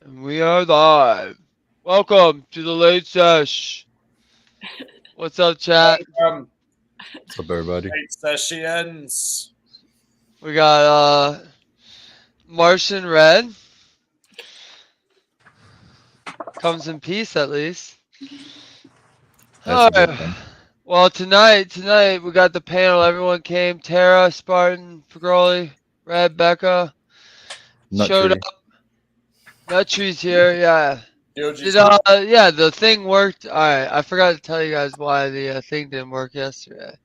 And we are live. Welcome to the Late Sesh. What's up, chat? Welcome, What's up, everybody? Late Sessions. We got Martian Red. Comes in peace, at least. That's a good Alright. thing. Well, tonight we got the panel. Everyone came. Tara, Spartan, Pagroli, Red, Becca. Nut Showed tree. up. Nut Tree's here. Yeah. Yoji's Yeah, the thing worked. Alright, I forgot to tell you guys why the thing didn't work yesterday.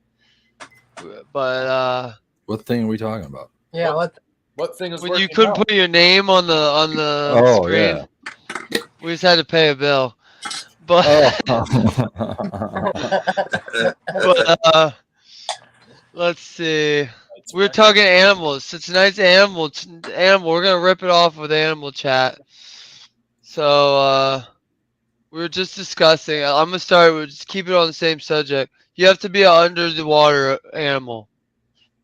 But What thing are we talking about? Yeah, what thing is when working you couldn't now? put your name on the Oh, screen, we just had to pay a bill. But yeah. but let's see. We were talking animals. So tonight's animal. We're gonna rip it off with animal chat. So we were just discussing. I'm gonna start. We'll just keep it on the same subject. You have to be an under the water animal.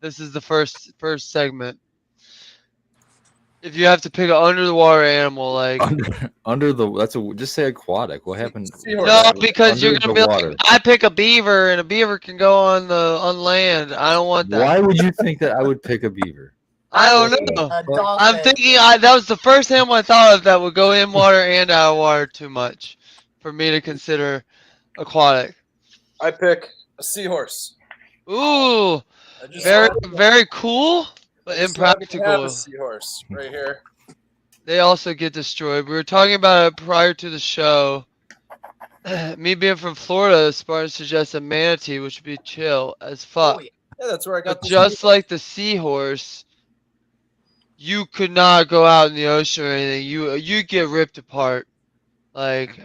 This is the first segment. If you have to pick an under the water animal, like under the just say aquatic. What happened? Seahorse. no, because Under you're gonna the be water. like, I pick a beaver, and a beaver can go on land. I don't want that. Why would you think that I would pick a beaver? I don't know. a Well, dolphin. I'm thinking that was the first animal I thought of that would go in water and out of water too much for me to consider aquatic. I pick a seahorse. Ooh, I just very cool, but I just so happen to have impractical. a seahorse right here. They also get destroyed. We were talking about it prior to the show. Me being from Florida, Spartan suggests a manatee, which would be chill as fuck. Oh, yeah. Yeah, that's where I got But the just like the seahorse, you could not go out in the ocean or anything. You get ripped apart. Like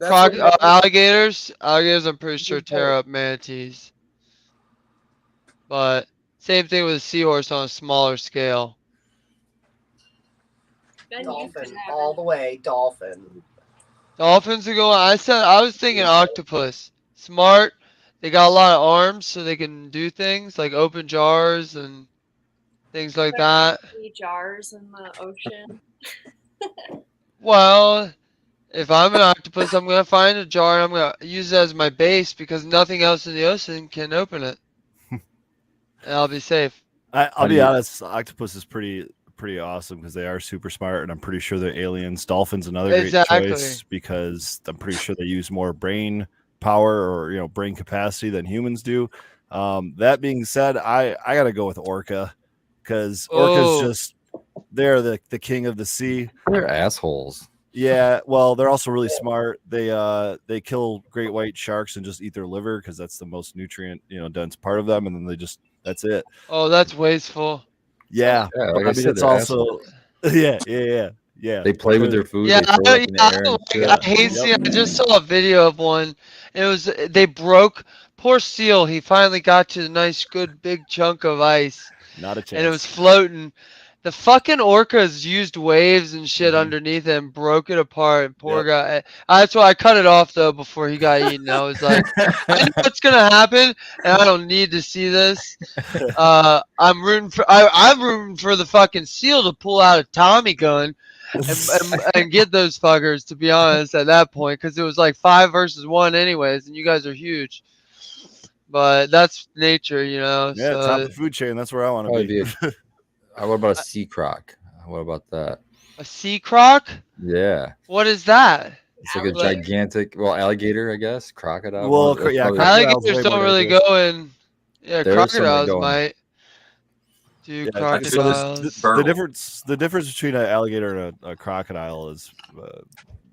alligators. Alligators, I'm pretty sure tear up manatees. But same thing with a seahorse on a smaller scale. Dolphin, all the way, dolphin. Dolphins are going. I was thinking octopus. Smart. They got a lot of arms, so they can do things like open jars and things like that. Jars in the ocean. Well, if I'm an octopus, I'm gonna find a jar and I'm gonna use it as my base because nothing else in the ocean can open it, and I'll be safe. I'll be honest. Octopus is pretty awesome because they are super smart, and I'm pretty sure they're aliens. Dolphins another great choice because I'm pretty sure they use more brain power or brain capacity than humans do. That being said, I gotta go with orca because orcas just they're the king of the sea. They're assholes. Yeah, well, they're also really smart. They kill great white sharks and just eat their liver because that's the most nutrient dense part of them, and then that's it. Oh, that's wasteful. Yeah, like I said, it's also yeah. They play with their food. Yeah, they throw it up in the air I hate seeing. I just saw a video of one. It was they broke poor seal. He finally got to the nice, good, big chunk of ice. Not a chance. And it was floating. The fucking orcas used waves and shit underneath it and broke it apart. And poor guy. That's why I cut it off though before he got eaten. I was like, I know what's gonna happen, and I don't need to see this. I'm rooting for the fucking seal to pull out a Tommy gun and get those fuckers. To be honest, at that point, because it was like 5 versus 1 anyways, and you guys are huge. But that's nature, Yeah, so. top of the food chain. That's where I want to be. What about a sea croc? What about that? A sea croc? Yeah. What is that? It's like a gigantic, alligator, I guess. Crocodile. Well, yeah, alligators don't really go in. Yeah, crocodiles might. Crocodiles. So the difference between an alligator and a crocodile is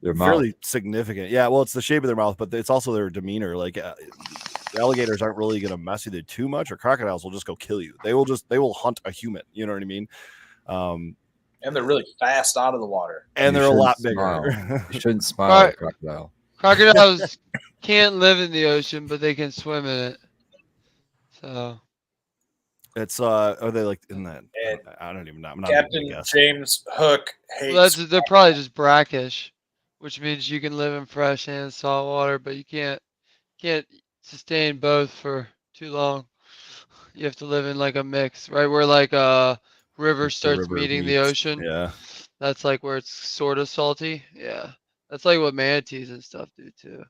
fairly significant. Yeah, well, it's the shape of their mouth, but it's also their demeanor. Like alligators aren't really going to mess with you too much, or crocodiles will just go kill you. They will hunt a human. You know what I mean? And they're really fast out of the water. And they're a lot bigger. You shouldn't smile at a crocodile. Crocodiles can't live in the ocean, but they can swim in it. So it's are they like in that? I don't even know. I'm not Captain James Hook hates. They're probably just brackish, which means you can live in fresh and salt water, but you can't sustain both for too long. You have to live in like a mix, right? Where like a river starts meeting the ocean. Yeah. That's like where it's sort of salty. Yeah, that's like what manatees and stuff do too.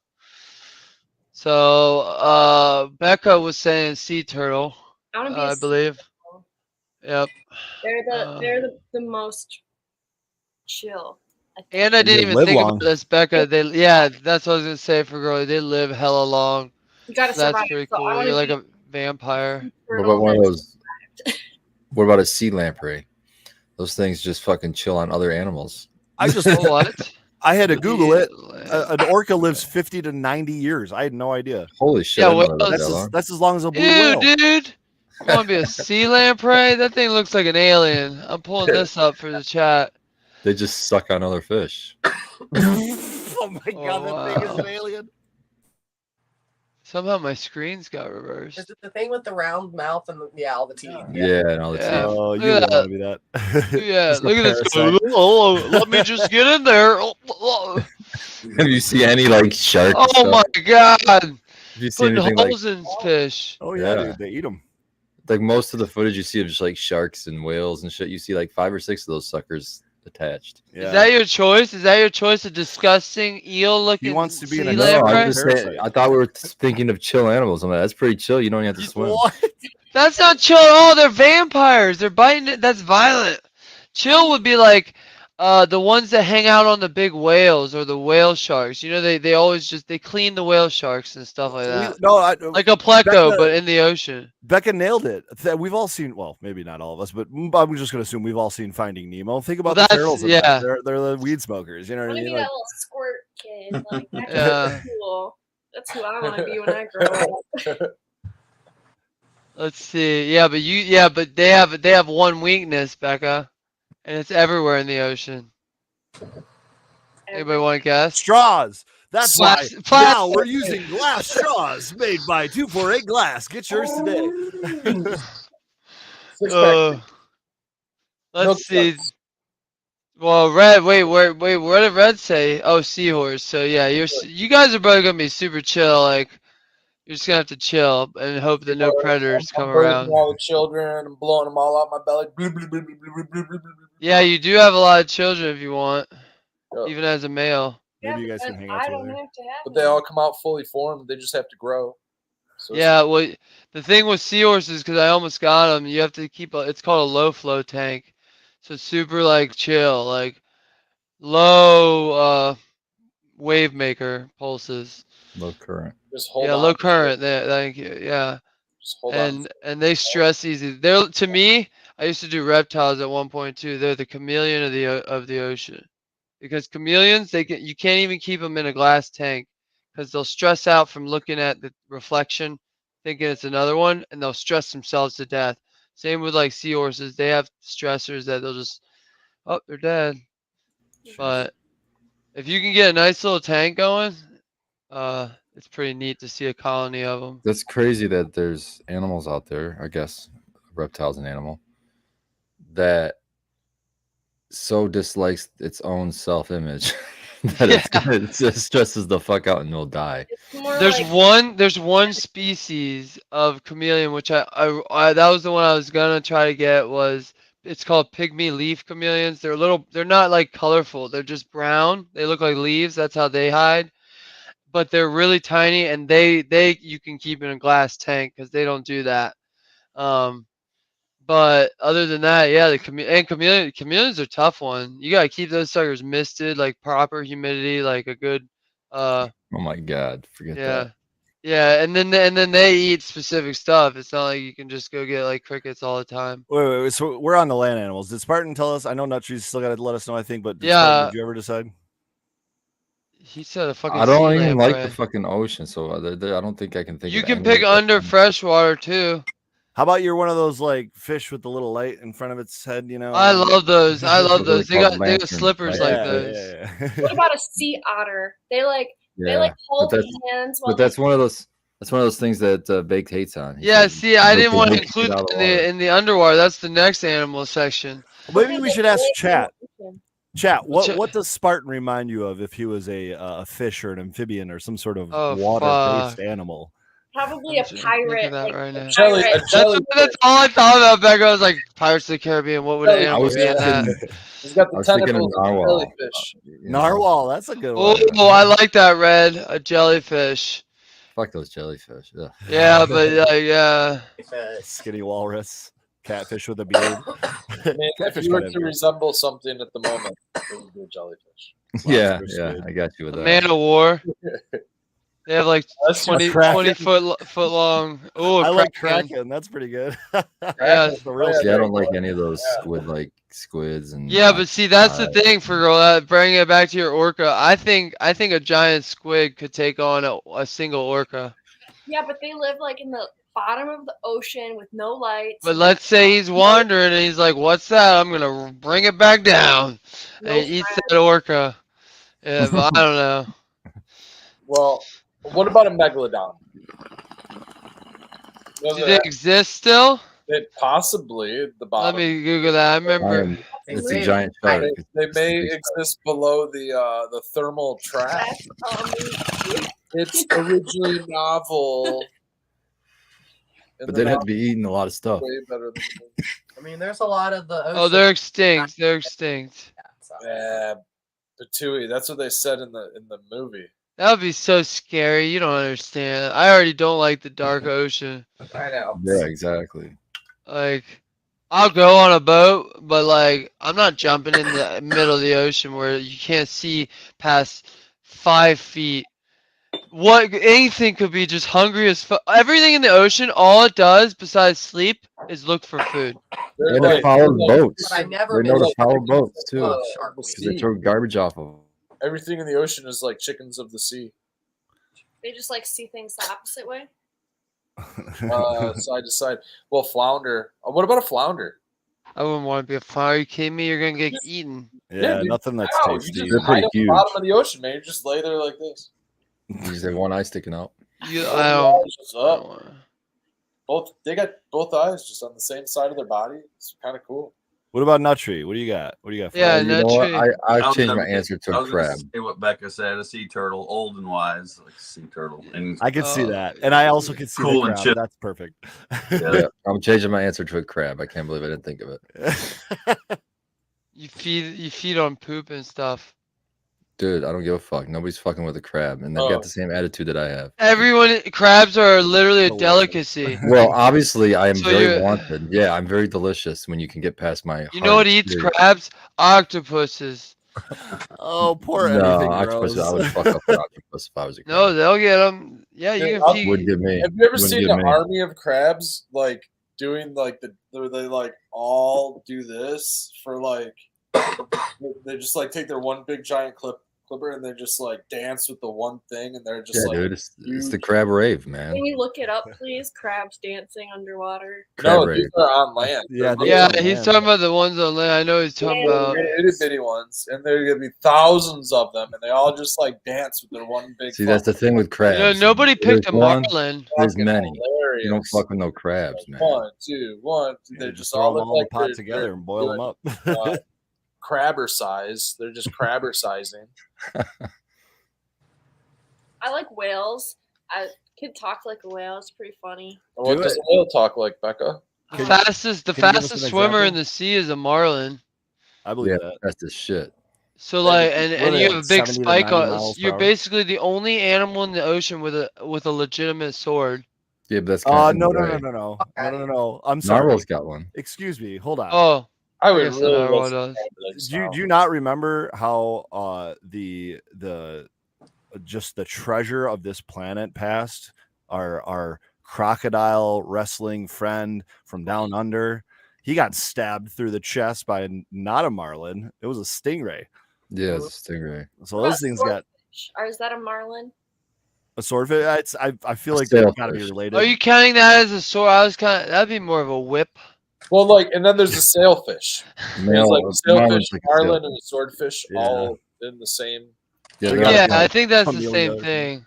So Becca was saying sea turtle, I want to be I a believe. turtle. Yep. They're the most chill. I think. And I And they didn't even live think long. about this, Becca. Yeah, that's what I was gonna say for girl. They live hella long. You gotta So that's survive. pretty So I cool. want You're to like be a vampire. What about one of turtle those? What about a sea lamprey? Those things just fucking chill on other animals. I just Oh, what? I had to Google it. Sea An orca lives 50 to 90 years. I had no idea. Holy shit! Yeah, I didn't know that whales. was that long. That's as long as a blue Ew, whale. dude. You want to be a sea lamprey? That thing looks like an alien. I'm pulling this up for the chat. They just suck on other fish. Oh my god, that thing is wow. an alien. Somehow my screen's got reversed. Is it the thing with the round mouth and all the teeth? Yeah, and all the Yeah. teeth. Oh, Look you at wouldn't that. want to be that. Yeah, Just a look at this. parasite. Oh, let me just get in there. Have you seen any like shark? Oh stuff? my god. Have you seen Putting anything like holes in fish. Oh yeah, Yeah. dude, they eat them. like most of the footage you see of just like sharks and whales and shit? You see like 5 or 6 of those suckers attached. Yeah. Is that your choice? Is that your choice? A disgusting eel-looking He wants to be in sea a No, lamprey? I'm just saying. Parasite. I thought we were thinking of chill animals. I'm like, that's pretty chill. You don't even have to swim. What? That's not chill at all. They're vampires. They're biting it. That's violent. Chill would be like the ones that hang out on the big whales or the whale sharks. You know, they always just they clean the whale sharks and stuff like that. Like a pleco, but in the ocean. Becca nailed it. We've all seen, well, maybe not all of us, but I'm just going to assume we've all seen Finding Nemo. Think about the turtles. In that. They're the weed smokers. You know I what I want to mean? be Like, that little squirt kid. Like, that's Yeah. cool. That's who I want to be when I grow up. Let's see. Yeah, but they have one weakness, Becca, and it's everywhere in the ocean. Anybody want to guess? straws. That's Plas- why plas- now we're using glass straws made by 248 Glass. Get yours today. Let's see. Well, Red. Wait. What did Red say? Oh, seahorse. So yeah, you guys are probably gonna be super chill. Like you're just gonna have to chill and hope that no predators come around. All the children and blowing them all out my belly. Yeah, you do have a lot of children if you want, Yep. even as a male. Maybe you guys can hang out I don't together. have to have But they all come out fully formed. They just have to grow. So it's- Yeah, well, the thing with seahorses, because I almost got them, you have to keep it's called a low flow tank. So super like chill, like low wave maker pulses. Low current. just hold Yeah, on. low current. Thank you. Yeah, Just hold on. and they stress easy. They're to me. I used to do reptiles at one point too. They're the chameleon of the ocean, because chameleons you can't even keep them in a glass tank because they'll stress out from looking at the reflection, thinking it's another one, and they'll stress themselves to death. Same with like seahorses. They have stressors that they'll just they're dead. But if you can get a nice little tank going, it's pretty neat to see a colony of them. That's crazy that there's animals out there. I guess reptiles an animal that so dislikes its own self-image that it just stresses the fuck out and will die. There's one species of chameleon which I that was the one I was gonna try to get. It's called pygmy leaf chameleons. They're not like colorful. They're just brown. They look like leaves. That's how they hide. But they're really tiny, and they you can keep in a glass tank because they don't do that. But other than that, yeah, chameleons are a tough one. You gotta keep those suckers misted, like proper humidity, like a good. Oh my god, forget that. Yeah, and then they eat specific stuff. It's not like you can just go get like crickets all the time. Wait. So we're on the land animals. Did Spartan tell us? I know Nuttree's still got to let us know, I think, but Spartan, did you ever decide? He said a fucking. I don't sea even lamprey. like the fucking ocean, so I don't think I can think. You of can any pick that- under freshwater too. How about you're one of those like fish with the little light in front of its head? You know. I love those. I love Those are those. They got called slippers lanterns. like those. Yeah. What about a sea otter? They Yeah, hold but that's- hands while but that's one of those. That's one of those things that Baked hates on. He Yeah, said, see, I didn't "Look, want to they hate include it out that of water." in the underwater. That's the next animal section. Maybe we should ask Chat. Chat, Well, what does Spartan remind you of if he was a fish or an amphibian or some sort of Oh, water-based fuck. animal? Probably a Look at pirate. that Like right a now. pirate. That's all I thought about back. I was like, Pirates of the Caribbean. What would an I animal was be in that? thinking, He's got I the was thinking of tentacles of a narwhal. jellyfish. You know? Narwhal, that's a good Oh, one. I like that, Red. A jellyfish. Fuck those jellyfish. Ugh. Yeah, but yeah. Skinny walrus, catfish with a beard. I mean, if Catfish you were kind to of- resemble something at the moment, it would be a jellyfish. Yeah, Lobster's yeah, good. I got you with A that. man of war. They have like That's 20, Kraken. 20 foot long. Oh, I like Kraken. Kraken. That's pretty good. Yeah. That's the real Yeah, See, I don't there you like go. any of those Yeah. squids and. Yeah, but see, that's the thing for bringing it back to your orca. I think a giant squid could take on a single orca. Yeah, but they live like in the bottom of the ocean with no lights. But and let's say he's wandering and he's like, "What's that? I'm gonna bring it back down," no and he eats friends. that orca. Yeah, but I don't know. Well, what about a megalodon? Do they exist still? It possibly at the Let bottom. me Google that. I remember. It's a giant shark. They It's a may big shark. exist below the thermal trap. That's It's originally novel. But they'd have to be eating a lot of stuff. way better than the I mean, there's a lot of the. Oh, they're extinct. They're extinct. yeah, Patooey. That's what they said in the movie. That would be so scary. You don't understand. I already don't like the dark ocean. I know. Yeah, exactly. Like, I'll go on a boat, but like, I'm not jumping in the middle of the ocean where you can't see past 5 feet. What anything could be just hungry as fuck. Everything in the ocean, all it does besides sleep is look for food. And it follows boats. But I never They know to been follow boats too. Love shark Because weed. they throw garbage off of them. Everything in the ocean is like chickens of the sea, They just like see things the opposite way. side to side. Well, flounder. What about a flounder? I wouldn't want to be a fire. Are you kidding me? You're gonna get eaten. Yeah, dude, nothing that's Ow, you tasty. just They're hide pretty at the huge. bottom of the ocean, man. You just lay there like this. You just have one eye sticking out. You, Both I don't. eyes just I up. don't wanna- They got both eyes just on the same side of their body. It's kind of cool. What about Nuttree? What do you got? What do you got? For Yeah, us? You know what? Nuttree. I've changed my answer to I a was gonna crab. say what Becca said, a sea turtle, old and wise, like a sea turtle. And I could see Oh, that, and I also could see Cool the and crab. chill. That's perfect. Yeah, I'm changing my answer to a crab. I can't believe I didn't think of it. You feed on poop and stuff. Dude, I don't give a fuck. Nobody's fucking with a crab, and they've Oh. got the same attitude that I have. Everyone, crabs are literally a Delicious. delicacy. Well, obviously, I am So very you're- wanted. Yeah, I'm very delicious when you can get past my. You know what hard eats exterior. crabs? Octopuses. Oh, poor No, anything octopus. gross. I would fuck up an octopus if I was a crab. No, they'll get them. Yeah, you Dude, can I'll- feed. Wouldn't give me. Have you ever Wouldn't seen give an me. army of crabs like doing like where they like all do this for like they just like take their one big giant clipper and they just like dance with the one thing and they're just Yeah, like dude, it's the huge. crab rave, man. Can you look it up, please? Crabs dancing underwater. Crab no, rave. these are on land. Yeah, They're these Yeah, on he's land. talking about the ones on land. I know he's talking about. itty bitty ones, and there are gonna be thousands of them, and they all just like dance with their one big. See, that's the thing with You crabs. know, nobody picked a There's one, marlin. There's fucking many. hilarious. You don't fuck with no crabs, man. One, two, one. Yeah, They just just throw all them look all in like a pot they're together and boil them up. uh, crabber size. They're just crabber sizing. I like whales. I could talk like a whale. It's pretty funny. What Do does it. a whale talk like, Becca? The Can- fastest can you give us fastest an swimmer in example? the sea is a marlin. I believe Yeah, that. that's the shit. So They like, just- and what are you they, have a big 70 to spike 90 on. miles per You're hour? basically the only animal in the ocean with a legitimate sword. Yeah, but that's No, kind no, of no, no, no, no, no, no, no. I'm sorry. Narwhal's got one. Excuse me. Hold on. Oh, I I would guess the really narwhal love does. Do you not remember how the just the treasure of this planet passed? Our crocodile wrestling friend from down under. He got stabbed through the chest by not a marlin. It was a stingray. Yeah, it's a stingray. So those things got Or is that a marlin? a swordfish. I feel A like they've got to be sailfish. related. Are you counting that as a sword? I was kind of. That'd be more of a whip. Well, like, and then there's the sailfish. There's like a sailfish, marlin's like a marlin, sailfish. and a swordfish Yeah. all in the same. Yeah, We they're got- Yeah, all- I think that's the Chameleon same goes. thing.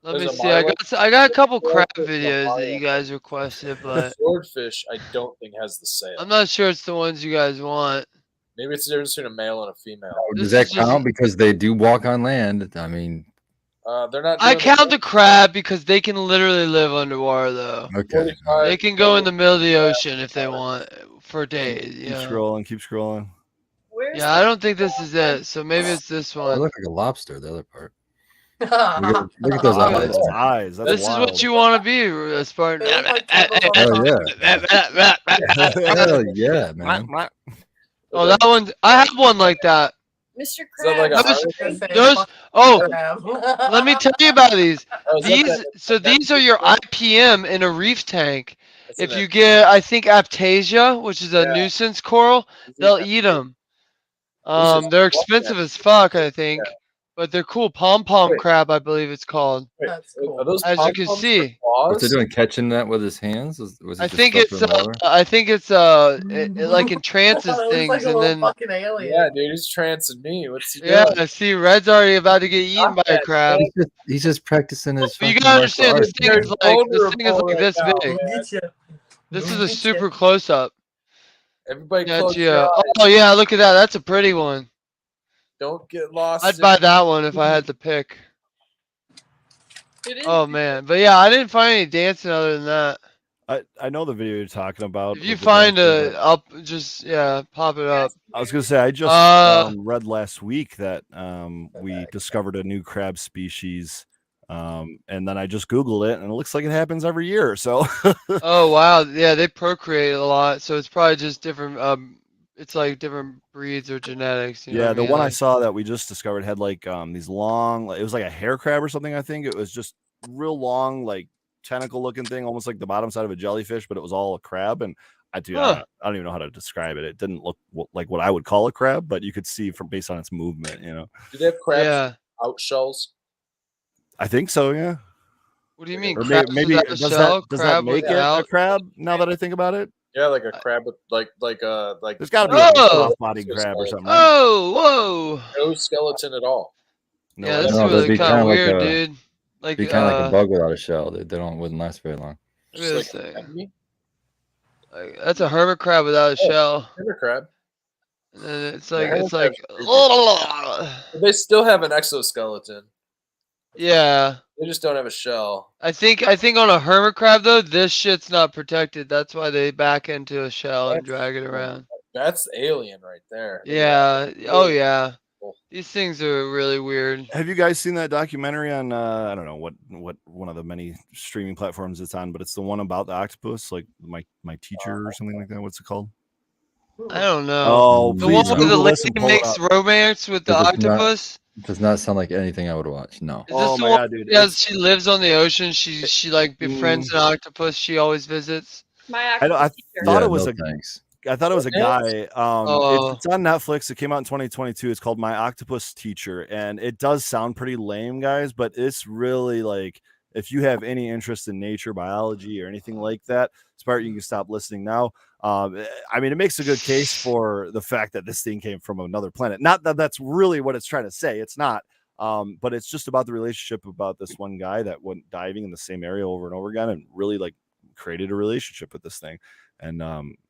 Let There's me a see. I marlin, got a couple crab swordfish, and a videos that marlin. you guys requested, The but swordfish, I don't think has the sail. I'm not sure it's the ones you guys want. Maybe it's the difference between a male and a female. Does This that is just- count? Because they do walk on land. I mean, They're not. I doing count the crab because they can literally live underwater though. Okay. 45. They can go in the middle of the ocean if they want for days. Keep You know? scrolling. Keep scrolling. Where's Yeah, I don't think this is it. So maybe it's this It one. looked like a lobster, the other part. Look Look at those Look eyes. at Its eyes. That's This is wild. what you want to be, Spartan. They look like tables on Hell top. yeah. Hell yeah, man. Oh, that one. I have one like that. Mr. Is that like Krabs? a Those- harlequin? Those. Oh, Let let me tell you about these. Oh, is that These. that- So that- these are your IPM in a reef tank. that's in If that- you get, I think, Aptasia, which is a Yeah. nuisance coral, they'll eat them. They're expensive as fuck, I think, but they're cool. Pom pom Wait. crab, I believe it's called. Wait, That's are cool. those As you can pom-poms for see. claws? What's he doing? Catching that with his hands? Was it I just think stuck it's. in water? I think it's. It like entrances It looks things, like a and little then. fucking alien. Yeah, dude, he's trancing me. What's he Yeah, doing? see, Red's already about to get eaten by a that, crab. He's just practicing his. But you fucking gotta martial understand, this arts, thing is man. like vulnerable right this now, big. man. Get you. This is a super close up. Everybody Yeah, close your eyes. oh yeah, look at that. That's a pretty one. Don't get lost. I'd in- buy that one if I had to pick. It is. Oh man, but yeah, I didn't find any dancing other than that. I know the video you're talking about. If you with the find dancing, I'll just pop it up. I was gonna say I just read last week that we discovered a new crab species, and then I just Googled it, and it looks like it happens every year. So Oh wow, yeah, they procreate a lot, so it's probably just different. It's like different breeds or genetics. You know yeah, what the I mean? one I Like, saw that we just discovered had like these long. It was like a hair crab or something. I think it was just real long, like tentacle looking thing, almost like the bottom side of a jellyfish, but it was all a crab. And I Huh. don't even know how to describe it. It didn't look like what I would call a crab, but you could see from based on its movement. You know, Do they have crabs yeah. out shells? I think so. Yeah. What do you mean? Or Crabs maybe without a does shell? that Crab make it a without? crab? Now that I think about it, Yeah, like a crab with like there's got to be like a Oh! soft-bodied crab or something, right? Oh, whoa! no skeleton at all. No, Yeah, I this is don't know. that'd really be kind kinda of like weird, a- dude. Like, Be kind of like a bug without a shell. They wouldn't last very long. look Just at like this thing. enemy. Like, that's a hermit crab without a shell. River crab. And then it's Yeah, like, hermit it's like, crab's But they still have an exoskeleton. yeah. They just don't have a shell. I think on a hermit crab though, this shit's not protected. That's why they back into a shell and That's drag it cool. around. That's alien right there. Yeah. Oh Really yeah. cool. These things are really weird. Have you guys seen that documentary on I don't know what one of the many streaming platforms it's on, but it's the one about the octopus, like my teacher or something like that. What's it called? I don't know. Oh, The please one where the Google this lady and pull it makes up. romance with the Does it not- octopus. Does not sound like anything I would watch. No. Is this Oh the my one God, dude, because it's- she lives on the ocean? She like befriends an octopus she always visits. My I octopus teacher. thought Yeah, it was no a thanks. I thought it was a guy. Oh. It's on Netflix. It came out in 2022. It's called My Octopus Teacher, and it does sound pretty lame, guys. But it's really like if you have any interest in nature, biology, or anything like that, Spartan, you can stop listening now. I mean, it makes a good case for the fact that this thing came from another planet. Not that that's really what it's trying to say. It's not. But it's just about the relationship about this one guy that went diving in the same area over and over again, and really like created a relationship with this thing. And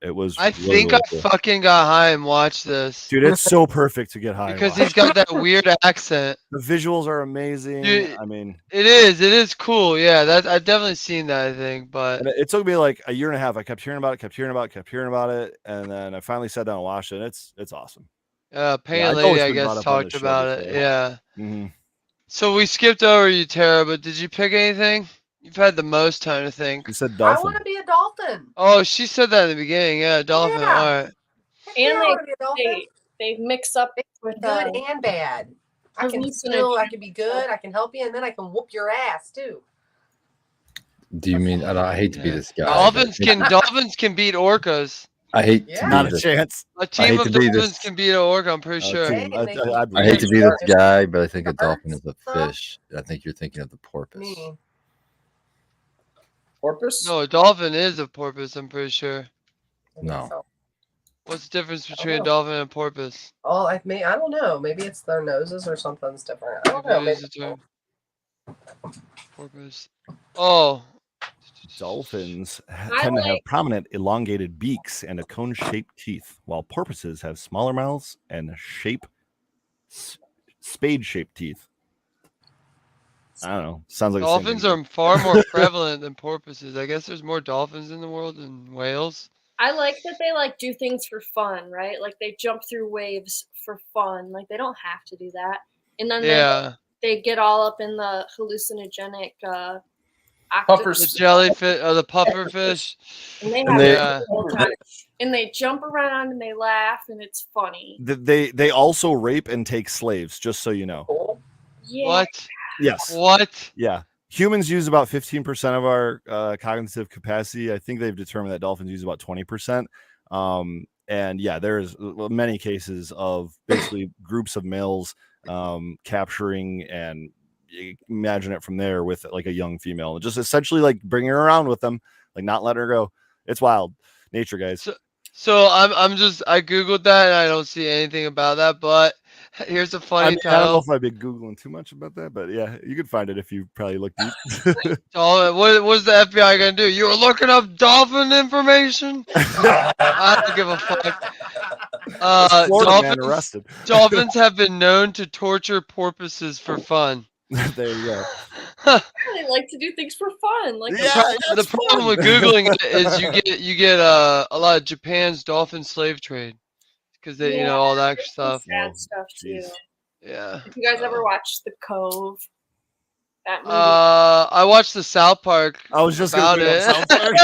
it was. I really, think really I cool. fucking got high and watched this. Dude, it's so perfect to get high. Because he's got that weird accent. The visuals are amazing. Dude, I mean, it is cool. Yeah, that I've definitely seen that. I think, but and it took me like a year and a half. I kept hearing about it, and then I finally sat down and watched it. It's awesome. Painted it's always Lady, I been brought guess, up on the talked show about it. before. Yeah. Mm-hmm. So we skipped over you, Tara, but did you pick anything? You've had the most time to think. You said I dolphin. want to be a dolphin. Oh, she said that in the beginning. Yeah, dolphin. Yeah. All right. Heck yeah, I And want to be a dolphin. they mix up with Good and bad. I can hallucinogenic- I can be good. I can help you, and then I can whoop your ass too. Do you mean? I hate to be this guy. Dolphins but dolphins can beat orcas. I hate Yeah. to Not be a this. chance. A team hate of to be dolphins this- can beat an orca. I'm pretty sure. Hey, they can- I hate to be this guy, but I think a The dolphin is a stuff. fish. I think you're thinking of the porpoise. Me. Porpoise? No, a dolphin is a porpoise. I'm pretty sure. No. So, What's the difference between a know. dolphin and a porpoise? oh, I don't know. Maybe it's their noses or something's different. I don't know. Maybe it Maybe is a term. Porpoise. Oh. Dolphins I tend to have like- prominent elongated beaks and a cone-shaped teeth, while porpoises have smaller mouths and spade-shaped teeth. I don't know. Sounds like Dolphins are far more prevalent than porpoises. I guess there's more dolphins in the world than whales. I like that they like do things for fun, right? Like they jump through waves for fun. Like they don't have to do that. And then they get all up in the hallucinogenic the Puppers. jellyfish or the puffer fish. And they And have they- a good time. And they jump around and they laugh and it's funny. They also rape and take slaves, just so you know. Cool. Yeah. What? Yes. What? Yeah. Humans use about 15% of our cognitive capacity. I think they've determined that dolphins use about 20%. And yeah, there's many cases of basically groups of males capturing, and you imagine it from there with like a young female, just essentially like bringing her around with them, like not letting her go. It's wild. Nature, guys. So I googled that and I don't see anything about that, but here's a funny I don't know title. if I've been googling too much about that, but yeah, you can find it if you probably look deep. What's the FBI gonna do? You were looking up dolphin information? I don't give a fuck. Florida man arrested. Dolphins have been known to torture porpoises for fun. There you go. They like to do things for fun. Like The problem with googling it is you get a lot of Japan's dolphin slave trade because they all that there's stuff. some sad stuff too. Yeah. If you guys ever watched The Cove, that movie. I watched the South Park. I was just about gonna bring it, up South Park.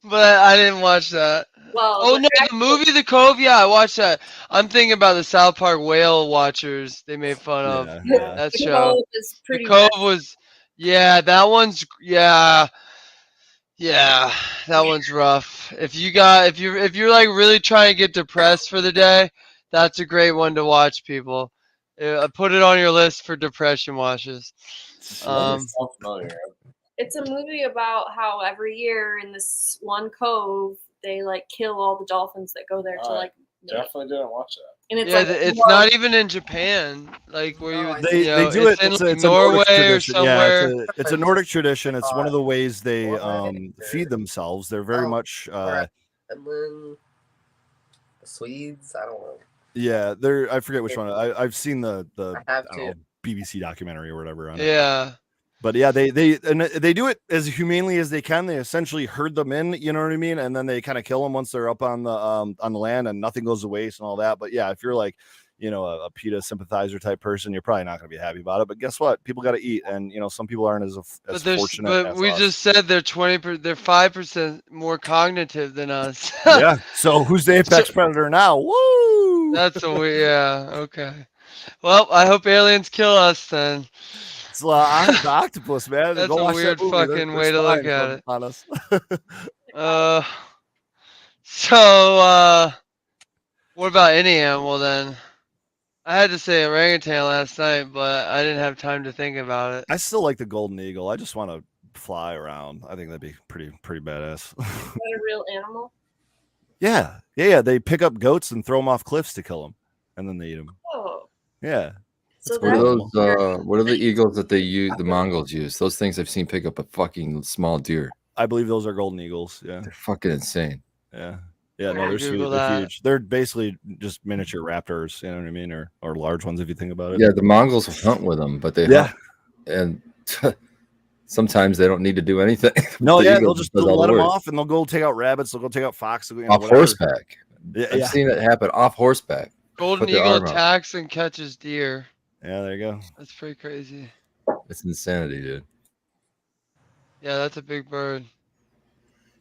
but I didn't watch that. Well, Oh no, the movie The Cove. Yeah, I watched that. I'm thinking about the South Park whale watchers. They made fun of that The show. Cove is pretty The Cove bad. was, that one's that one's rough. If you're like really trying to get depressed for the day, that's a great one to watch, people. Put it on your list for depression watches. Sounds familiar. It's a movie about how every year in this one cove they like kill all the dolphins that go there to like. Definitely didn't watch that. And it's it's not even in Japan, like where you would, They do it's it. in It's like a Nordic Norway or tradition. somewhere. Yeah, it's a Nordic tradition. It's one of the ways they feed themselves. They're very much. Finland, the Swedes. I don't know. Yeah, they're. I forget which one. I've seen the I have don't know, BBC documentary or whatever on it. Yeah. But yeah, they do it as humanely as they can. They essentially herd them in, you know what I mean, and then they kind of kill them once they're up on the land and nothing goes to waste and all that. But yeah, if you're like, a PETA sympathizer type person, you're probably not going to be happy about it. But guess what? People got to eat, and some people aren't as fortunate. But as we us. just said they're 5% more cognitive than us. Yeah. So who's the apex predator now? Woo! That's okay. Well, I hope aliens kill us then. It's the octopus, man. That's Go a watch weird that movie. fucking way to look at it. On us. So what about any animal then? I had to say orangutan last night, but I didn't have time to think about it. I still like the golden eagle. I just want to fly around. I think that'd be pretty badass. Is that a real animal? Yeah. They pick up goats and throw them off cliffs to kill them, and then they eat them. Oh. Yeah. So What are those? What are the eagles that they use? The Mongols use those things. I've seen pick up a fucking small deer. I believe those are golden eagles. Yeah. They're fucking insane. Yeah. Yeah. No, they're Google huge. They're that. huge. They're basically just miniature raptors. You know what I mean, or large ones if you think about it. Yeah, the Mongols hunt with them, but they hunt, and sometimes they don't need to do anything. No, The yeah, eagle they'll just does all let the them work. off, and they'll go take out rabbits. They'll go take out fox. Off horseback. Yeah, I've seen it happen off horseback. Golden Put their eagle arm out. attacks and catches deer. Yeah, there you go. That's pretty crazy. It's insanity, dude. Yeah, that's a big bird.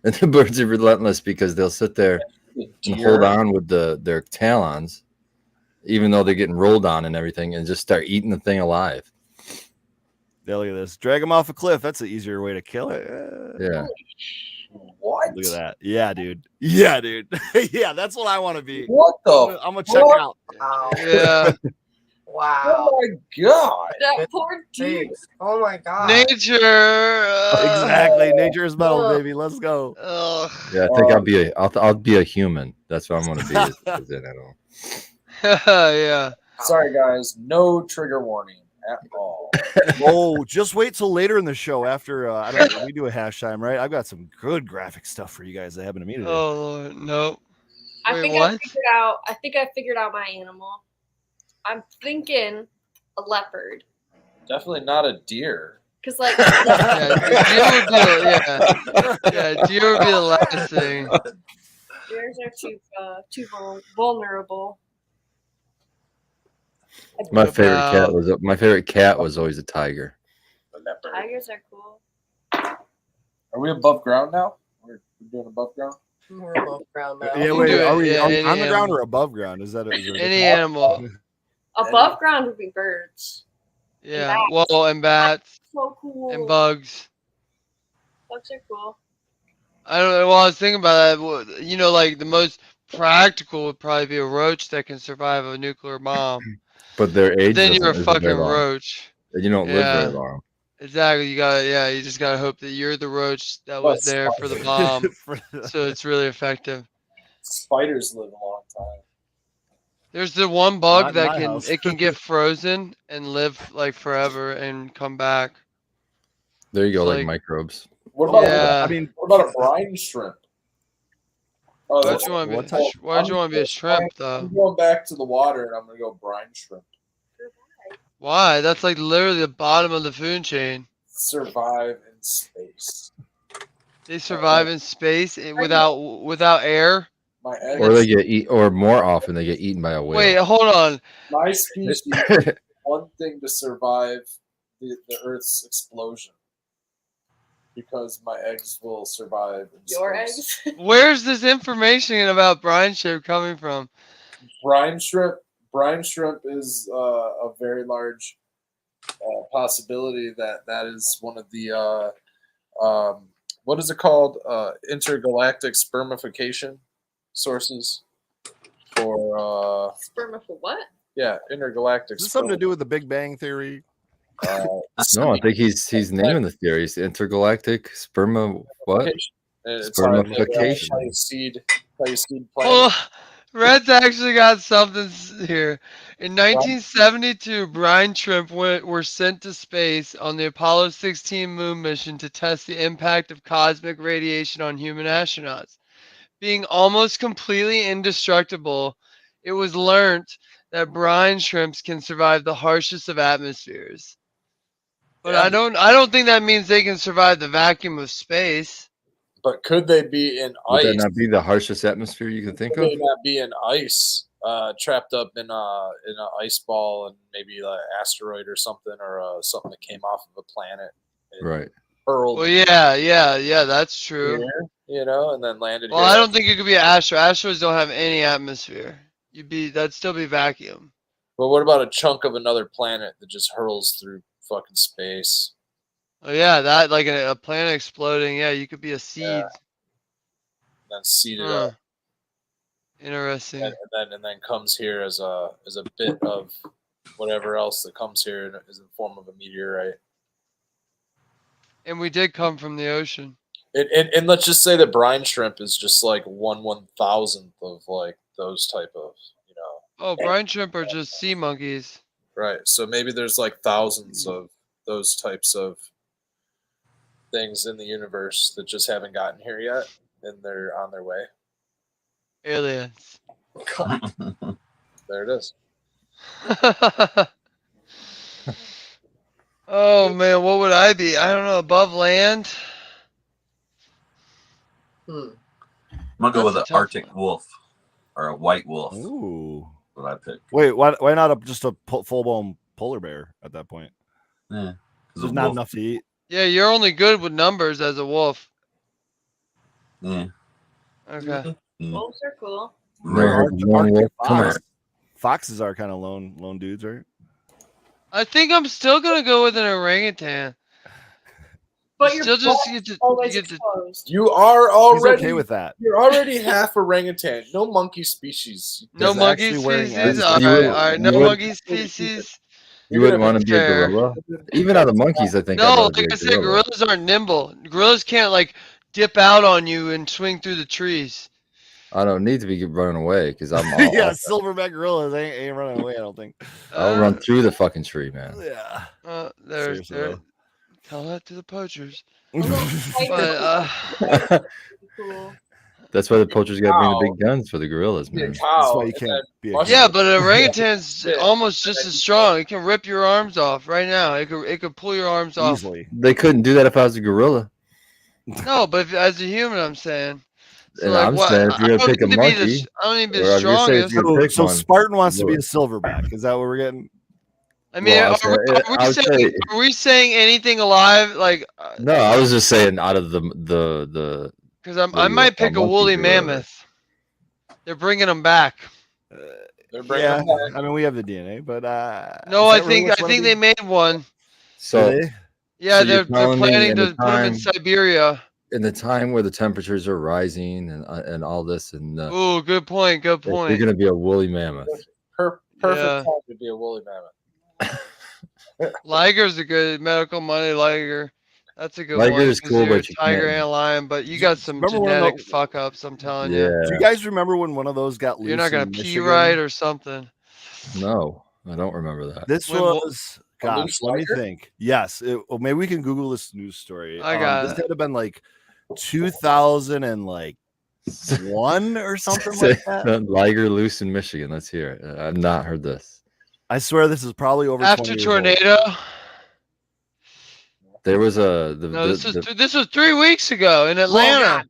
And the birds are relentless because they'll sit there and hold on with their talons, even though they're getting rolled on and everything, and just start eating the thing alive. Yeah, look at this. Drag them off a cliff. That's an easier way to kill it. Yeah. What? Look at that. Yeah, dude. Yeah, dude. Yeah, that's what I want to be. What the? I'm gonna check it out. Wow. Yeah. Wow. Oh my god! That poor deer. Thanks. Oh my god. Nature. Exactly. Nature is metal, baby. Let's go. Ugh. Yeah, I think I'll be a human. That's what I'm gonna be. As an animal. Yeah. Sorry, guys. No trigger warning at all. Oh, just wait till later in the show after I don't know, we do a hash time, right? I've got some good graphic stuff for you guys that happen to me today. Oh Lord, nope. I Wait, think what? I figured out my animal. I'm thinking a leopard. Definitely not a deer. Because like deer would be the last thing. deers are too vulnerable. My favorite cat was always a tiger. Tigers are cool. Are we above ground now? We're doing above ground. We're above ground now. Yeah, wait. Are we on the animal. ground or above ground? Is there Any animal? Above ground would be birds. Yeah. And bats. So cool. And bugs. Bugs are cool. I don't know. Well, I was thinking about that. You know, like the most practical would probably be a roach that can survive a nuclear bomb. But their age. Then you're a isn't fucking very long. roach. And you don't live very long. Exactly. You just gotta hope that you're the roach that was there for the bomb. So it's really effective. Spiders live a long time. There's the one bug Not in that my can get frozen and live like forever and come back. There you go, It's like microbes. What about what about a brine shrimp? Oh, why'd you want to be a shrimp though? I'm going back to the water and I'm gonna go brine shrimp. Why? That's like literally the bottom of the food chain. Survive in space. They survive in space without air. My eggs. Or they get or more often they get eaten by a whale. Wait, hold on. My species one thing to survive the Earth's explosion. Because my eggs will survive in Your space. eggs? Where's this information about brine shrimp coming from? Brine shrimp is a very large possibility that is one of the what is it called? Intergalactic spermification sources for for what? Yeah, intergalactic. Is this something to do with the Big Bang Theory? No, I think he's naming the theories. Intergalactic what? Spermification. How you seed planet. Oh, Red's actually got something here. In 1972, brine shrimp were sent to space on the Apollo 16 moon mission to test the impact of cosmic radiation on human astronauts. Being almost completely indestructible, it was learnt that brine shrimps can survive the harshest of atmospheres. But I don't think that means they can survive the vacuum of space. But could they be in ice? Would that not be the harshest atmosphere you can think of? Could they not be in ice, trapped up in an ice ball and maybe an asteroid or something, or something that came off of a planet, right? Hurled. Well, yeah, that's true. Here, and then landed. Well, here. I don't think it could be an asteroid. Asteroids don't have any atmosphere. That'd still be vacuum. But what about a chunk of another planet that just hurls through fucking space? Oh yeah, that like a planet exploding. Yeah, you could be a seed. Yeah. And then seed it up. Interesting. And then comes here as a bit of whatever else that comes here is in the form of a meteorite. And we did come from the ocean. And let's just say that brine shrimp is just like 1/1000th of like those type of, Oh, brine shrimp are just sea monkeys. Right. So maybe there's like thousands of those types of things in the universe that just haven't gotten here yet, and they're on their way. Aliens. There it is. Oh man, what would I be? I don't know. Above land. I'm gonna go with an Arctic wolf or a white wolf. Ooh. What I picked. Wait, why not just a full-blown polar bear at that point? Yeah, there's not enough to eat. Yeah, you're only good with numbers as a wolf. Yeah. Okay. Wolves are cool. Foxes are kind of lone dudes, right? I think I'm still gonna go with an orangutan. But you're still just always exposed. You are already okay with that. You're already half orangutan. No monkey species. No monkey species. All right. No monkey species. You wouldn't want to be a gorilla, even out of monkeys. I think. No, like I said, gorillas aren't nimble. Gorillas can't like dip out on you and swing through the trees. I don't need to be running away because I'm all yeah, silverback gorillas ain't running away. I don't think. I'll run through the fucking tree, man. Yeah. There's Tell that to the poachers. Cool. The That's why the poachers got to bring the big guns for the gorillas, man. That's why you can't be a Yeah, but an orangutan's almost just as strong. It can rip your arms off right now. It could pull your arms off. Easily. They couldn't do that if I was a gorilla. No, but as a human, I'm saying. So And like, I'm what? saying if you're gonna pick a monkey, I don't need to be or the if you're saying if strongest. you're gonna pick So one, Spartan wants to be a silverback. Is that what we're getting? I mean, Well, are we saying anything alive? Like, no, I was just saying out of the. because I might pick a woolly mammoth. They're bringing them back. They're bringing them back. I mean, we have the DNA, but no, I think they made one. So yeah, so they're planning to put them in Siberia. In the time where the temperatures are rising and all this and oh, good point. You're gonna be a woolly mammoth. Perfect time to be a woolly mammoth. Liger's a good medical money. Liger, that's a good Liger one. is cool, but you tiger can't. and a lion, but you got some genetic fuck ups. I'm telling you. Do you guys remember when one of those got loose? You're not gonna pee right or something. No, I don't remember that. This was gosh. Let me think. Yes, maybe we can Google this news story. I got this could have been like 2001 or something like that. Liger loose in Michigan. Let's hear it. I've not heard this. I swear this is probably over after 20 tornado. There was this was 3 weeks ago in Atlanta.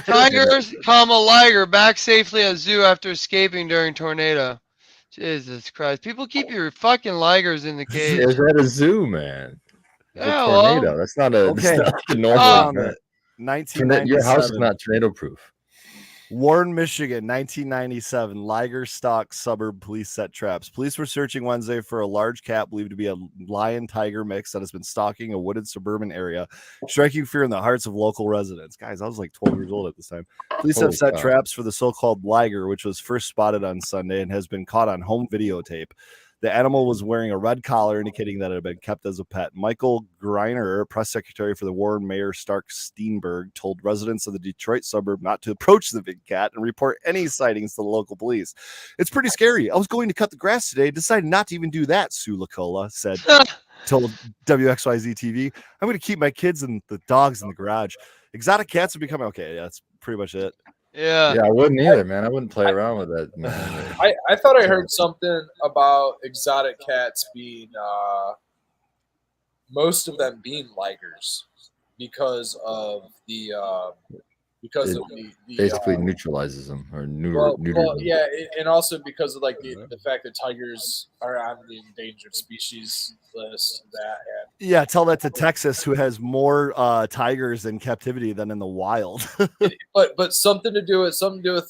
Tigers, liger back safely at zoo after escaping during tornado. Jesus Christ! People keep your fucking ligers in the cage. Is that a zoo, man? Yeah, tornado. well, That's not a normal event. 1997. Your house is not tornado proof. Warren, Michigan, 1997. Liger stalk suburb police set traps. Police were searching Wednesday for a large cat believed to be a lion-tiger mix that has been stalking a wooded suburban area, striking fear in the hearts of local residents. Guys, I was like 12 years old at this time. Police have set traps for the so-called liger, which was first spotted on Sunday and has been caught on home videotape. The animal was wearing a red collar, indicating that it had been kept as a pet. Michael Greiner, press secretary for the Warren Mayor Stark Steenberg, told residents of the Detroit suburb not to approach the big cat and report any sightings to the local police. It's pretty scary. I was going to cut the grass today, decided not to even do that, Sue Lacola said. Told WXYZ TV, I'm going to keep my kids and the dogs in the garage. Exotic cats are becoming okay. Yeah, that's pretty much it. Yeah, I wouldn't either, man. I wouldn't play around with that, man. I thought I heard something about exotic cats being most of them being ligers because of the basically neutralizes them or well, neuters them. yeah, and also because of like the fact that tigers are on the endangered species list. Yeah, tell that to Texas, who has more tigers in captivity than in the wild. but something to do with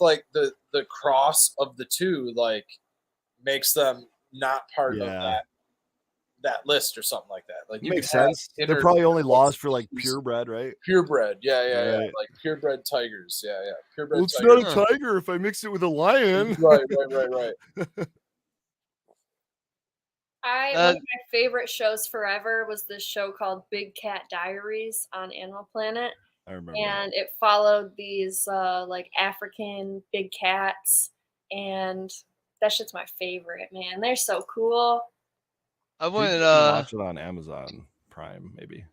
like the cross of the two, like makes them not part of that list or something like that. Like, makes sense. They're probably only laws for like purebred, right? Purebred, yeah. Like purebred tigers, yeah. Purebred. Well, it's not a tiger if I mix it with a lion. Right. One of my favorite shows forever was this show called Big Cat Diaries on Animal Planet. I remember. And it followed these like African big cats, and that shit's my favorite, man. They're so cool. I went watch it on Amazon Prime, maybe.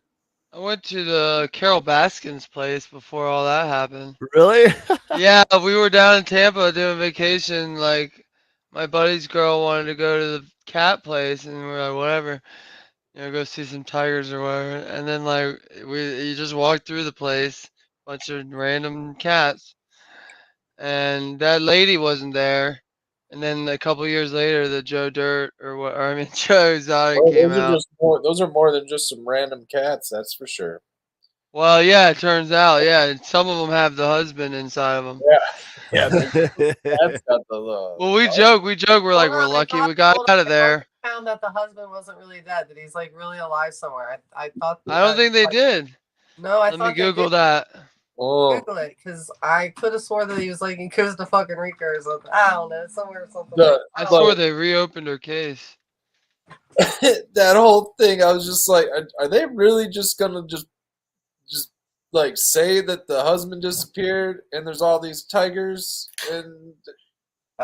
I went to the Carol Baskin's place before all that happened. Really? Yeah, we were down in Tampa doing vacation. Like, my buddy's girl wanted to go to the cat place, and we're like, whatever, go see some tigers or whatever. And then like you just walk through the place, bunch of random cats, and that lady wasn't there. And then a couple years later, the Joe Dirt Joe Exotic came out. Those are more than just some random cats, that's for sure. Well, yeah, it turns out, some of them have the husband inside of them. Yeah, that's got the love. Well, we joke. We're like, we're lucky we got out of there. Found that the husband wasn't really dead. That he's like really alive somewhere. I thought. I don't think they did. No, Let me Google that. Google it, because I could have swore that he was like in Costa fucking Rica or something. I don't know, somewhere or something. I swore they reopened her case. That whole thing, I was just like, are they really just gonna just like say that the husband disappeared and there's all these tigers and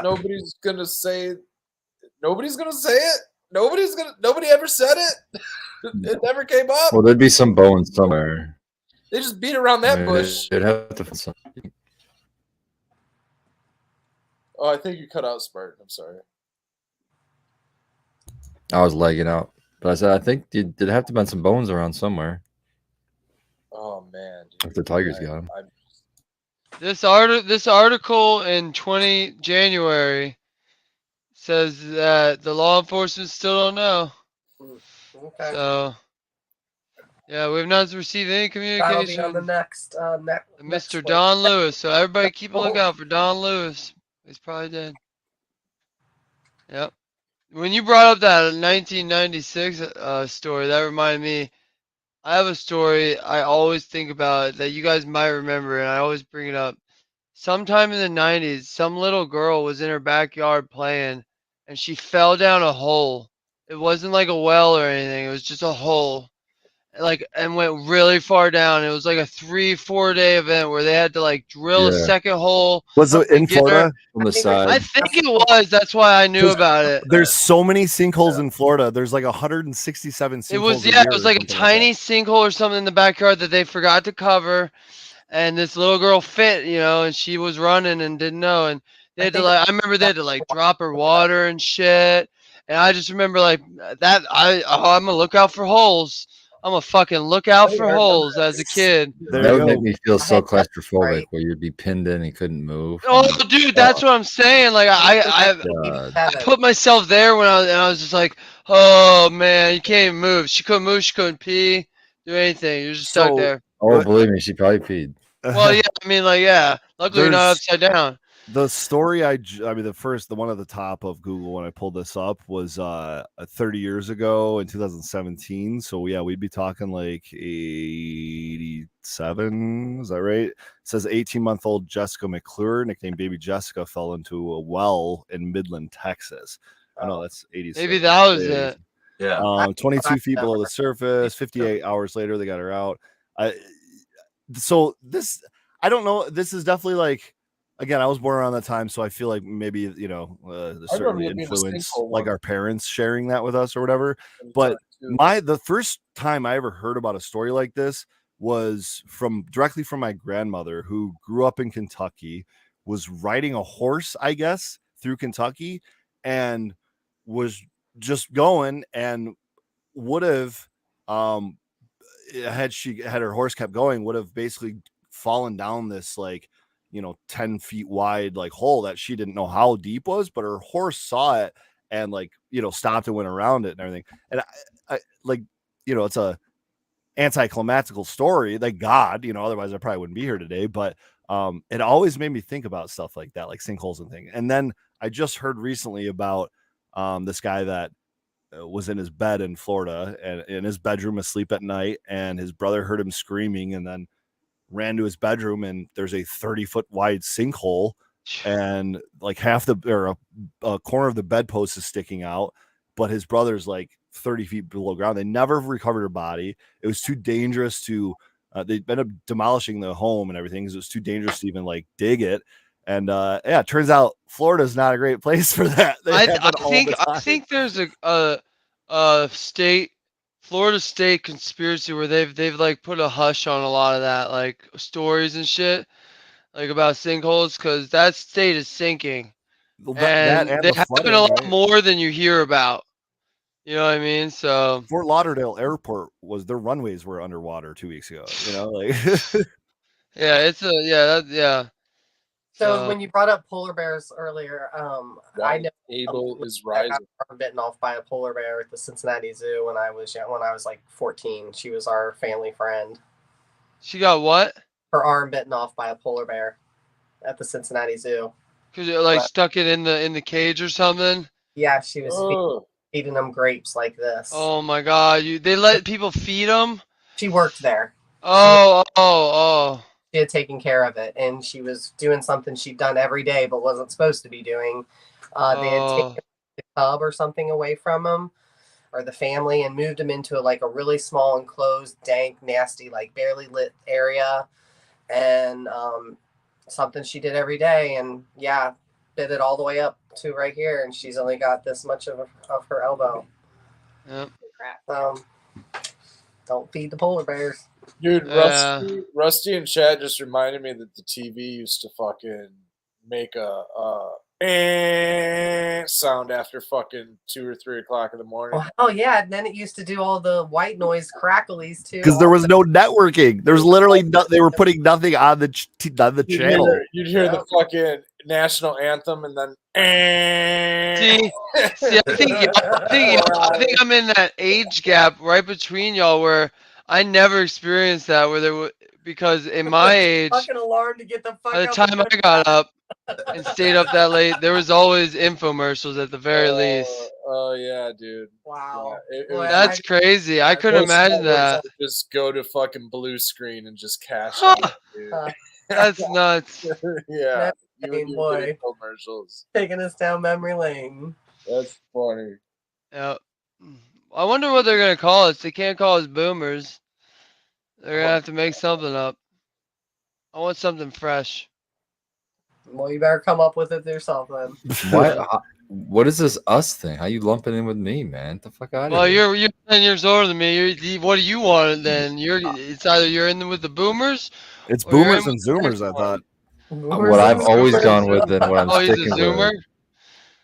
nobody's gonna say it? Nobody ever said it. It never came up. Well, there'd be some bones somewhere. They just beat around that bush. They'd have to find something. Oh, I think you cut out, Spartan. I'm sorry. I was legging out, but I said I think did have to been some bones around somewhere. Oh man, dude. If the Tigers got him. This article in January says that the law enforcement still don't know. Okay. So yeah, we've not received any That'll be on the communication. next Mr. Don Lewis. So everybody keep a lookout for Don Lewis. He's probably dead. Yep. When you brought up that 1996 story, that reminded me. I have a story I always think about that you guys might remember, and I always bring it up. Sometime in the 90s, some little girl was in her backyard playing, and she fell down a hole. It wasn't like a well or anything. It was just a hole, and went really far down. It was like a 3-4 day event where they had to like drill a Yeah. second hole. Was it in and get her- Florida? On the I think side. I think it was. That's why I knew about it. There's so many sinkholes in Florida. There's like 167 sinkholes. It was a year it was or like a something tiny sinkhole or something in the backyard that they forgot to cover, and this little girl fit, and she was running and didn't know, and they had to I remember they had to like drop her water and shit, and I just remember like that. I'm gonna look out for holes. I'm gonna fucking look out for holes as a kid. There That you would go. make me feel so had that claustrophobic right. where you'd be pinned in and couldn't move. Oh, dude, that's what I'm saying. Like I God. put myself there when I was just like, oh man, you can't even move. She couldn't move. She couldn't pee, do anything. You're just stuck there. Oh, believe me, she probably peed. Well, yeah, I mean, like, yeah. Luckily, you're not There's- upside down. The story I mean, the one at the top of Google when I pulled this up was 30 years ago in 2017. So yeah, we'd be talking like 87. Is that right? It says 18-month-old Jessica McClure, nicknamed Baby Jessica, fell into a well in Midland, Texas. I know that's 86. Maybe that was it. Yeah. 22 feet below the surface. 58 hours later, they got her out. So this, I don't know. This is definitely like, again, I was born around that time, so I feel like maybe the certain influence, like our parents sharing that with us or whatever. But the first time I ever heard about a story like this was directly from my grandmother, who grew up in Kentucky, was riding a horse, I guess, through Kentucky, and was just going, and would have had her horse kept going, would have basically fallen down this 10 feet wide hole that she didn't know how deep was, but her horse saw it and stopped and went around it and everything. And I it's a anticlimactical story, like God, otherwise I probably wouldn't be here today. But it always made me think about stuff like that, like sinkholes and things. And then I just heard recently about this guy that was in his bed in Florida and in his bedroom asleep at night, and his brother heard him screaming and then ran to his bedroom, and there's a 30-foot wide sinkhole, and like half a corner of the bedpost is sticking out, but his brother's like 30 feet below ground. They never recovered her body. It was too dangerous to they ended up demolishing the home and everything because it was too dangerous to even dig it. And it turns out Florida is not a great place for that. I think there's a Florida state conspiracy where they've put a hush on a lot of that, stories and shit, about sinkholes, because that state is sinking, and they happen a lot more than you hear about. You know what I mean? So Fort Lauderdale Airport their runways were underwater 2 weeks ago. yeah, So when you brought up polar bears earlier, I know Abel is rising. I got bitten off by a polar bear at the Cincinnati Zoo when I was young, when I was like 14. She was our family friend. She got what? Her arm bitten off by a polar bear at the Cincinnati Zoo. Because it stuck it in the cage or something. Yeah, she was feeding them grapes like this. Oh my God! They let people feed them. She worked there. Oh. She had taken care of it, and she was doing something she'd done every day but wasn't supposed to be doing. They had taken the cub or something away from him, or the family, and moved him into a really small, enclosed, dank, nasty, barely lit area, and something she did every day, and bit it all the way up to right here, and she's only got this much of her elbow. Yep. Don't feed the polar bears. Dude, Rusty and Chad just reminded me that the TV used to fucking make a sound after fucking 2 or 3 o'clock in the morning. Oh yeah, and then it used to do all the white noise cracklies too. Because there was no networking. There's literally they were putting nothing on the channel. You'd hear the fucking national anthem, and then. See, I think I'm in that age gap right between y'all where I never experienced that where there was because in my age, fucking alarm to get the fuck by the up time I got up and stayed up that late, there was always infomercials at the very least. Oh yeah, dude. Wow, Yeah, that's crazy. I couldn't imagine that. Just go to fucking blue screen and just cash out, dude. That's nuts. Yeah, boy, commercials taking us down memory lane. That's funny. Yeah. I wonder what they're gonna call us. They can't call us boomers. They're gonna have to make something up. I want something fresh. Well, you better come up with it yourself then. What is this us thing? How you lumping in with me, man? Get the fuck out of Well, here. you're 10 years older than me. What do you want then? It's either you're in with the boomers. It's boomers and zoomers. I thought. What I've always gone with and what I'm sticking he's a zoomer? with.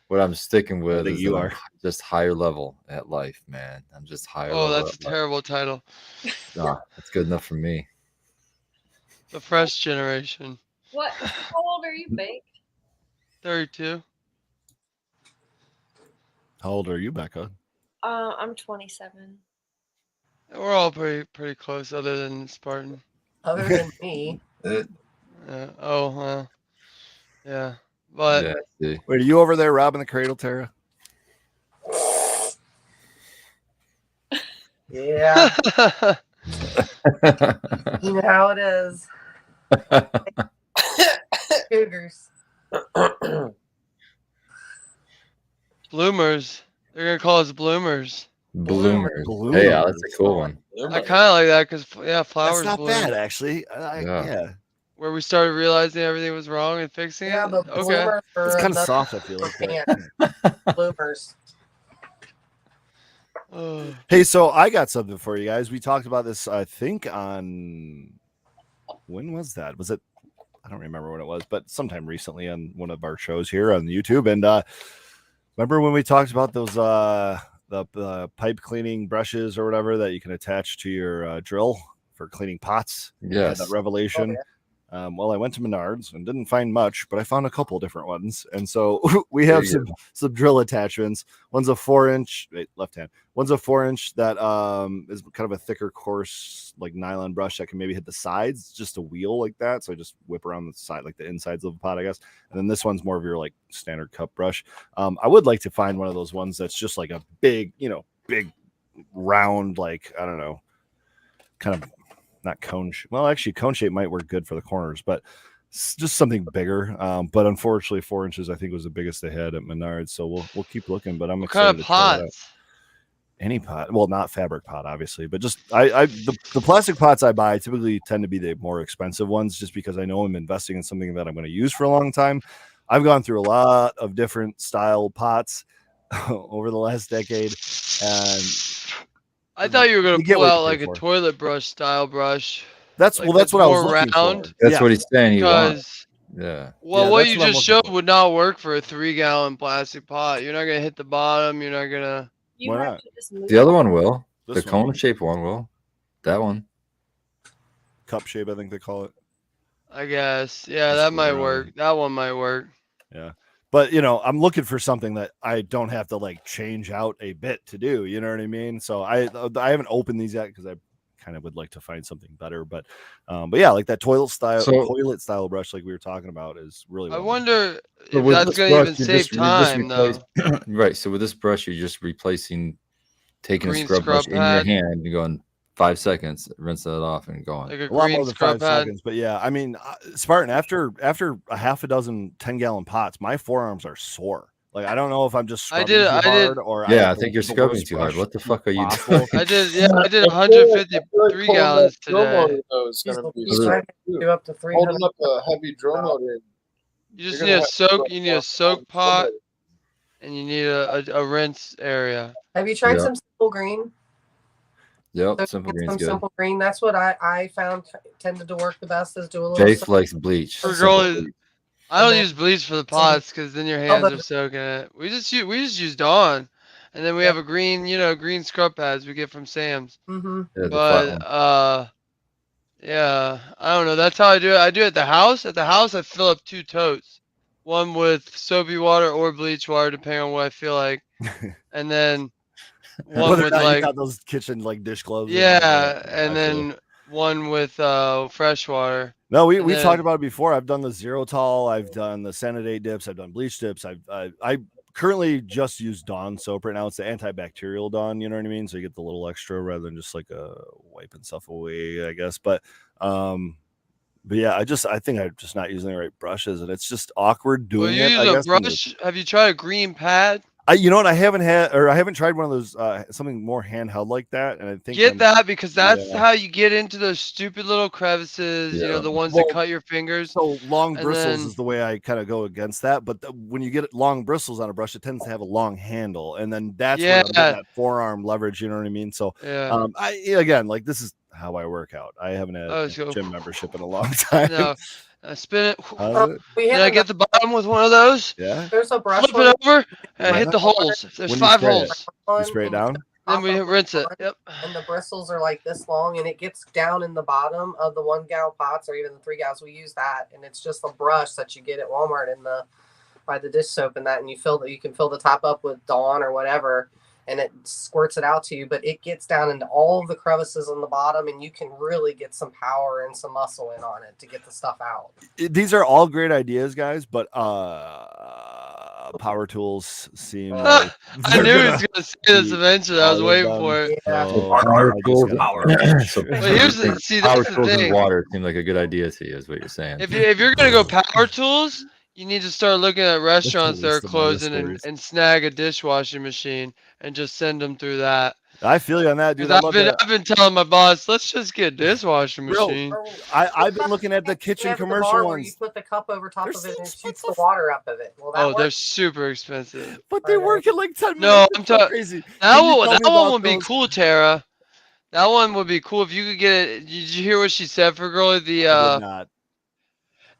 What I'm sticking with is you are just higher level at life, man. I'm just higher. Oh, level that's a terrible title. Nah, that's good enough for me. The fresh generation. What? How old are you, Bake? 32. How old are you, Becca? I'm 27. We're all pretty close, other than Spartan. Other than me. Yeah. But yeah, wait, are you over there robbing the cradle, Tara? Yeah. You know how it is. Cougars. Bloomers. They're gonna call us bloomers. Bloomers. Hey, yeah, that's a cool one. I kind of like that because flowers. That's not bloom. bad, actually. Yeah. Where we started realizing everything was wrong and fixing it. But okay. It's kind of soft. I feel like. Bloomers. Hey, so I got something for you guys. We talked about this, I think, on when was that? Was it? I don't remember when it was, but sometime recently on one of our shows here on YouTube. And remember when we talked about those the pipe cleaning brushes or whatever that you can attach to your drill for cleaning pots? Yes. That revelation. Oh, yeah. Well, I went to Menards and didn't find much, but I found a couple different ones. And so we have some drill attachments. One's a 4-inch, left hand. One's a 4-inch that is kind of a thicker, coarse, like nylon brush that can maybe hit the sides, just a wheel like that. So I just whip around the side, like the insides of the pot, I guess. And then this one's more of your like standard cup brush. I would like to find one of those ones that's just like a big, big round, like, I don't know, kind of. Not cone shape. Well, actually, cone shape might work good for the corners, but just something bigger. But unfortunately, 4 inches I think was the biggest they had at Menards. So we'll keep looking. But I'm excited. What kind of pots? Any pot. Well, not fabric pot, obviously, but just the plastic pots I buy typically tend to be the more expensive ones, just because I know I'm investing in something that I'm going to use for a long time. I've gone through a lot of different style pots over the last decade, and I thought you were gonna pull out like a toilet brush style brush. That's what I was looking for. That's what he's saying. He wants. Yeah. Well, what you just showed would not work for a 3-gallon plastic pot. You're not gonna hit the bottom. You're not gonna. Why not? The other one will. The cone shaped one will. That one. Cup shape, I think they call it. I guess. Yeah, that might work. That one might work. Yeah. But, I'm looking for something that I don't have to like change out a bit to do. You know what I mean? So I haven't opened these yet because I kind of would like to find something better. But yeah, like that toilet style brush, like we were talking about, is really. I wonder if that's going to even save time, though. Right. So with this brush, you're just taking a scrub brush in your hand and going 5 seconds, rinse that off, and go on. Like a green scrub pad. Seconds, but yeah, I mean, Spartan, after a half a dozen 10-gallon pots, my forearms are sore. Like, I don't know if I'm just scrubbing too hard or I think you're scrubbing too hard. What the fuck are you doing? I did 153 gallons today. Up to 300. Holding up a heavy drill motor. You just need a soak. You need a soak pot, and you need a rinse area. Have you tried some Simple Green? Yep, Simple Green's good. Simple Green. That's what I found tended to work the best. Is do a little. Jace likes bleach. For girl, I don't use bleach for the pots because then your hands but- are soaking it. We just use Dawn, and then we have a green, green scrub pads we get from Sam's. Mm-hmm. Yeah, the flat But yeah, I don't know. That's how I do it. I do it at the house. At the house, I fill up 2 totes, one with soapy water or bleach water, depending on what I feel like, and then one Whether or with not you like got those kitchen like dish gloves. yeah, and then one with fresh water. No, we then- talked about it before. I've done the zero tall. I've done the Sanidate dips. I've done bleach dips. I currently just use Dawn soap right now. It's the antibacterial Dawn. You know what I mean? So you get the little extra rather than just like wiping stuff away, I guess. But yeah, I think I'm just not using the right brushes, and it's just awkward doing Well, you it. use I a guess, brush. Have you tried a green pad? you know what? I haven't tried one of those something more handheld like that. And I think Get that because that's yeah. how you get into those stupid little crevices. Yeah. The ones Well, that cut your fingers. So long And bristles then- is the way I kind of go against that. But when you get long bristles on a brush, it tends to have a long handle, and then that's where I'm Yeah. getting that forearm leverage. You know what I mean? So Yeah. again, like this is how I work out. I haven't had Oh, a so- gym membership in a long time. No, spin it. How's it? We Did had I get the bottom with one of those? Yeah. There's a brush. Flip it over and Like hit the that. holes. There's When you 5 spray it. holes. You spray it down. Then we rinse it. Yep. And the bristles are like this long, and it gets down in the bottom of the 1 gallon pots or even the 3 gallons. We use that, and it's just a brush that you get at Walmart by the dish soap and that, and you can fill the top up with Dawn or whatever, and it squirts it out to you. But it gets down into all of the crevices on the bottom, and you can really get some power and some muscle in on it to get the stuff out. These are all great ideas, guys, but power tools seem. I they're knew he gonna was going to say this be eventually. I was all of waiting them. for it. Yeah. So Power I just tools. gotta- So But here's the power that's the tools and thing. water seem like a good idea to you, is what you're saying. If you're gonna go power tools, you need to start looking at restaurants that are least of my closing stories. and snag a dishwashing machine and just send them through that. I feel you on that, dude. 'Cause I love that. I've been telling my boss, let's just get a dishwashing Bro, machine. I've been looking at the kitchen Have at the commercial bar where you ones, put the cup over top They're of it and it so shoots the water up of it. Well, that Oh, they're works. super expensive. but they I know. work in like 10 minutes. No, It's I'm so talking. crazy. That Can you one, tell that me one about would be those? cool, Tara. That one would be cool if you could get it. Did you hear what she said for girl? I would not.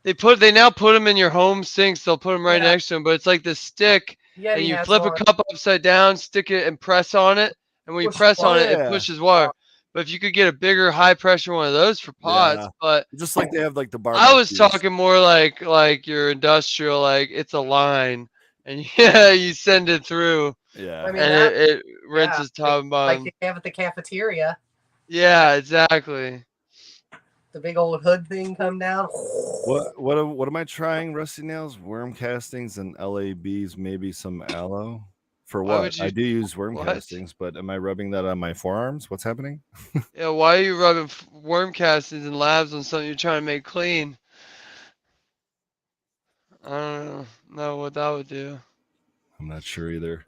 They now put them in your home sinks. They'll put them right Yeah. next to them, but it's like the stick, Yeah, and you flip a cup upside down, stick it, and press on it. And when you Push press on water. it, it Yeah. pushes water. But if you could get a bigger, high pressure one of those for pots, Yeah. but Just like they have like the bar. I was talking more like your industrial, like it's a line, and yeah, you send it through, Yeah. I mean, and that- it rinses top and like bottom. they have at the cafeteria. Yeah, exactly. The big old hood thing come down. What am I trying? Rusty nails, worm castings, and LABs. Maybe some aloe. For Why what? would you- I do use worm What? castings, but am I rubbing that on my forearms? What's happening? Yeah, why are you rubbing worm castings and labs on something you're trying to make clean? I don't know what that would do. I'm not sure either.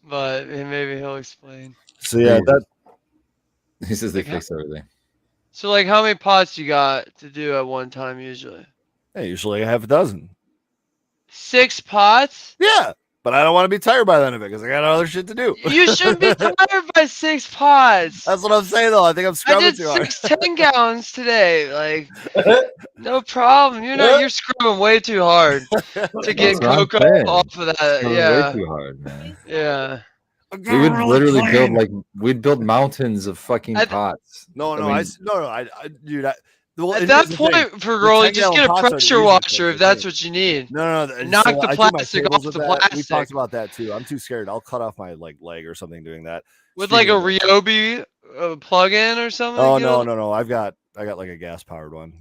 But maybe he'll explain. So yeah, that He says they fix everything. So, like, how many pots you got to do at one time usually? usually I have a dozen. 6 pots? Yeah, but I don't want to be tired by the end of it because I got other shit to do. You shouldn't be tired by 6 pots. That's what I'm saying though. I think I'm I scrubbing did too hard. 6 10 gallons today. Like, no problem. You're scrubbing way too hard to get That's what I'm cocoa saying. off of that. Going Yeah. way too hard, man. Yeah. We would literally we'd build mountains of fucking At- pots. No, I mean- dude. Well, At and that here's the thing. point, for girl, you 10 just gallon get a pots are the pressure easiest washer thing if to that's do. what you need. No. Knock the I do my plastic tables off with the that. We plastic. talked about that too. I'm too scared. I'll cut off my leg or something doing that. With like a Speaking Ryobi plug-in or something. Oh you know? no. I got like a gas powered one.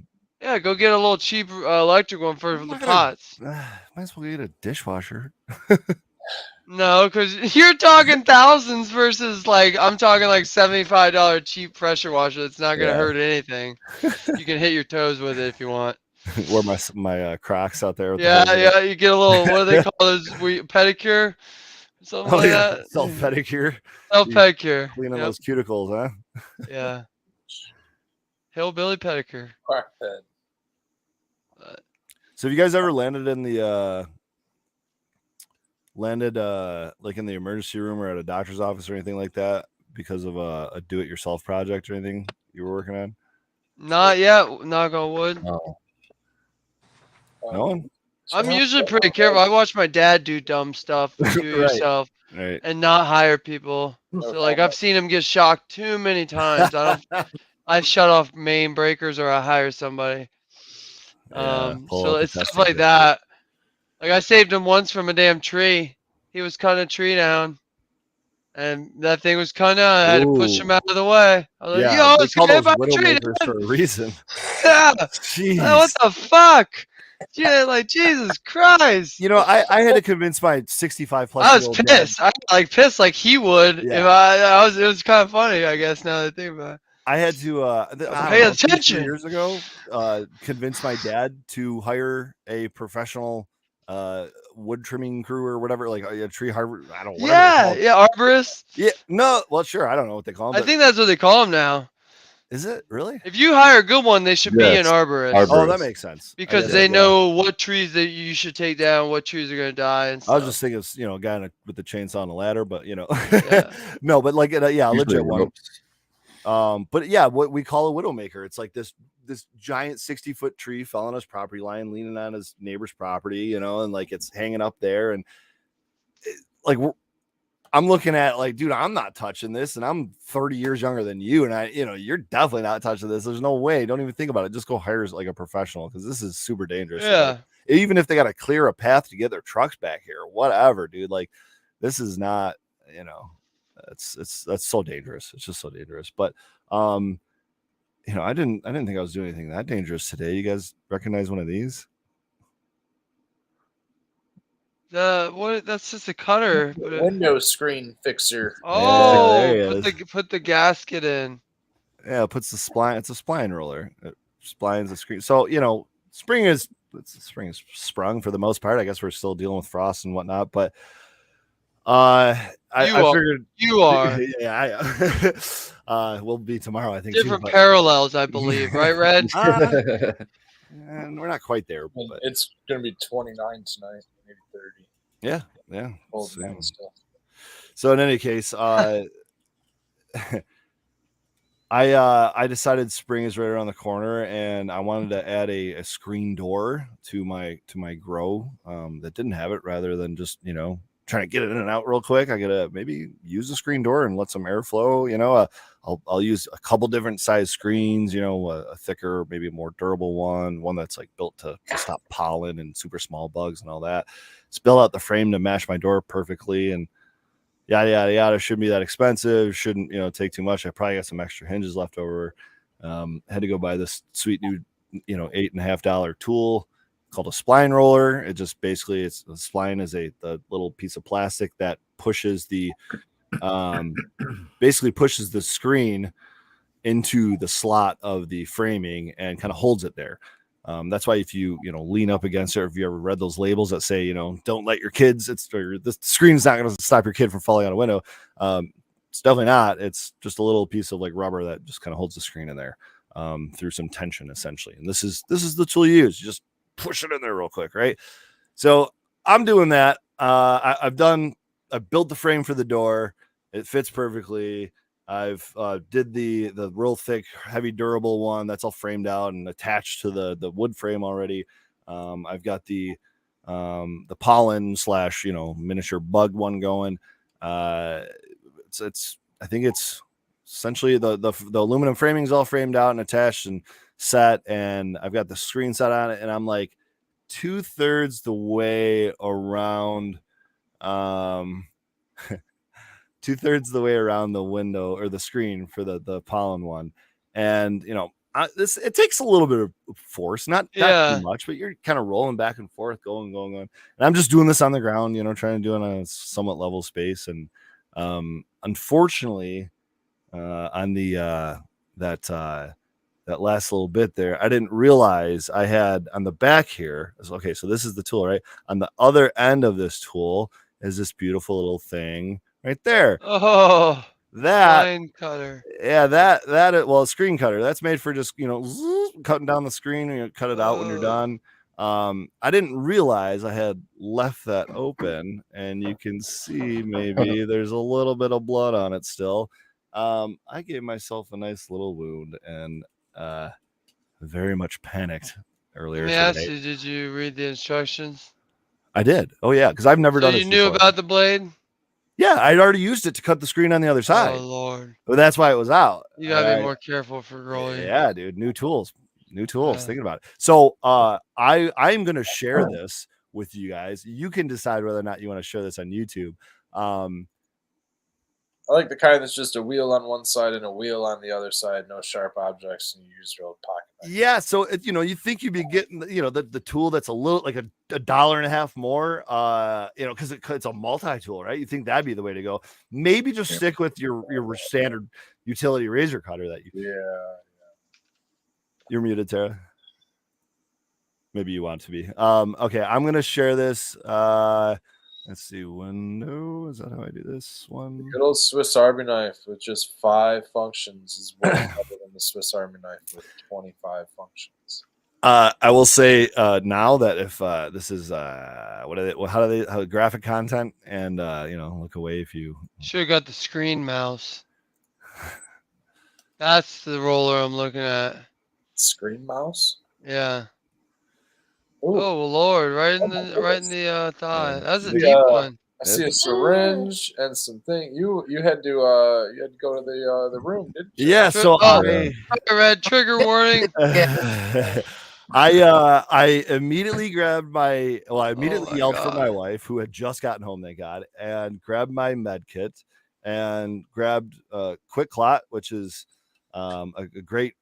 Yeah, go get a little cheap electric one for I'm the not gonna- pots. Might as well get a dishwasher. No, because you're talking thousands versus like I'm talking like $75 cheap pressure washer that's not gonna Yeah. hurt anything. You can hit your toes with it if you want. Wear my Crocs out there. With Yeah, the yeah. You get a little what do they call those? Pedicure, something Oh like yeah, that. self pedicure, Self pedicure. cleaning Yep, those cuticles, huh? yeah. Hillbilly pedicure. Crackhead. So have you guys ever landed in the like in the emergency room or at a doctor's office or anything like that because of a do-it-yourself project or anything you were working on? Not yet. Knock on wood. Oh, No one. I'm usually pretty careful. I watch my dad do dumb stuff, do it yourself, and not hire people. So like I've seen him get shocked too many times. I shut off main breakers or I hire somebody. So it's stuff like that. Like I saved him once from a damn tree. He was cutting a tree down. And that thing was kind of, I had to push him out of the way. I was like, yo, they it's call gonna hit those my tree, widowmakers for a reason. Yeah. Jeez. What the fuck? Yeah, like, Jesus Christ. You know, I had to convince my 65 plus. I was pissed. Dad. I like pissed like he would. Yeah. If I was, it was kind of funny, I guess, now that I think about it. I had to pay attention. 2 years ago, convince my dad to hire a professional wood trimming crew or whatever, like a tree harbor. I don't know. Yeah, arborist. Yeah, no, well, sure, I don't know what they call them. I think that's what they call them now. Is it really? If you hire a good one, they should be an arborist. Oh, that makes sense. Because they know what trees that you should take down, what trees are going to die, and stuff. I was just thinking, a guy with the chainsaw and a ladder, but no, but like, a legit one. But yeah, what we call a widowmaker. It's like this giant 60-foot tree fell on his property line, leaning on his neighbor's property, and like it's hanging up there, and I'm looking at like, dude, I'm not touching this, and I'm 30 years younger than you, and you're definitely not touching this. There's no way. Don't even think about it. Just go hire like a professional because this is super dangerous. Yeah. Even if they got to clear a path to get their trucks back here, whatever, dude. Like, this is not, that's so dangerous. It's just so dangerous. But I didn't think I was doing anything that dangerous today. You guys recognize one of these? That's just a cutter. Window screen fixer. Oh, put the gasket in. Yeah, it puts the spline. It's a spline roller. It splines the screen. So spring is sprung for the most part. I guess we're still dealing with frost and whatnot, but I figured you are. Yeah, we'll be tomorrow. I think different parallels, I believe, right, Red? And we're not quite there, but it's gonna be 29 tonight, maybe 30. Yeah. So in any case, I decided spring is right around the corner, and I wanted to add a screen door to my grow that didn't have it, rather than just trying to get it in and out real quick. I gotta maybe use a screen door and let some airflow. I'll use a couple different size screens, a thicker, maybe a more durable one that's like built to stop pollen and super small bugs and all that. Spill out the frame to match my door perfectly, and yada yada yada. Shouldn't be that expensive. Shouldn't take too much. I probably got some extra hinges left over. Had to go buy this sweet new $8.50 tool called a spline roller. It just basically, it's a spline is the little piece of plastic that pushes the basically pushes the screen into the slot of the framing and kind of holds it there. That's why if you lean up against it, or if you ever read those labels that say don't let your kids, the screen's not going to stop your kid from falling out a window. It's definitely not. It's just a little piece of like rubber that just kind of holds the screen in there through some tension, essentially. And this is the tool you use. You just push it in there real quick, right? So I'm doing that. I built the frame for the door. It fits perfectly. I've did the real thick, heavy, durable one that's all framed out and attached to the wood frame already. I've got the pollen / miniature bug one going. I think it's essentially the aluminum framing is all framed out and attached and set, and I've got the screen set on it, and I'm like 2/3 the way around. 2/3 the way around the window or the screen for the pollen one. And it takes a little bit of force, not too much, but you're kind of rolling back and forth, going. And I'm just doing this on the ground, trying to do it on a somewhat level space. And unfortunately, on the that last little bit there, I didn't realize I had on the back here. Okay, so this is the tool, right? On the other end of this tool is this beautiful little thing right there. Oh, that line cutter. Yeah, screen cutter. That's made for just cutting down the screen and cut it out when you're done. I didn't realize I had left that open, and you can see maybe there's a little bit of blood on it still. I gave myself a nice little wound and very much panicked earlier. Let me ask you, did you read the instructions? I did. Oh yeah, because I've never done So this you knew before. about the blade? Yeah, I'd already used it to cut the screen on the other side. Oh Lord. But that's why it was out. You gotta be more careful for rolling. Yeah, dude. New tools. Thinking about it. So I'm gonna share this with you guys. You can decide whether or not you want to share this on YouTube. I like the kind that's just a wheel on one side and a wheel on the other side, no sharp objects, and you use your old pocket knife. Yeah, so you think you'd be getting the tool that's a little like a $1.50 more, because it's a multi-tool, right? You think that'd be the way to go. Maybe just stick with your standard utility razor cutter that you. Yeah. You're muted, Tara. Maybe you want to be. Okay, I'm gonna share this. Let's see. Window. Is that how I do this one? The good old Swiss Army knife with just 5 functions is way better than the Swiss Army knife with 25 functions. I will say now that if this is how graphic content and look away if you should have got the screen mouse. That's the roller I'm looking at. Screen mouse? Yeah. Ooh. Oh Lord! Right in the thigh. That's a deep one. I see a syringe and something. You had to go to the room, didn't you? Yeah. So I read trigger warning. I immediately grabbed I immediately yelled for my wife, who had just gotten home, thank God, and grabbed my med kit and grabbed Quick Clot, which is a great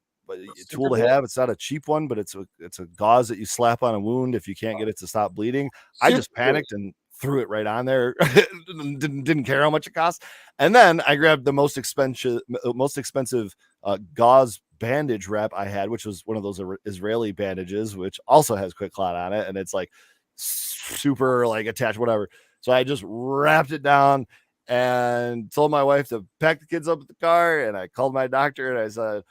tool to have. It's not a cheap one, but it's a gauze that you slap on a wound if you can't get it to stop bleeding. I just panicked and threw it right on there. didn't care how much it cost. And then I grabbed the most expensive gauze bandage wrap I had, which was one of those Israeli bandages, which also has Quick Clot on it, and it's like super like attached, whatever. So I just wrapped it down and told my wife to pack the kids up at the car, and I called my doctor and I said,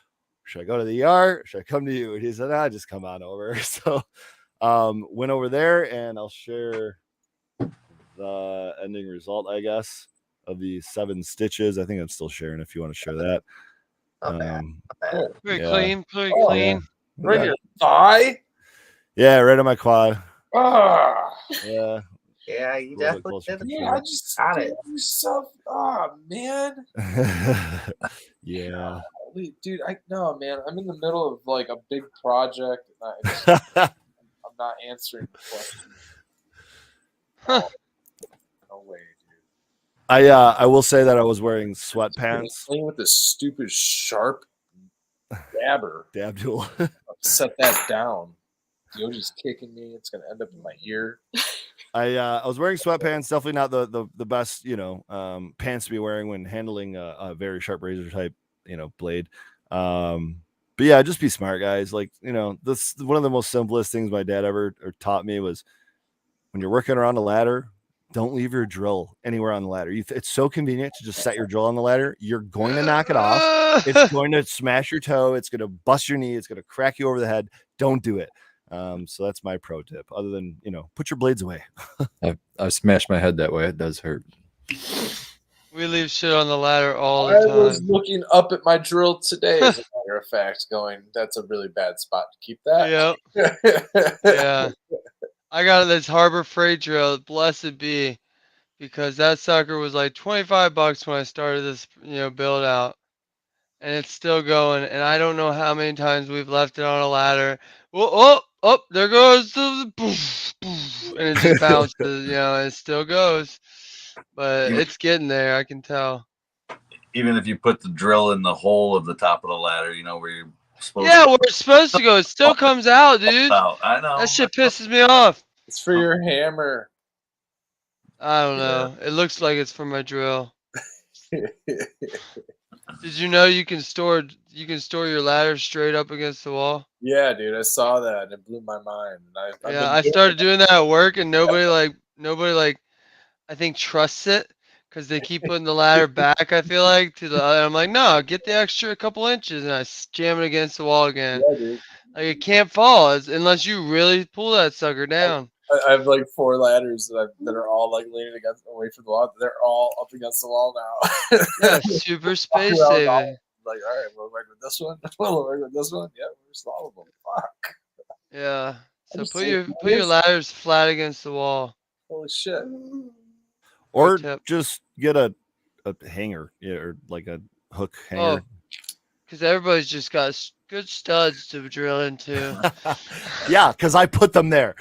should I go to the ER? Should I come to you? And he said, just come on over. So went over there, and I'll share the ending result, I guess, of the 7 stitches. I think I'm still sharing if you want to share that. Pretty clean. Yeah. Right here, thigh. Yeah, right on my quad. Ah. Yeah. Yeah, you definitely did. Yeah, I just got it. Yourself. Oh man. Yeah. Dude, man. I'm in the middle of like a big project, and I'm not answering the question. No way, dude. I will say that I was wearing sweatpants. Playing with this stupid sharp dab tool. Set that down. Yogi's kicking me. It's gonna end up in my ear. I was wearing sweatpants. Definitely not the best pants to be wearing when handling a very sharp razor type blade. But yeah, just be smart, guys. Like this one of the most simplest things my dad ever taught me was when you're working around a ladder, don't leave your drill anywhere on the ladder. It's so convenient to just set your drill on the ladder. You're going to knock it off. It's going to smash your toe. It's going to bust your knee. It's going to crack you over the head. Don't do it. So that's my pro tip. Other than put your blades away. I've smashed my head that way. It does hurt. We leave shit on the ladder all the time. I was looking up at my drill today, as a matter of fact, going, "That's a really bad spot to keep that." Yep. Yeah. I got this Harbor Freight drill, blessed be, because that sucker was like $25 when I started this, build out, and it's still going. And I don't know how many times we've left it on a ladder. Oh, there goes the poof, poof, and it just bounces. It still goes, but it's getting there. I can tell. Even if you put the drill in the hole of the top of the ladder, where you're. Where it's supposed to go. It still comes out, dude. I know. That shit pisses me off. It's for your hammer. I don't know. It looks like it's for my drill. Did you know you can store your ladder straight up against the wall? Yeah, dude, I saw that and it blew my mind. I started doing that at work, and nobody I think trusts it. Because they keep putting the ladder back, I feel like, to the other. I'm like, no, get the extra couple inches, and I jam it against the wall again. Yeah, dude. Like, it can't fall unless you really pull that sucker down. I have like 4 ladders that are all like leaning away from the wall. They're all up against the wall now. Yeah, super space saving. Like, all right, we'll work with this one. We'll work with this one. Yeah, we're solvable. Fuck. Yeah. So just put see your this. ladders flat against the wall. Holy shit. Or tip. just get a hanger, or like a hook hanger. Because everybody's just got good studs to drill into. Yeah, because I put them there.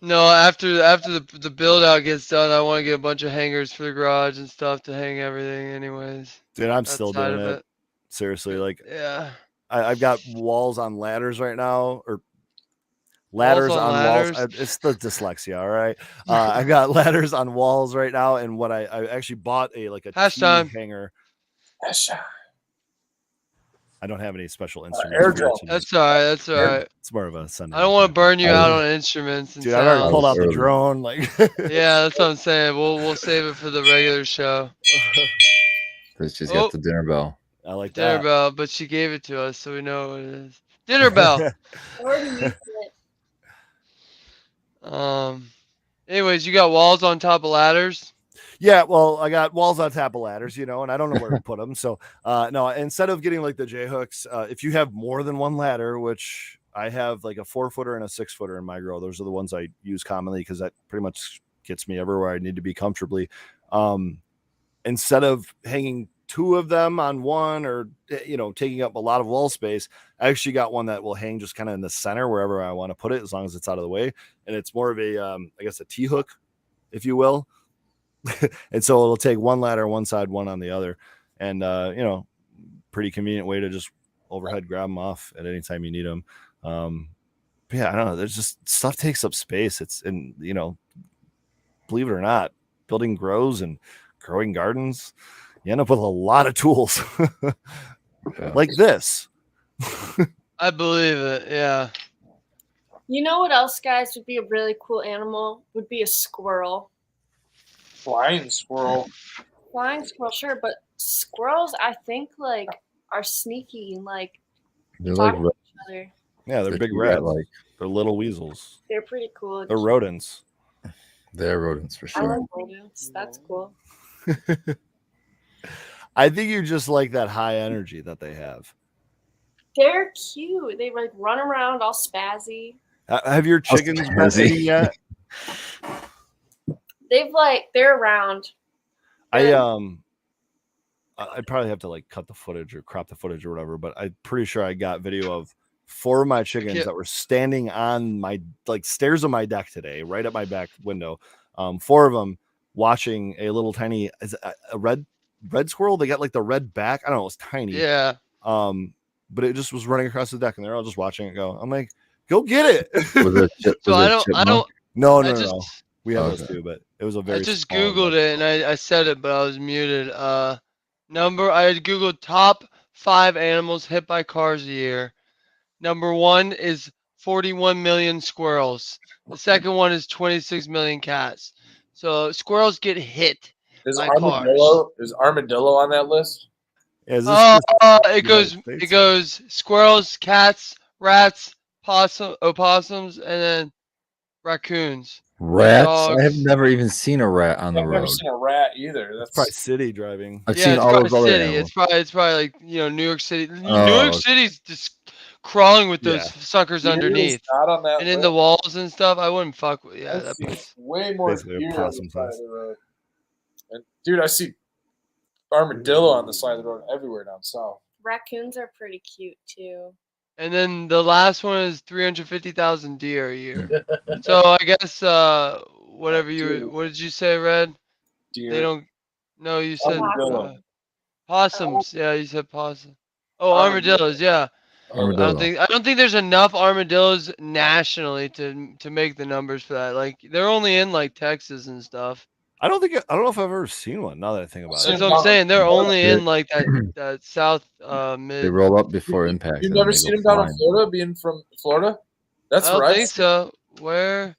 No, after the build out gets done, I want to get a bunch of hangers for the garage and stuff to hang everything. Anyways, Dude, I'm still outside doing of it. Seriously, like yeah, I've got walls on ladders right now, or walls ladders on on walls. ladders. It's the dyslexia, all right. I've got ladders on walls right now, and what I actually bought a Hash T time. hanger. Esha. I don't have any special instruments. air for drum. it tonight. That's all right. That's all right. It's more of a Sunday. I don't want to burn you I out was- on instruments and Dude, I've already sounds. pulled out the early. drone. Like, Yeah, that's what I'm saying. We'll save it for the regular show. She's Oh. got the dinner bell. I like Dinner that. bell, but she gave it to us, so we know what it is. Dinner bell. I already used it. Anyways, you got walls on top of ladders. Yeah, well, I got walls on top of ladders, and I don't know where to put them. So, no, instead of getting like the J hooks, if you have more than one ladder, which I have like a 4-footer and a 6-footer in my grow, those are the ones I use commonly because that pretty much gets me everywhere I need to be comfortably. Instead of hanging 2 of them on one, or taking up a lot of wall space, I actually got one that will hang just kind of in the center wherever I want to put it, as long as it's out of the way, and it's more of a I guess a T hook, if you will. And so it'll take one ladder one side, one on the other, and pretty convenient way to just overhead grab them off at any time you need them. But yeah, I don't know, there's just stuff takes up space. It's, and believe it or not, building grows and growing gardens, you end up with a lot of tools. Yeah. Like this. I believe it. Yeah. You know what else, guys, would be a really cool animal? Would be a squirrel. Flying squirrel. Flying squirrel, sure, but squirrels, I think, like, are sneaky and like They're talk like to each other. Yeah, they're big rat rats. like. They're little weasels. They're pretty cool. They're rodents. They're rodents for I sure. like rodents. That's cool. I think you just like that high energy that they have. They're cute. They like run around all spazzy. Have your chickens been eating yet? They're around. I probably have to like cut the footage or crop the footage or whatever, but I'm pretty sure I got video of 4 of my chickens that were standing on my stairs of my deck today, right at my back window. 4 of them watching a little tiny, is it a red squirrel. They got like the red back. I don't know, it was tiny. Yeah. But it just was running across the deck, and they're all just watching it go. I'm like, go get it. No. We have those too, but it was a very. I just Googled it and I said it, but I was muted. I had Googled top 5 animals hit by cars a year. Number 1 is 41 million squirrels. The second one is 26 million cats. So squirrels get hit by cars. Is armadillo on that list? Yeah, it goes squirrels, cats, rats, opossums, and then raccoons. Rats? Dogs. I have never even seen a rat on the road. I've never seen a rat either. That's probably city driving. I've seen all those other animals. It's probably like New York City. New York City's just crawling with those suckers underneath, not on that and in the walls and stuff. I wouldn't fuck with. Yeah, that place. Way more basically deer a on the possum side of size. the road. And dude, I see armadillo on the side of the road everywhere down south. Raccoons are pretty cute too. And then the last one is 350,000 deer a year. So I guess whatever what did you say, Red? Deer. They don't. No, you said Armadillo. possums. Yeah, you said possum. Oh, armadillos. Yeah. Armadillo. I don't think there's enough armadillos nationally to make the numbers for that. Like they're only in like Texas and stuff. I don't know if I've ever seen one. Now that I think about That's it, what I'm saying. They're only in like that south mid. They roll up before impact. You've never seen them down in Florida, being from Florida? That's I don't right. think so. Where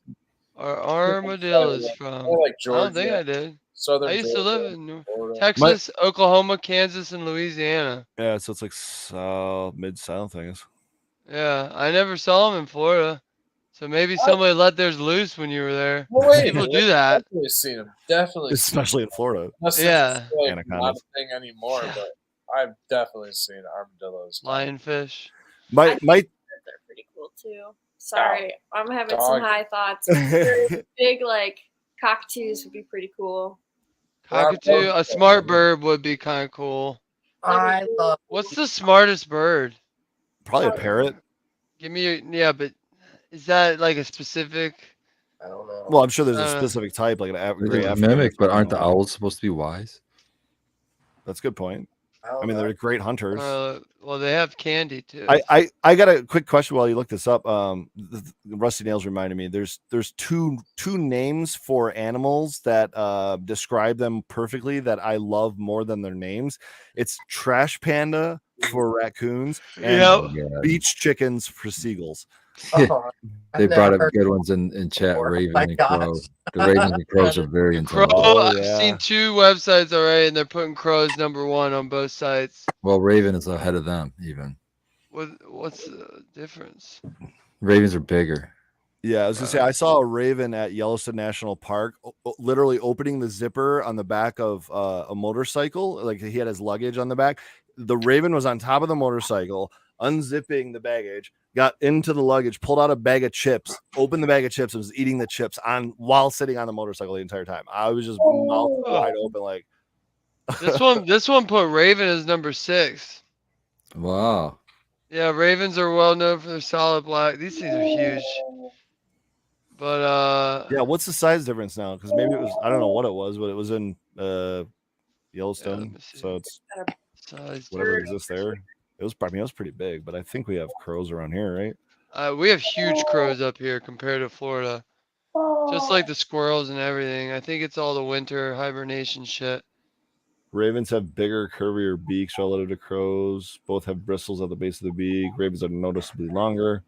are armadillos from? Like I don't think I did. Southern I used to Georgia, live in Florida. Texas, Oklahoma, Kansas, and Louisiana. yeah, so it's like mid-south things. Yeah, I never saw them in Florida. So maybe somebody let theirs loose when you were there. No way. People do that. Definitely seen them. Definitely. Especially in Florida. Yeah. It's like not Anacondas. a thing anymore, but I've definitely seen armadillos. Lionfish. My They're pretty cool too. Sorry, I'm having some high thoughts. Big like cockatoos would be pretty cool. Cockatoo, a smart bird would be kind of cool. I love. What's the smartest bird? probably a parrot. Give me yeah, but is that like a specific? I don't know. Well, I'm sure there's a specific type, like a They gray can African. mimic, but aren't the owls supposed to be wise? That's a good point. I I mean, they're great hunters. Well, they have candy too. I got a quick question while you look this up. The Rusty Nails reminded me. There's two names for animals that describe them perfectly that I love more than their names. It's trash panda for raccoons and beach chickens for seagulls. Oh, They brought up good ones in chat. before. Raven My and crow. gosh. The ravens and crows are very Crow, intelligent. I've seen 2 websites already, and they're putting crows #1 on both sites. Well, Raven is ahead of them even. What's the difference? Ravens are bigger. Yeah, I was gonna say I saw a raven at Yellowstone National Park, literally opening the zipper on the back of a motorcycle. Like he had his luggage on the back. The raven was on top of the motorcycle, unzipping the baggage, got into the luggage, pulled out a bag of chips, opened the bag of chips, and was eating the chips while sitting on the motorcycle the entire time. I was just mouth wide open, like This one put Raven as #6. Wow. Yeah, ravens are well known for their solid black. These things are huge. But yeah, what's the size difference now? Because maybe it was, I don't know what it was, but it was in Yellowstone, so it's size whatever exists there. It was pretty big, but I think we have crows around here, right? We have huge crows up here compared to Florida. Just like the squirrels and everything. I think it's all the winter hibernation shit. Ravens have bigger, curvier beaks relative to crows. Both have bristles at the base of the beak. Ravens are noticeably longer.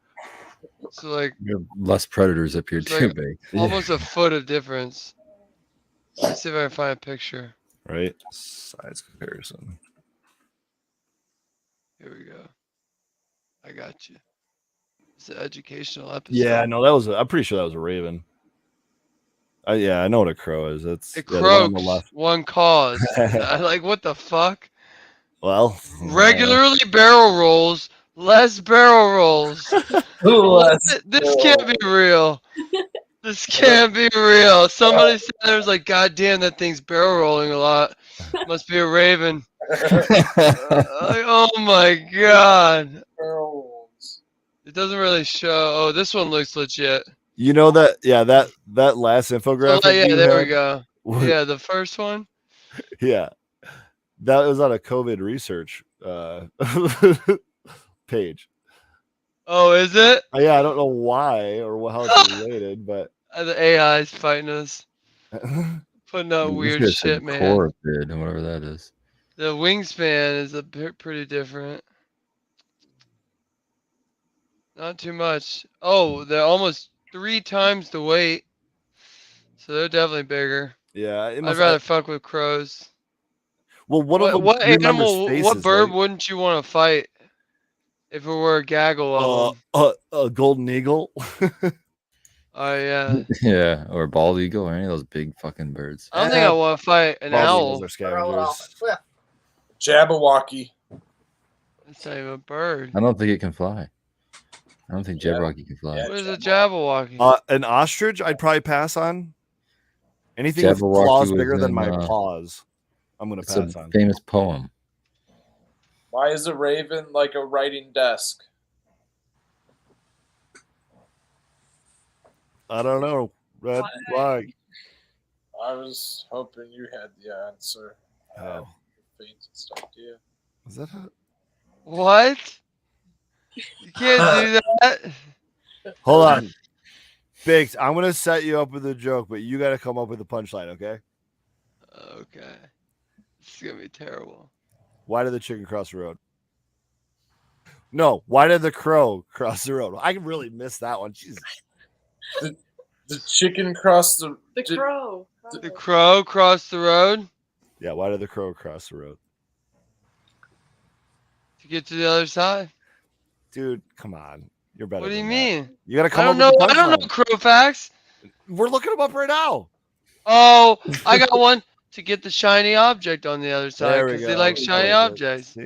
So like you have less predators up here too, like big. almost a foot of difference. Let's see if I can find a picture. Right, size comparison. Here we go. I got you. It's an educational episode. Yeah, no, I'm pretty sure that was a raven. Yeah, I know what a crow is. It's it croaks one cause. Like what the fuck? Well, regularly barrel rolls, less barrel rolls. This can't be real. This can't be real. Somebody said there was like, God damn, that thing's barrel rolling a lot. Must be a raven. Oh my god. It doesn't really show. Oh, this one looks legit. You know that? Yeah, that last infographic. Oh, yeah, there we go. Yeah, the first one. Yeah, that was on a COVID research page. Oh, is it? Yeah, I don't know why or how it's related, but the AI is fighting us, putting out weird shit, man. Core bid, whatever that is. The wingspan is pretty different. Not too much. Oh, they're almost 3 times the weight, so they're definitely bigger. Yeah, I'd rather fuck with crows. Well, what animal, what bird wouldn't you want to fight if it were a gaggle of them? A golden eagle. Oh yeah. Yeah, or bald eagle, or any of those big fucking birds. I don't think I want to fight an owl. Jabberwocky. That's not even a bird. I don't think it can fly. I don't think Jabberwocky can fly. What is a Jabberwocky? An ostrich, I'd probably pass on. Anything with claws bigger than my paws, I'm gonna pass on. It's a famous poem. Why is a raven like a writing desk? I don't know. Why? I was hoping you had the answer. Oh. Faintest idea. Is that what? You can't do that. Hold on. Biggs, I'm going to set you up with a joke, but you got to come up with a punchline, okay? Okay. This is going to be terrible. Why did the chicken cross the road? No, why did the crow cross the road? I really missed that one. Jesus. The chicken crossed the crow. The crow crossed the road? Yeah, why did the crow cross the road? To get to the other side. Dude, come on. You're better. What do you mean? You got to come up with I don't know crow facts. We're looking them up right now. Oh, I got one. To get the shiny object on the other side because they like shiny objects.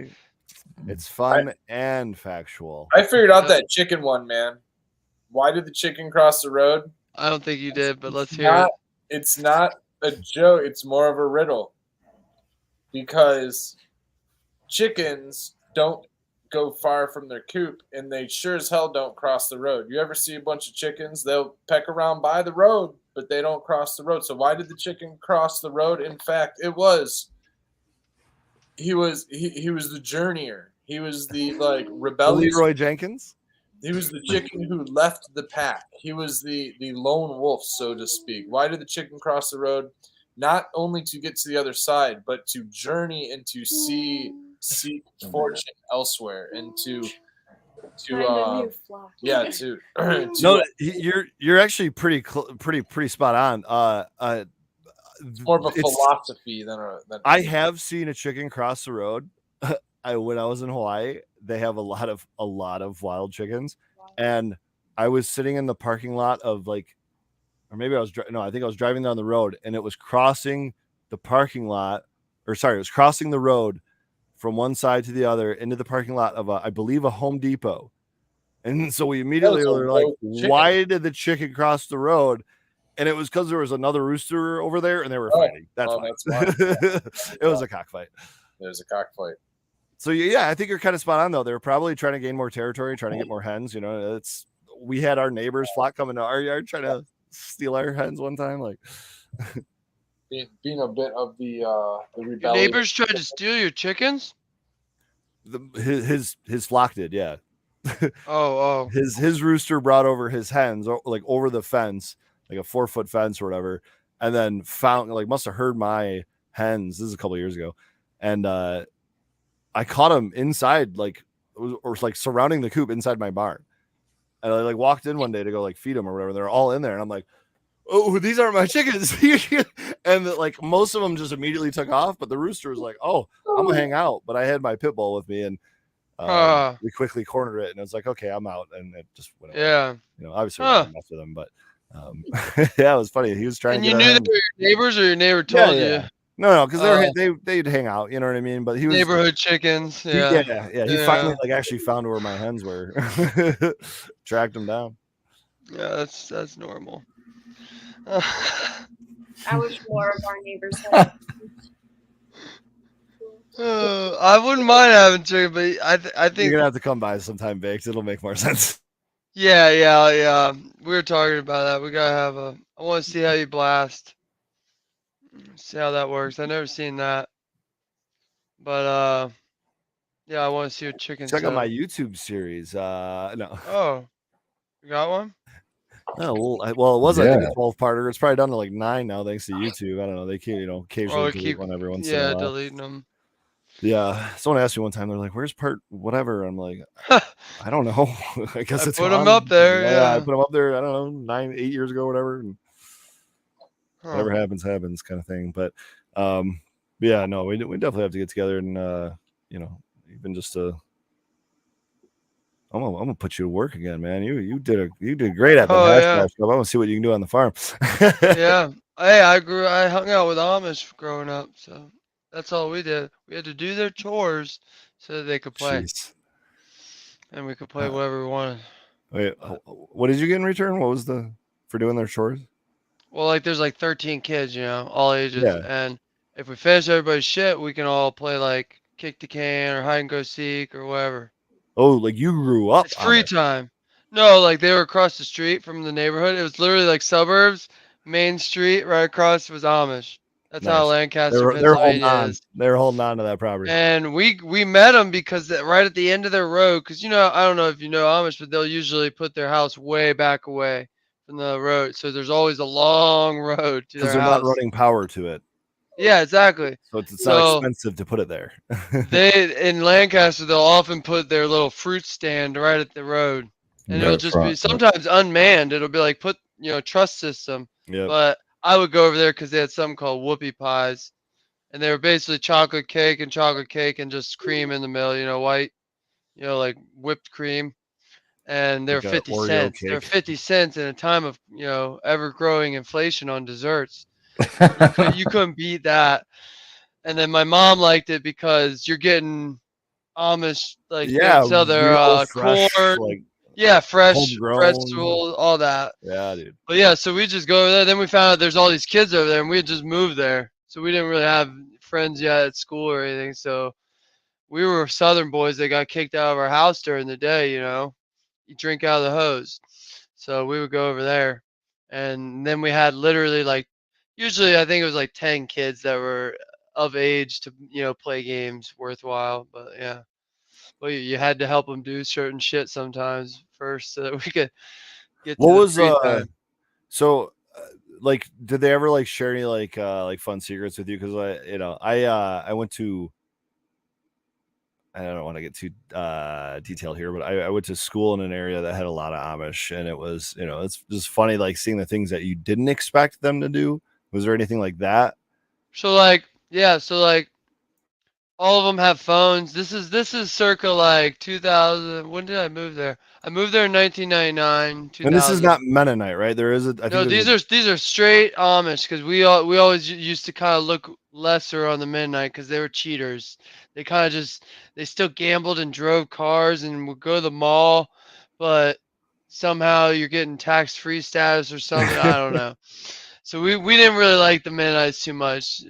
It's fun and factual. I figured out that chicken one, man. Why did the chicken cross the road? I don't think you did, but let's hear it. It's not a joke. It's more of a riddle. Because chickens don't go far from their coop, and they sure as hell don't cross the road. You ever see a bunch of chickens? They'll peck around by the road, but they don't cross the road. So why did the chicken cross the road? In fact, he was the journeyer. He was the rebellious Leroy Jenkins. He was the chicken who left the pack. He was the lone wolf, so to speak. Why did the chicken cross the road? Not only to get to the other side, but to journey and to seek fortune elsewhere, and to no, you're actually pretty spot on. It's more of a philosophy than I have seen a chicken cross the road. When I was in Hawaii, they have a lot of wild chickens, and I was sitting in the parking lot of I think I was driving down the road, and it was crossing the parking lot, it was crossing the road from one side to the other into the parking lot of I believe a Home Depot. And so we immediately were like, why did the chicken cross the road? And it was because there was another rooster over there and they were fighting. That's why. It was a cockfight. There's a cockfight. So yeah, I think you're kind of spot on though. They were probably trying to gain more territory, trying to get more hens. We had our neighbor's flock coming to our yard trying to steal our hens one time. Being a bit of the rebellion. Your neighbors tried to steal your chickens? His flock did, yeah. Oh. His rooster brought over his hens over the fence, like a 4-foot fence or whatever, and then found must have heard my hens. This is a couple of years ago, and I caught him inside, surrounding the coop inside my barn. And I walked in one day to go feed them or whatever. They're all in there, and I'm like, "Oh, these aren't my chickens." And most of them just immediately took off, but the rooster was like, "Oh, I'm gonna hang out." But I had my pit bull with me, and we quickly cornered it, and it was like, "Okay, I'm out," and it just went away. Yeah. Obviously we didn't mess with him, but yeah, it was funny. He was trying. And you knew they were your neighbors, or your neighbor told you? No, because they'd hang out. You know what I mean? But he was neighborhood chickens. Yeah. He finally actually found where my hens were, tracked them down. Yeah, that's normal. I wish more of our neighbors had. I wouldn't mind having chicken, but I think you're gonna have to come by sometime, Baked. It'll make more sense. Yeah. We were talking about that. We gotta have I want to see how you blast. See how that works. I've never seen that, but yeah, I want to see what chicken. Check out my YouTube series. No. Oh, you got one? No, well, it was I think a 12-parter. It's probably down to 9 now, thanks to YouTube. I don't know. They keep occasionally delete one every once in a while. Deleting them. Yeah, someone asked me one time. They're like, "Where's part whatever?" I'm like, I don't know. I guess it's put them up there. Yeah, I put them up there. I don't know, 8 years ago, whatever. And whatever happens, kind of thing. But yeah, no, we definitely have to get together and even just to. I'm gonna put you to work again, man. You did great at the hash brown stuff. I want to see what you can do on the farm. Yeah. Hey, I hung out with Amish growing up, so that's all we did. We had to do their chores so that they could play. Jeez. And we could play whatever we wanted. Wait, what did you get in return? What was for doing their chores? Well, there's 13 kids, all ages. Yeah. And if we finish everybody's shit, we can all play kick the can or hide and go seek or whatever. Oh, you grew up. It's free time. No, they were across the street from the neighborhood. It was literally suburbs, main street, right across was Amish. That's how Lancaster, Pennsylvania is. They're holding on to that property. And we met them because right at the end of their road, because I don't know if you know Amish, but they'll usually put their house way back away from the road. So there's always a long road to their house. Because they're not running power to it. Yeah, exactly. So it's not expensive to put it there. In Lancaster, they'll often put their little fruit stand right at the road. And it'll just be sometimes unmanned. It'll be truss system. Yep. But I would go over there because they had something called whoopie pies. And they were basically chocolate cake and just cream in the middle, white, whipped cream. And they're 50 cents. They're 50 cents in a time of, ever-growing inflation on desserts. You couldn't beat that. And then my mom liked it because you're getting Amish, like they Yeah, would sell their real fresh, corn. like Yeah, fresh homegrown. vegetables, all that. Yeah, dude. But yeah, so we just go over there. Then we found out there's all these kids over there, and we had just moved there, so we didn't really have friends yet at school or anything. So we were Southern boys that got kicked out of our house during the day. You drink out of the hose. So we would go over there, and then we had literally like, usually I think it was like 10 kids that were of age to play games worthwhile. But yeah, well you had to help them do certain shit sometimes first so that we could get to What the was free time. so like did they ever like share any like fun secrets with you? Because I went to, I don't want to get too detailed here, but I went to school in an area that had a lot of Amish, and it was, it's just funny like seeing the things that you didn't expect them to do. Was there anything like that? So like all of them have phones. This is circa like 2000. When did I move there? I moved there in 1999, And this is 2000. not Mennonite, right? There is I No, think these are straight Amish because we always used to kind of look lesser on the Mennonite because they were cheaters. They kind of they still gambled and drove cars and would go to the mall, but somehow you're getting tax-free status or something. I don't know. So we didn't really like the Mennonites too much.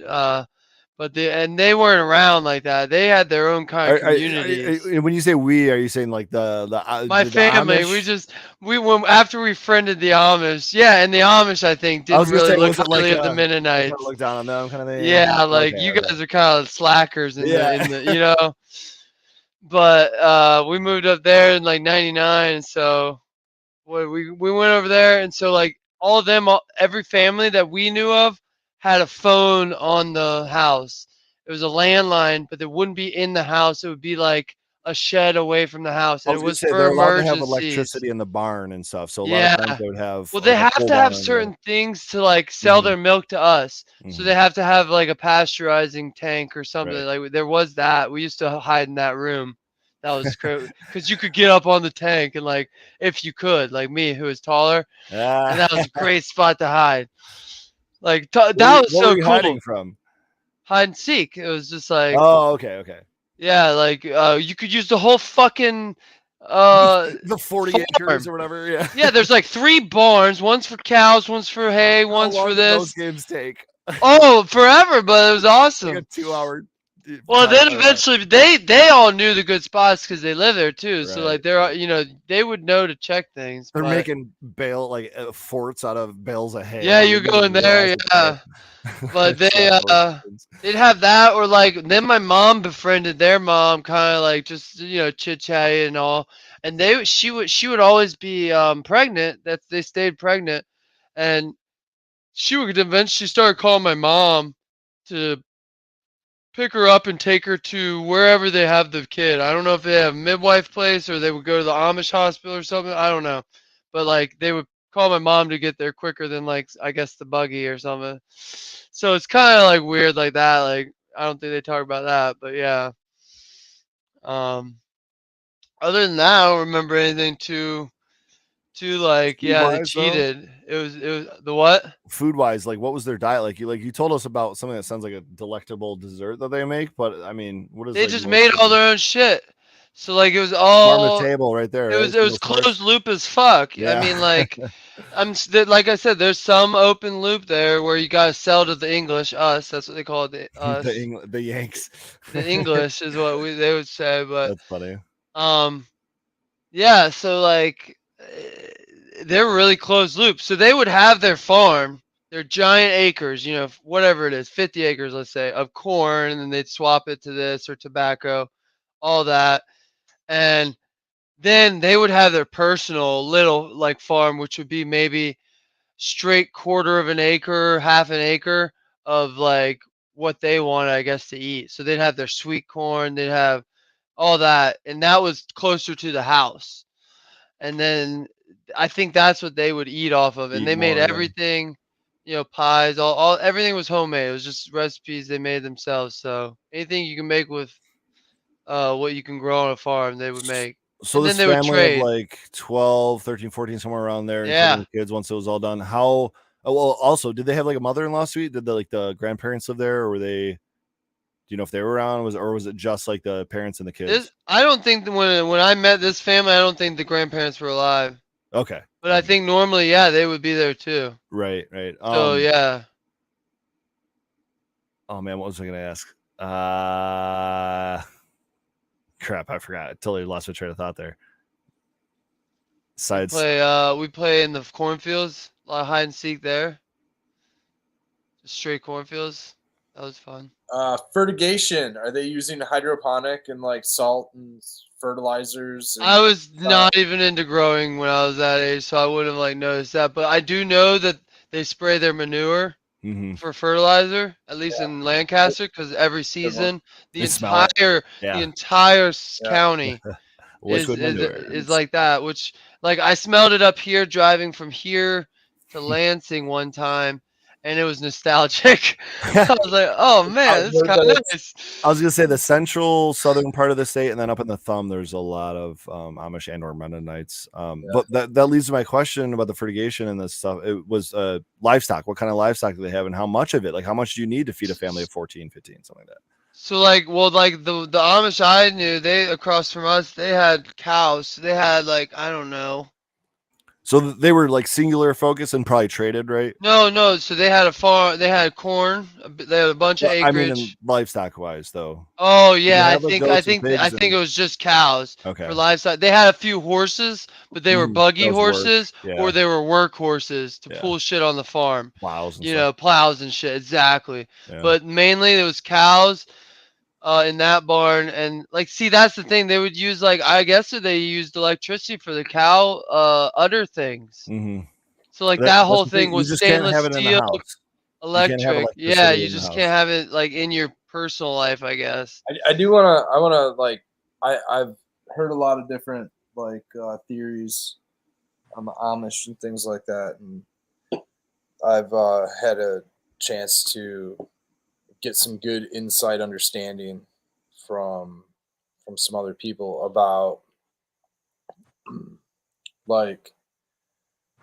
But they weren't around like that. They had their own kind of communities. when you say we, are you saying like the My the family, Amish? we went after we friended the Amish. Yeah, and the Amish I think I was didn't gonna really say, look was it like highly of the they kind of Mennonites. look down on them kind of thing? Yeah, like Okay, you okay. guys are kind of slackers Yeah. in the. But we moved up there in like '99, so we went over there, and so like all of them, every family that we knew of had a phone on the house. It was a landline, but it wouldn't be in the house. It would be like a shed away from the house, I and it was gonna was say for they're allowed to have emergencies. electricity in the barn and stuff, so a lot of Yeah. times they would have Well, they like a have pole to barn have in there. certain things to like sell Mhm. their milk to us. So Mhm. they have to have like a pasteurizing tank or something. Right. Like there was that. We used to hide in that room. That was crazy because you could get up on the tank and like if you could, like me who was taller, and that was a great spot to hide. Like that was What were so you cool. hiding from? Hide and seek. It was just like Oh, okay. yeah, like you could use the whole fucking The 40 acres farm. or whatever. Yeah. Yeah, there's like 3 barns. One's for cows, one's for hay, How one's for long did those this. games take? Oh, forever, but it was Like awesome. a 2-hour Well, time. then eventually they all knew the good spots because they live there too. So like Right. they would know to check things. They're But making forts out of bales of hay. yeah, I you didn't go even in there, realize it, yeah. But it's not those things. they'd have that or like then my mom befriended their mom, kind of like just chit chatty and all. And she would always be pregnant. That they stayed pregnant, and she would eventually start calling my mom to pick her up and take her to wherever they have the kid. I don't know if they have a midwife place or they would go to the Amish hospital or something. I don't know. But like they would call my mom to get there quicker than like I guess the buggy or something. So it's kind of like weird like that. Like I don't think they talk about that, but yeah. Um Other than that, I don't remember anything too like Food yeah, they wise though, cheated. It was the what? food wise, like what was their diet like? You told us about something that sounds like a delectable dessert that they make, but I mean, what is They like just most made of all them? their own shit. So like it was Farm to all table right there, it right? was it was Single source. closed loop as fuck. I Yeah. mean like like I said, there's some open loop there where you gotta sell to the English, us. That's what they call it, us. The Yanks. The English is what they would say, but That's funny. um, yeah. So like, they're really closed loop. So they would have their farm, their giant acres, whatever it is, 50 acres, let's say, of corn, and then they'd swap it to this or tobacco, all that, and then they would have their personal little like farm, which would be maybe straight quarter of an acre, half an acre of like what they wanted, I guess, to eat. So they'd have their sweet corn, they'd have all that, and that was closer to the house. And then I think that's what they would eat off of, and Eat they made more, yeah. everything, pies, all everything was homemade. It was just recipes they made themselves. So anything you can make with what you can grow on a farm, they would make, So and then this they would family of trade. like 12, 13, 14, somewhere around there, including Yeah. the kids, once it was all done, well, also, did they have like a mother-in-law suite? Did the grandparents live there, or were they? you know if they were around? Or was it just like the parents and the kids? I don't think that when I met this family, I don't think the grandparents were alive. Okay. But I think normally, yeah, they would be there too. Right. So yeah. Oh man, what was I gonna ask? Crap, I forgot. I totally lost my train of thought there. We play in the cornfields, a lot of hide and seek there. Just straight cornfields. That was fun. Fertigation. Are they using hydroponic and like salt and fertilizers? And I was not even into growing when I was that age, so I wouldn't have like noticed that. But I do know that they spray their manure for fertilizer, at least in Lancaster, because every season the entire county is like that. Which like I smelled it up here driving from here to Lansing one time. And it was nostalgic. I was like, "Oh man, this is kind of nice." I was gonna say the central southern part of the state, and then up in the thumb, there's a lot of Amish and/or Mennonites. But that leads to my question about the fertigation and this stuff. It was livestock. What kind of livestock do they have, and how much of it? Like, how much do you need to feed a family of 14, 15, something like that? So like, well, like the Amish I knew, they across from us, they had cows. So they had like I don't know. So they were like singular focus and probably traded, right? No. So they had a farm. They had corn. They had a bunch of acreage. I mean, livestock wise, though. Oh yeah, I think it was just cows. Okay. For livestock, they had a few horses, but they were buggy horses or they were work horses to pull shit on the farm. Plows. Plows and shit. Exactly. Yeah. But mainly it was cows. In that barn, and like, see, that's the thing. They would use they used electricity for the cow udder things. Mm-hmm. So like that whole thing was stainless steel, electric. Yeah, you just can't have it like in your personal life, I guess. I've heard a lot of different theories on the Amish and things like that, and I've had a chance to get some good insight understanding from some other people about like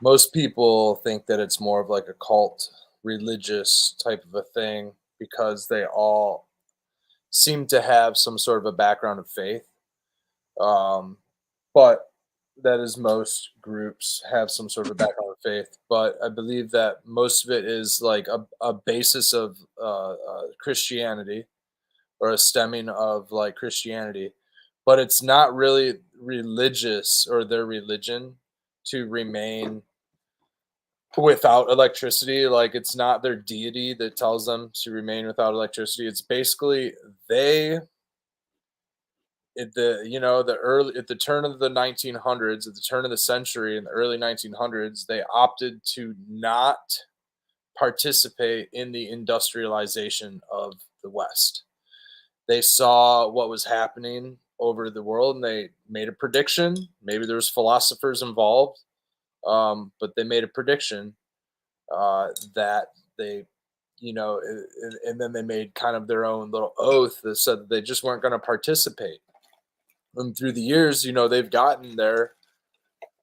most people think that it's more of like a cult religious type of a thing because they all seem to have some sort of a background of faith. But that is most groups have some sort of a background of faith, but I believe that most of it is like a basis of Christianity or a stemming of like Christianity, but it's not really religious or their religion to remain without electricity. Like it's not their deity that tells them to remain without electricity. It's basically at the turn of the 1900s, at the turn of the century, in the early 1900s, they opted to not participate in the industrialization of the West. They saw what was happening over the world, and they made a prediction. Maybe there was philosophers involved, but they made a prediction that they, and then they made kind of their own little oath that said that they just weren't going to participate. And through the years, they've gotten their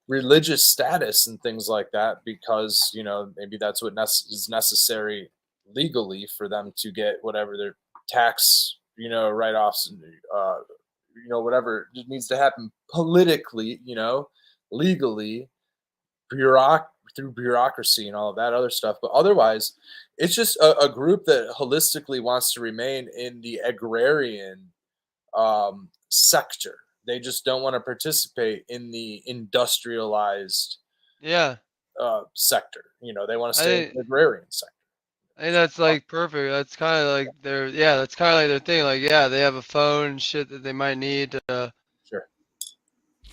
religious status and things like that because, maybe that's what is necessary legally for them to get whatever their tax, write-offs, and, whatever needs to happen politically, legally, through bureaucracy and all of that other stuff. But otherwise, it's just a group that holistically wants to remain in the agrarian sector. They just don't want to participate in the industrialized sector. They want to stay in the agrarian sector. I think that's like perfect. That's kind of like their thing. Like, they have a phone and shit that they might need to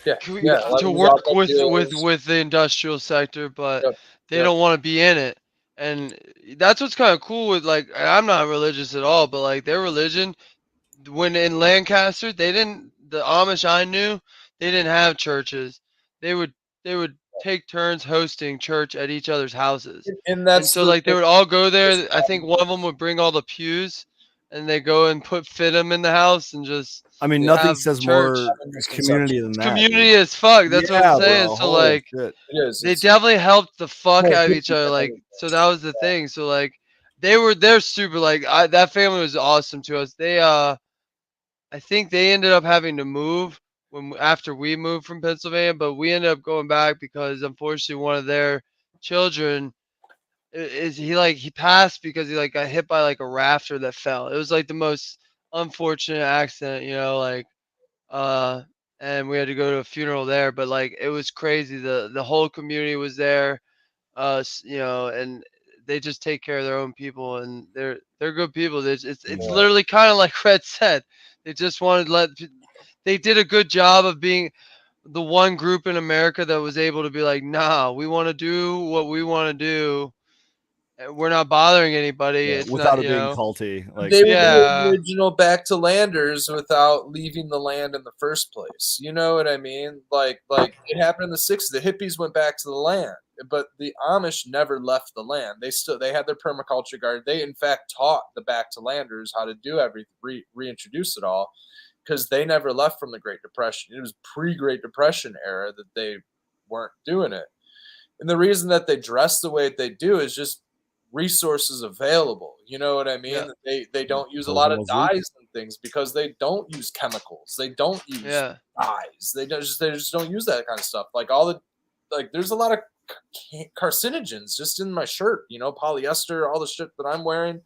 to work with the industrial sector, but they don't want to be in it. And that's what's kind of cool with I'm not religious at all, but like their religion, when in Lancaster, the Amish I knew, they didn't have churches. They would take turns hosting church at each other's houses. And so they would all go there. I think one of them would bring all the pews and they go and fit them in the house and just. I mean, nothing says more community than that. Community as fuck. That's what I'm saying. So they definitely helped the fuck out of each other. So that was the thing. So they're super like that family was awesome to us. I think they ended up having to move after we moved from Pennsylvania, but we ended up going back because unfortunately one of their children is he passed because he like got hit by like a rafter that fell. It was like the most unfortunate accident, like uh and we had to go to a funeral there, but like it was crazy. The whole community was there, and they just take care of their own people, and they're good people. It's literally kind of like Red said. They just wanted to they did a good job of being the one group in America that was able to be like, nah, we want to do what we want to do. We're not bothering anybody. It's without not, it being culty. Like, they were yeah. the original back to landers without leaving the land in the first place. You know what I mean? Like it happened in the 60s. The hippies went back to the land, but the Amish never left the land. They had their permaculture garden. They in fact taught the back to landers how to do everything, reintroduce it all, because they never left from the Great Depression. It was pre-Great Depression era that they weren't doing it. And the reason that they dress the way they do is just resources available. You know what I mean? Yeah. They don't use a lot of dyes and things because they don't use chemicals. They don't use dyes. They just don't use that kind of stuff. Like there's a lot of carcinogens just in my shirt. Polyester, all the shit that I'm wearing.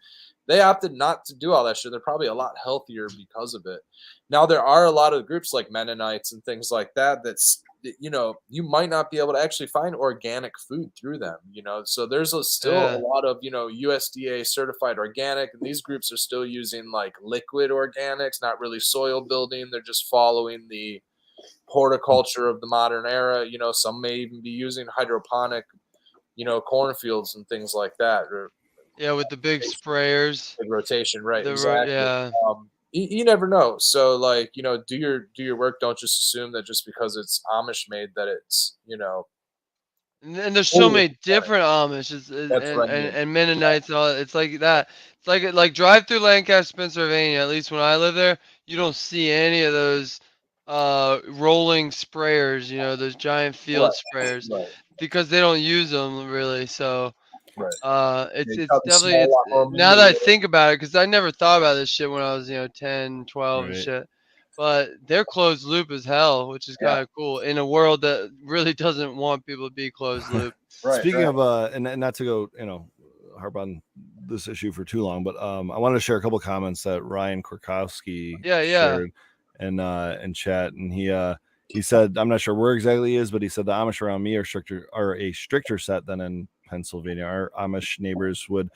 They opted not to do all that shit. They're probably a lot healthier because of it. Now there are a lot of groups like Mennonites and things like that that's you might not be able to actually find organic food through them, so there's still a lot of USDA certified organic, and these groups are still using like liquid organics, not really soil building. They're just following the horticulture of the modern era. Some may even be using hydroponic cornfields and things like that, or with the big sprayers, big rotation, right? exactly. You never know. So do your work. Don't just assume that just because it's Amish made that it's And there's so many different Amish and Mennonites and all that. It's like that. It's like drive through Lancaster, Pennsylvania. At least when I live there, you don't see any of those rolling sprayers. Those giant field sprayers, because they don't use them really. So it's definitely now that I think about it, because I never thought about this shit when I was 10, 12 and shit. But they're closed loop as hell, which is kind of cool in a world that really doesn't want people to be closed loop. Speaking of and not to go harp on this issue for too long, but I wanted to share a couple of comments that Ryan Korkowski shared in chat, and he said, I'm not sure where exactly he is, but he said the Amish around me are a stricter set than in Pennsylvania. Our Amish neighbors would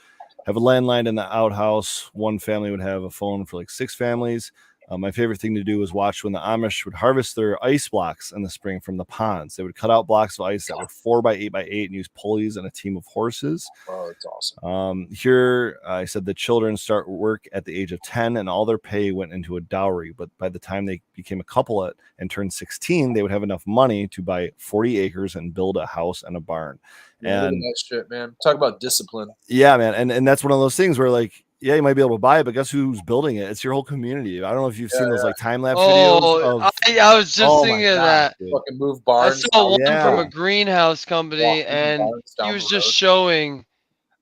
have a landline in the outhouse. One family would have a phone for like 6 families. My favorite thing to do was watch when the Amish would harvest their ice blocks in the spring from the ponds. They would cut out blocks of ice that were 4 by 8 by 8 and use pulleys and a team of horses. Oh, it's awesome. Here, I said the children start work at the age of 10 and all their pay went into a dowry. But by the time they became a couple and turned 16, they would have enough money to buy 40 acres and build a house and a barn. And that shit, man. Talk about discipline. Yeah, man. And that's one of those things where like, yeah, you might be able to buy it, but guess who's building it? It's your whole community. I don't know if you've seen those like time lapse videos. I was just thinking of that. Fucking move barns. I saw one from a greenhouse company, and he was just showing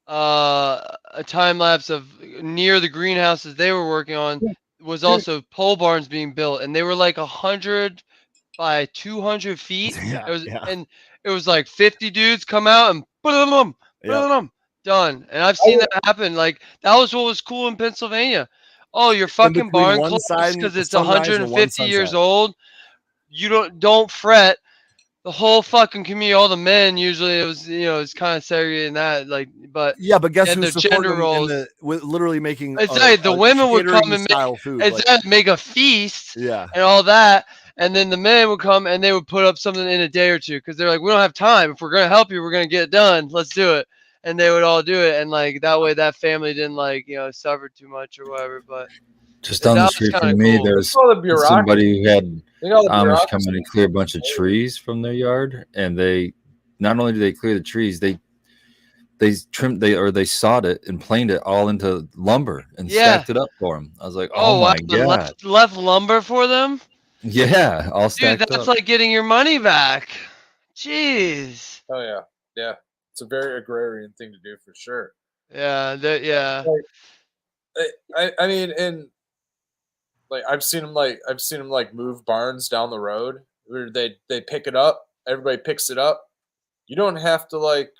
a time lapse of near the greenhouses they were working on. Was also pole barns being built, and they were like 100 by 200 feet. And it was like 50 dudes come out and boom, done. And I've seen that happen. Like that was what was cool in Pennsylvania. Oh, your fucking barn closed because it's 150 years old. You don't fret. The whole fucking community, all the men usually it was it's kind of segregated in that but guess who's the gender roles with literally making the women would come and make a feast and all that, and then the men would come and they would put up something in a day or two because they're like, we don't have time. If we're gonna help you, we're gonna get it done. Let's do it. And they would all do it, and like that way that family didn't suffer too much or whatever. But just down the street from me, there's somebody who had Amish come in and clear a bunch of trees from their yard, and they not only do they clear the trees, they sawed it and planed it all into lumber and stacked it up for them. I was like, oh my god, left lumber for them. Yeah, all stacked up. Dude, that's like getting your money back. Jeez. Oh yeah. It's a very agrarian thing to do for sure. Yeah, yeah. I mean, and like I've seen them like move barns down the road where they pick it up. Everybody picks it up. You don't have to like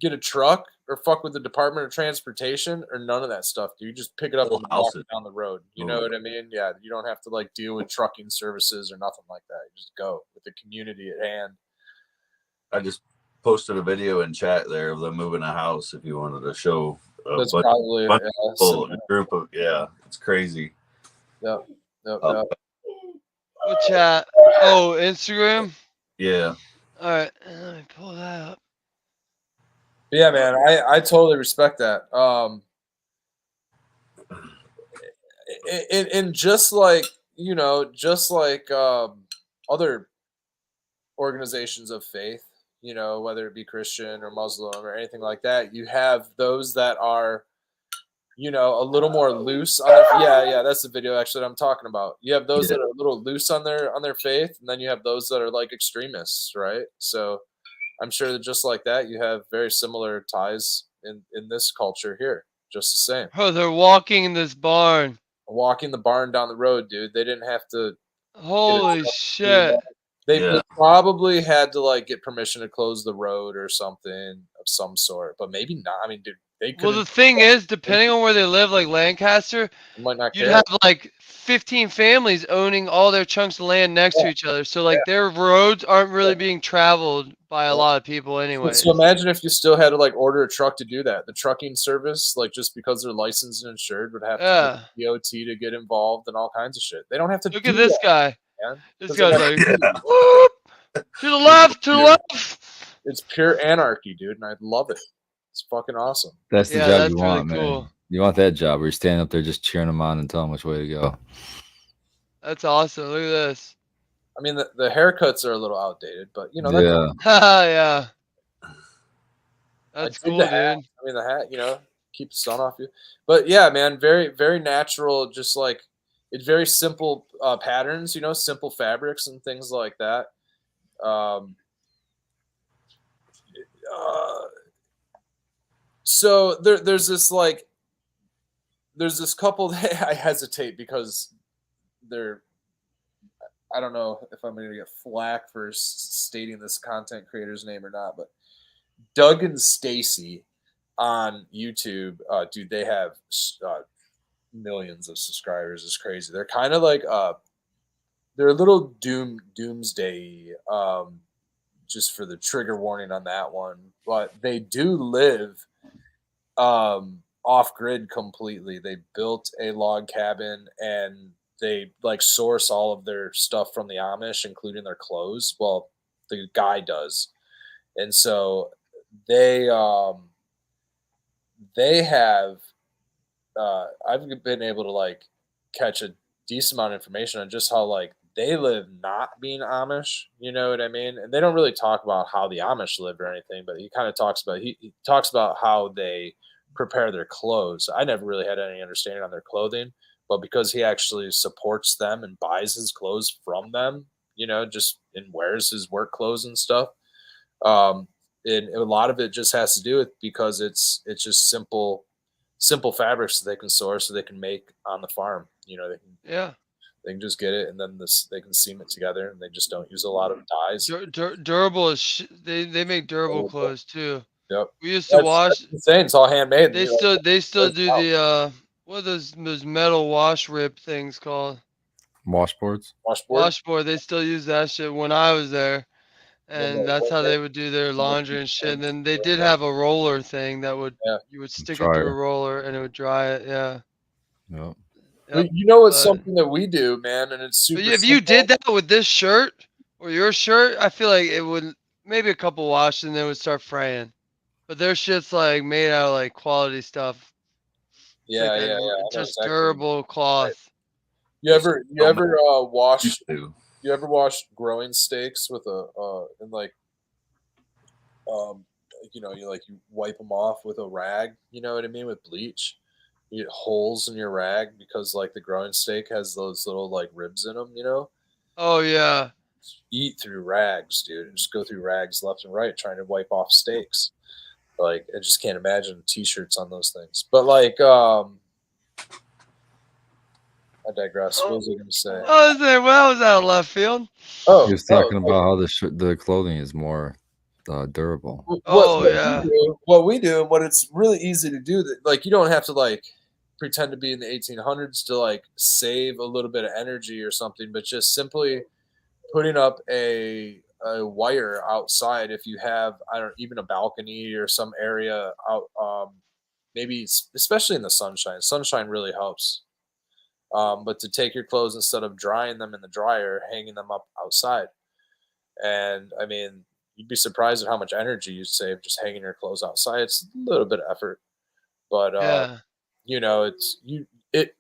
get a truck or fuck with the Department of Transportation or none of that stuff. You just pick it up and walk it down the road. You know what I mean? Yeah, you don't have to like deal with trucking services or nothing like that. You just go with the community at hand. I just posted a video in chat there of them moving a house. If you wanted to show that's probably a group of it's crazy. Yep. What chat? Oh, Instagram. Yeah. All right, let me pull that up. Yeah, man, I totally respect that. And just like other organizations of faith, whether it be Christian or Muslim or anything like that, you have those that are, a little more loose on their, that's the video actually that I'm talking about. You have those that are a little loose on their faith, and then you have those that are like extremists, right? So I'm sure that just like that, you have very similar ties in this culture here, just the same. Oh, they're walking in this barn. Walking the barn down the road, dude. They didn't have to. Holy shit. They probably had to like get permission to close the road or something of some sort, but maybe not. I mean, dude, they could. Well, the thing is, depending on where they live, like Lancaster, you'd have like 15 families owning all their chunks of land next to each other. So like their roads aren't really being traveled by a lot of people anyway. So imagine if you still had to like order a truck to do that. The trucking service, like just because they're licensed and insured, would have to get DOT to get involved and all kinds of shit. They don't have to. Look at this guy. Man. This guy's like, whoop, to the left, to the left. It's pure anarchy, dude, and I love it. It's fucking awesome. That's the job you want, really man. You want that job where you're standing up there just cheering them on and telling them which way to go. That's awesome. Look at this. I mean, the haircuts are a little outdated, but yeah. Yeah. That's cool, dude. I mean, the hat, keep the sun off you. But yeah, man, very, very natural. Just like it's very simple patterns, simple fabrics and things like that. So there's this couple that I hesitate because I don't know if I'm going to get flack for stating this content creator's name or not, but Doug and Stacy on YouTube, dude, they have millions of subscribers. It's crazy. They're kind of like they're a little doomsday. Just for the trigger warning on that one, but they do live off grid completely. They built a log cabin and they like source all of their stuff from the Amish, including their clothes. Well, the guy does. And so they have I've been able to like catch a decent amount of information on just how like they live not being Amish, you know what I mean? And they don't really talk about how the Amish live or anything, but he kind of talks about how they prepare their clothes. I never really had any understanding on their clothing, but because he actually supports them and buys his clothes from them, just and wears his work clothes and stuff. And a lot of it just has to do with because it's just simple fabrics that they can source so they can make on the farm. They can just get it, and then they can seam it together, and they just don't use a lot of dyes. Durable is they make durable clothes too. Yep. We used to wash. That's insane. It's all handmade. They still do the what are those metal wash rip things called? Washboards. Washboard. They still use that shit when I was there, and that's how they would do their laundry and shit. And then they did have a roller thing that you would stick it through a roller and it would dry it. Yeah. Yep. But it's something that we do, man, and it's super. But if you did that with this shirt or your shirt, I feel like it would maybe a couple washes and then it would start fraying. But their shit's like made out of like quality stuff. Yeah, like yeah. Just durable cloth. Right. You ever wash? You ever wash growing steaks with and like you wipe them off with a rag? You know what I mean, with bleach. You get holes in your rag because like the growing steak has those little like ribs in them, Oh yeah. Eat through rags, dude. Just go through rags left and right trying to wipe off steaks. Like, I just can't imagine t-shirts on those things. But like, I digress. What was I going to say? Well, was out of left field. He was talking about how the clothing is more durable. What we do, and what it's really easy to do, that like you don't have to like pretend to be in the 1800s to like save a little bit of energy or something, but just simply putting up a wire outside. If you have, I don't, even a balcony or some area out, maybe especially in the sunshine. Sunshine really helps. But to take your clothes, instead of drying them in the dryer, hanging them up outside. And I mean, you'd be surprised at how much energy you save just hanging your clothes outside. It's a little bit of effort, but you know,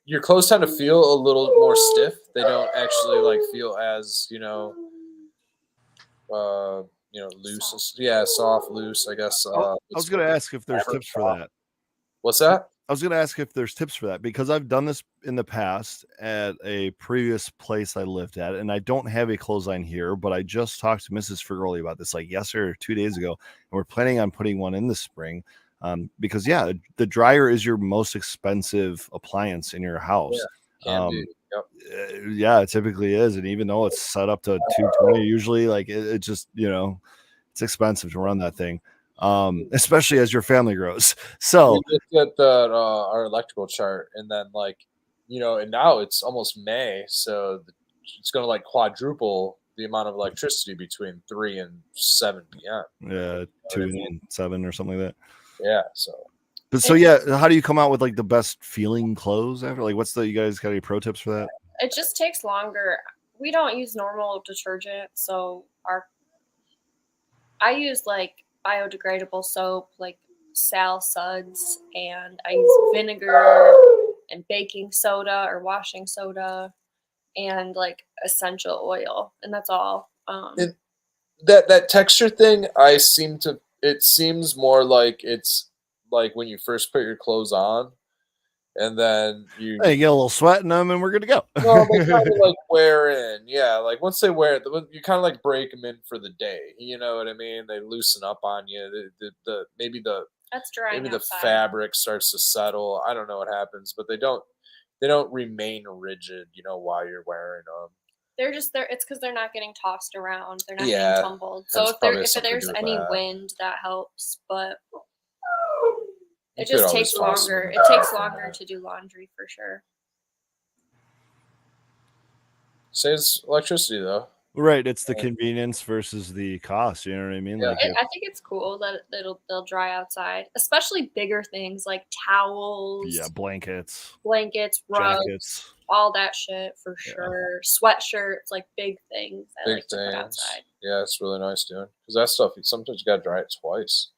your clothes tend to feel a little more stiff. They don't actually like feel as loose. Yeah, soft, loose. I guess. I was going to ask if there's tips for that. What's that? I was going to ask if there's tips for that, because I've done this in the past at a previous place I lived at, and I don't have a clothesline here, but I just talked to Mrs. Frigoli about this like yesterday or 2 days ago, and we're planning on putting one in the spring, because the dryer is your most expensive appliance in your house. Yeah, it typically is, and even though it's set up to 220, usually like it just it's expensive to run that thing. Especially as your family grows. So we looked at our electrical chart, and then and now it's almost May, so it's going to like quadruple the amount of electricity between 3 and 7 p.m. Yeah, 2 and 7 or something like that. Yeah, how do you come out with like the best feeling clothes after? Like, you guys got any pro tips for that? It just takes longer. We don't use normal detergent, so I use like biodegradable soap, like Sal Suds, and I use vinegar and baking soda or washing soda and like essential oil, and that's all. That texture thing, it seems more like it's like when you first put your clothes on, and then you get a little sweat in them, and we're good to go. Well, they kind of like wear in, yeah. Like once they wear it, you kind of like break them in for the day. You know what I mean? They loosen up on you. Maybe the fabric starts to settle. I don't know what happens, but they don't remain rigid. While you're wearing them. It's because they're not getting tossed around. They're not getting tumbled. So if there's any wind, that helps. But it just takes longer. It takes longer to do laundry for sure. Saves electricity though. Right, it's the convenience versus the cost. You know what I mean? Yeah. Like I think it's cool that they'll dry outside, especially bigger things like towels. Yeah, blankets, rugs, jackets, all that shit for sure. Sweatshirts, like big things. I like to put outside. Yeah, it's really nice doing, because that stuff sometimes you gotta dry it twice.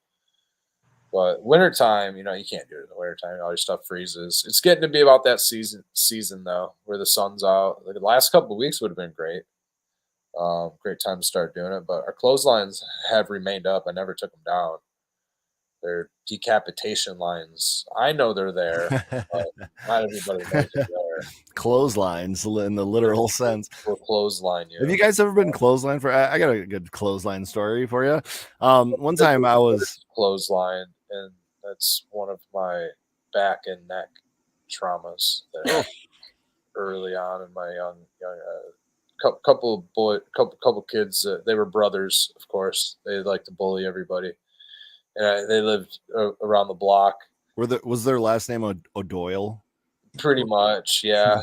But wintertime, you can't do it in the wintertime. All your stuff freezes. It's getting to be about that season though, where the sun's out. Like the last couple of weeks would have been great. Great time to start doing it. But our clotheslines have remained up. I never took them down. They're decapitation lines. I know they're there, but not everybody knows they're there. Clotheslines in the literal sense. We'll clothesline you. Have you guys ever been clotheslined for? I got a good clothesline story for you. One time I was clotheslined, and that's one of my back and neck traumas that early on in my young couple kids. They were brothers, of course. They like to bully everybody, and they lived around the block. Was their last name O'Doyle? Pretty much, yeah.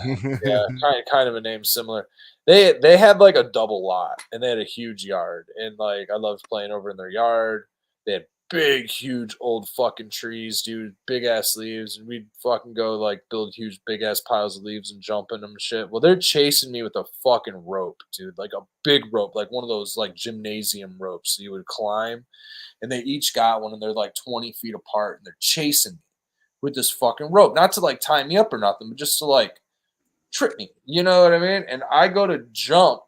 Kind of a name similar. They had like a double lot, and they had a huge yard, and like I loved playing over in their yard. They had big, huge, old fucking trees, dude, big ass leaves, and we'd fucking go like build huge, big ass piles of leaves and jump in them and shit. Well, they're chasing me with a fucking rope, dude, like a big rope, like one of those like gymnasium ropes you would climb, and they each got one, and they're like 20 feet apart, and they're chasing me with this fucking rope, not to like tie me up or nothing, but just to like trip me. You know what I mean? And I go to jump,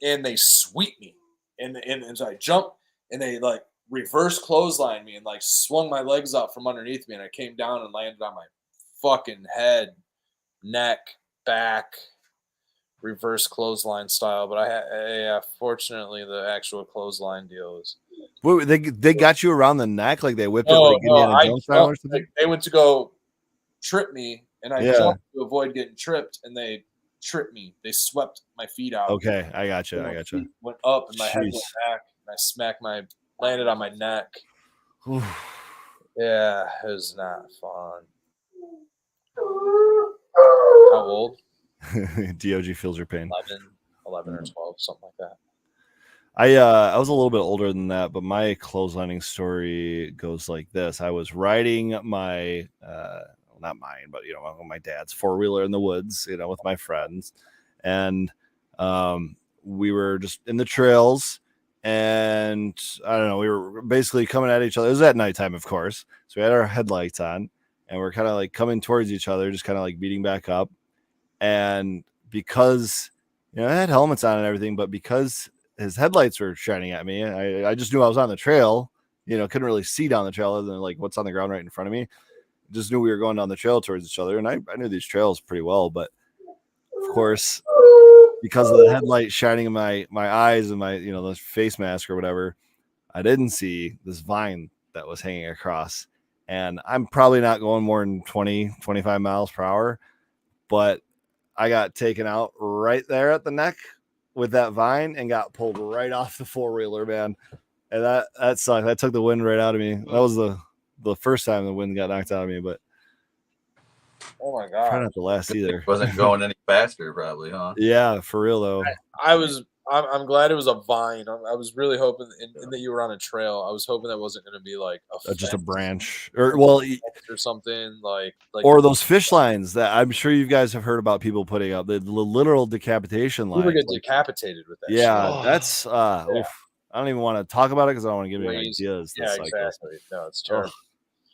and they sweep me, and so I jump, and they like reverse clothesline me and like swung my legs out from underneath me, and I came down and landed on my fucking head, neck, back, reverse clothesline style. But fortunately the actual clothesline deal Wait, they got you around the neck, like they whipped it No, like no, Indiana I Jones style or jumped. something? They went to go trip me, and I Yeah. jumped to avoid getting tripped, and they tripped me. They swept my feet out. Okay, I got you. And I my got you. feet went up, and my head Jeez. went back, and I landed on my neck. Oof. Yeah, it was not fun. How old? DOG feels your pain. 11 or 12, something like that. I was a little bit older than that, but my clotheslining story goes like this. I was riding my not mine, but my dad's 4-wheeler in the woods, with my friends, and we were just in the trails, and I don't know, we were basically coming at each other. It was at nighttime, of course, so we had our headlights on, and we're kind of like coming towards each other, just kind of like beating back up, and because I had helmets on and everything, but because his headlights were shining at me, I just knew I was on the trail. Couldn't really see down the trail other than like what's on the ground right in front of me. Just knew we were going down the trail towards each other, and I knew these trails pretty well. But of course, because of the headlight shining in my eyes and my the face mask or whatever, I didn't see this vine that was hanging across. And I'm probably not going more than 20, 25 miles per hour, but I got taken out right there at the neck with that vine and got pulled right off the 4-wheeler, man. And that sucked. That took the wind right out of me. That was the first time the wind got knocked out of me, but oh my god, try not to last either. Wasn't going any faster, probably, huh? Yeah, for real though. I'm glad it was a vine. I was really hoping in that you were on a trail. I was hoping that wasn't going to be like Just a fence branch or something like or those fish lines that I'm sure you guys have heard about people putting up, the literal decapitation line. People get decapitated with that. Yeah, shit. that's oof. I don't even want to talk about it because I don't want to give you any ideas. Yeah, exactly. No, it's terrible.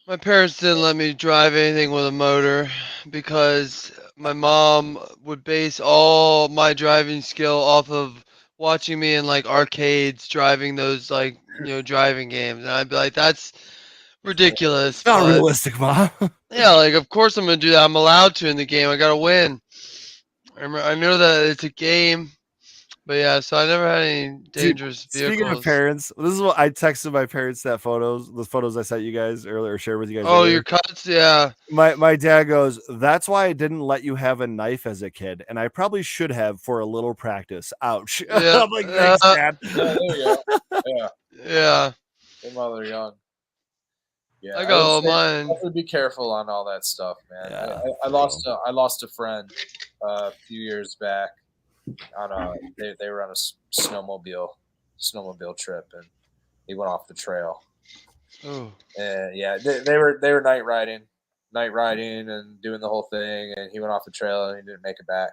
My parents didn't let me drive anything with a motor because my mom would base all my driving skill off of watching me in like arcades driving those driving games, and I'd be like, that's ridiculous. Not but, realistic, Mom. yeah, like of course I'm gonna do that. I'm allowed to in the game. I gotta win. I know that it's a game. But yeah, so I never had any dangerous vehicles. Speaking of parents, this is what I texted my parents. The photos I sent you guys earlier, or shared with you guys. Oh, earlier. your cuts, yeah. My dad goes, "That's why I didn't let you have a knife as a kid, and I probably should have for a little practice." Ouch. Yeah, I'm like, thanks, Dad. Yeah, there you go. Yeah, yeah. while they're young. Yeah, I got all mine. Definitely be careful on all that stuff, man. Yeah, I lost a friend a few years back on they were on a snowmobile trip, and he went off the trail. Oh. And yeah, they were night riding and doing the whole thing, and he went off the trail and he didn't make it back.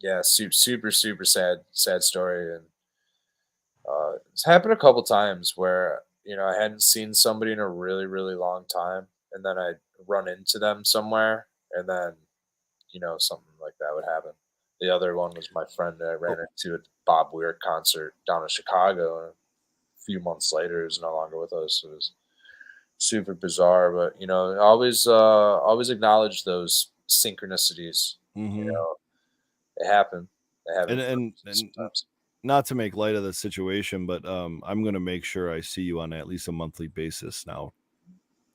Yeah, super sad story, and it's happened a couple times where I hadn't seen somebody in a really really long time, and then I'd run into them somewhere, and then something like that would happen. The other one was my friend that I ran into at the Bob Weir concert down in Chicago, and a few months later, he was no longer with us. It was super bizarre, but always acknowledge those synchronicities. Mm-hmm. They happen. And not to make light of the situation, but I'm gonna make sure I see you on at least a monthly basis now.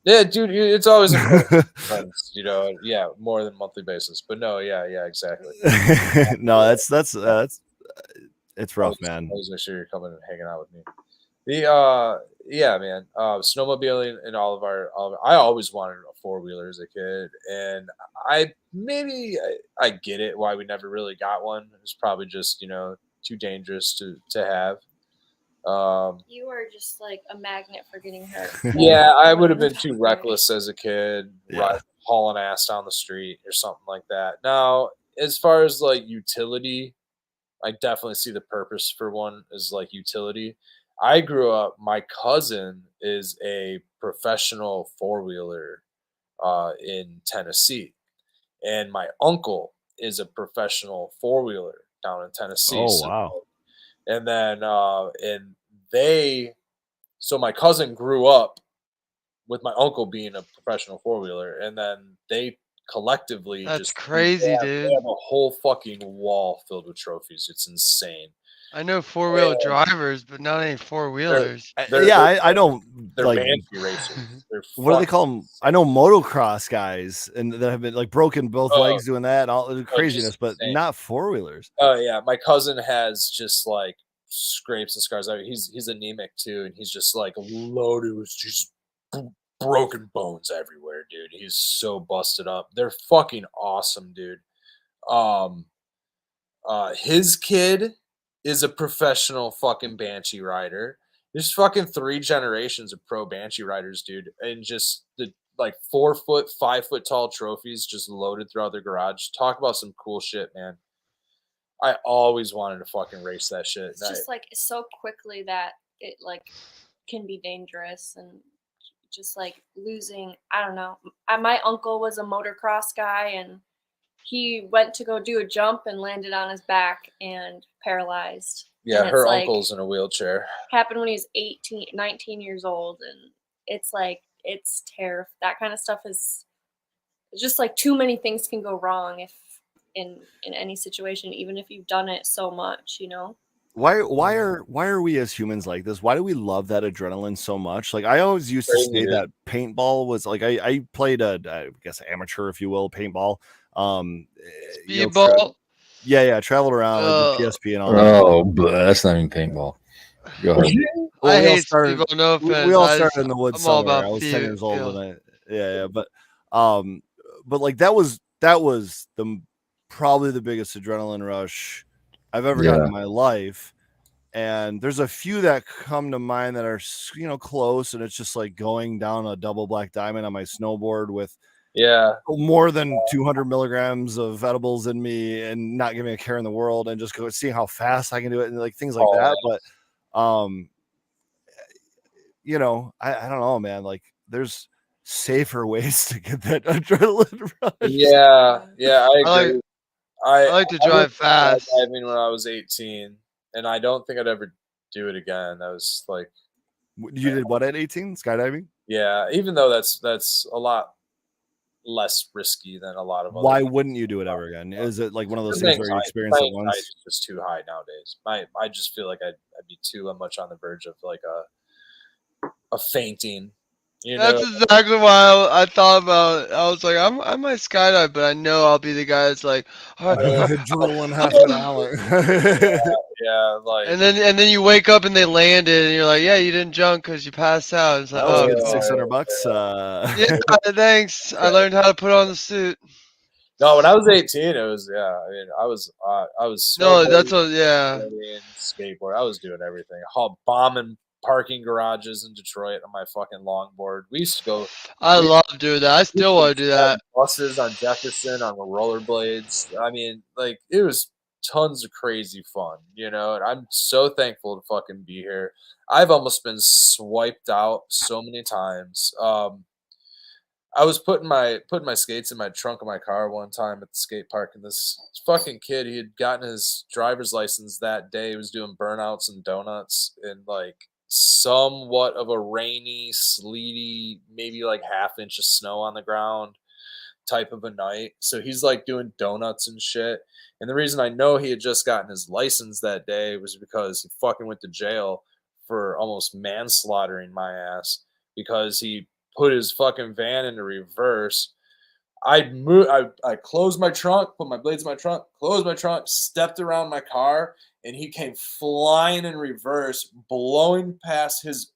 Yeah, dude, it's always important. Friends, yeah, more than monthly basis. But no, yeah, exactly. No, that's it's rough, man. Always make sure you're coming and hanging out with me. Yeah, man. Snowmobiling and all of our I always wanted a 4-wheeler as a kid, and I get it why we never really got one. It's probably just too dangerous to have. You were just like a magnet for getting hurt. Yeah, I would have been too reckless as a kid, hauling ass down the street or something like that. Now, as far as like utility, I definitely see the purpose for one as like utility. I grew up, my cousin is a professional 4-wheeler in Tennessee, and my uncle is a professional 4-wheeler down in Tennessee. Oh, wow. And then so my cousin grew up with my uncle being a professional 4-wheeler, and then they collectively That's crazy, dude. They have a whole fucking wall filled with trophies. It's insane. I know four-wheel drivers, but not any four-wheelers. I know. They're Like, Banshee racers. They're what do they call them? insane. I know motocross guys, and that have been like broken both legs doing that, and all the craziness, but insane. not four-wheelers. Oh yeah, my cousin has just like scrapes and scars. He's anemic too, and he's just like loaded with just broken bones everywhere, dude. He's so busted up. They're fucking awesome, dude. His kid is a professional fucking Banshee rider. There's fucking 3 generations of pro Banshee riders, dude, and just the like 4 foot, 5 foot tall trophies just loaded throughout their garage. Talk about some cool shit, man. I always wanted to fucking race that shit. It's just like so quickly that it like can be dangerous and just like losing. I don't know. My uncle was a motocross guy and he went to go do a jump and landed on his back and paralyzed. Yeah, and her uncle's in a wheelchair. Happened when he was 19 years old, and it's like it's terrifying. That kind of stuff is just like too many things can go wrong if in any situation, even if you've done it so much, you know. Why are we as humans like this? Why do we love that adrenaline so much? Like, I always used to say that paintball was like, I played I guess amateur, if you will, paintball. Speedball. I traveled around like the PSP and all that. Oh, but that's not even paintball. Go ahead. I hate speedball. No offense. We all started in the woods I'm all somewhere. about I was 10 years old feel. when but like that was the probably the biggest adrenaline rush I've ever gotten in my life. And there's a few that come to mind that are, you know, close, and it's just like going down a double black diamond on my snowboard with more than 200 milligrams of edibles in me and not giving a care in the world, and just seeing how fast I can do it and like things like that. But you know, I don't know, man. Like, there's safer ways to get that adrenaline rush. Yeah, I agree. I like to drive fast. Driving when I was 18, and I don't think I'd ever do it again. That was like, you did what at 18? Skydiving? Yeah, even though that's a lot less risky than a lot of other. Why wouldn't you do it ever again? Is it like one of those things where you experience it once? It's just too high nowadays. I just feel like I'd be too much on the verge of like a fainting. You That's know? exactly why I thought about it. I was like, I might skydive, but I know I'll be the guy that's like, drool in half an hour. Yeah, like, and then you wake up and they landed, and you're like, yeah, you didn't jump because you passed out. It's like, that was $600. Yeah, thanks. I learned how to put on the suit. No, when I was 18, it was I mean, I was no, that's what skateboard. I was doing everything. Bombing parking garages in Detroit on my fucking longboard. We used to go. I love doing that. I still want to do that. Buses on Jefferson on the rollerblades. I mean, like, it was tons of crazy fun, you know. And I'm so thankful to fucking be here. I've almost been swiped out so many times. I was putting my skates in my trunk of my car one time at the skate park, and this fucking kid, he had gotten his driver's license that day. He was doing burnouts and donuts in like somewhat of a rainy, sleety, maybe like half-inch of snow on the ground type of a night. So he's like doing donuts and shit. And the reason I know he had just gotten his license that day was because he fucking went to jail for almost manslaughtering my ass because he put his fucking van into reverse. I closed my trunk, put my blades in my trunk, closed my trunk, stepped around my car, and he came flying in reverse, blowing past his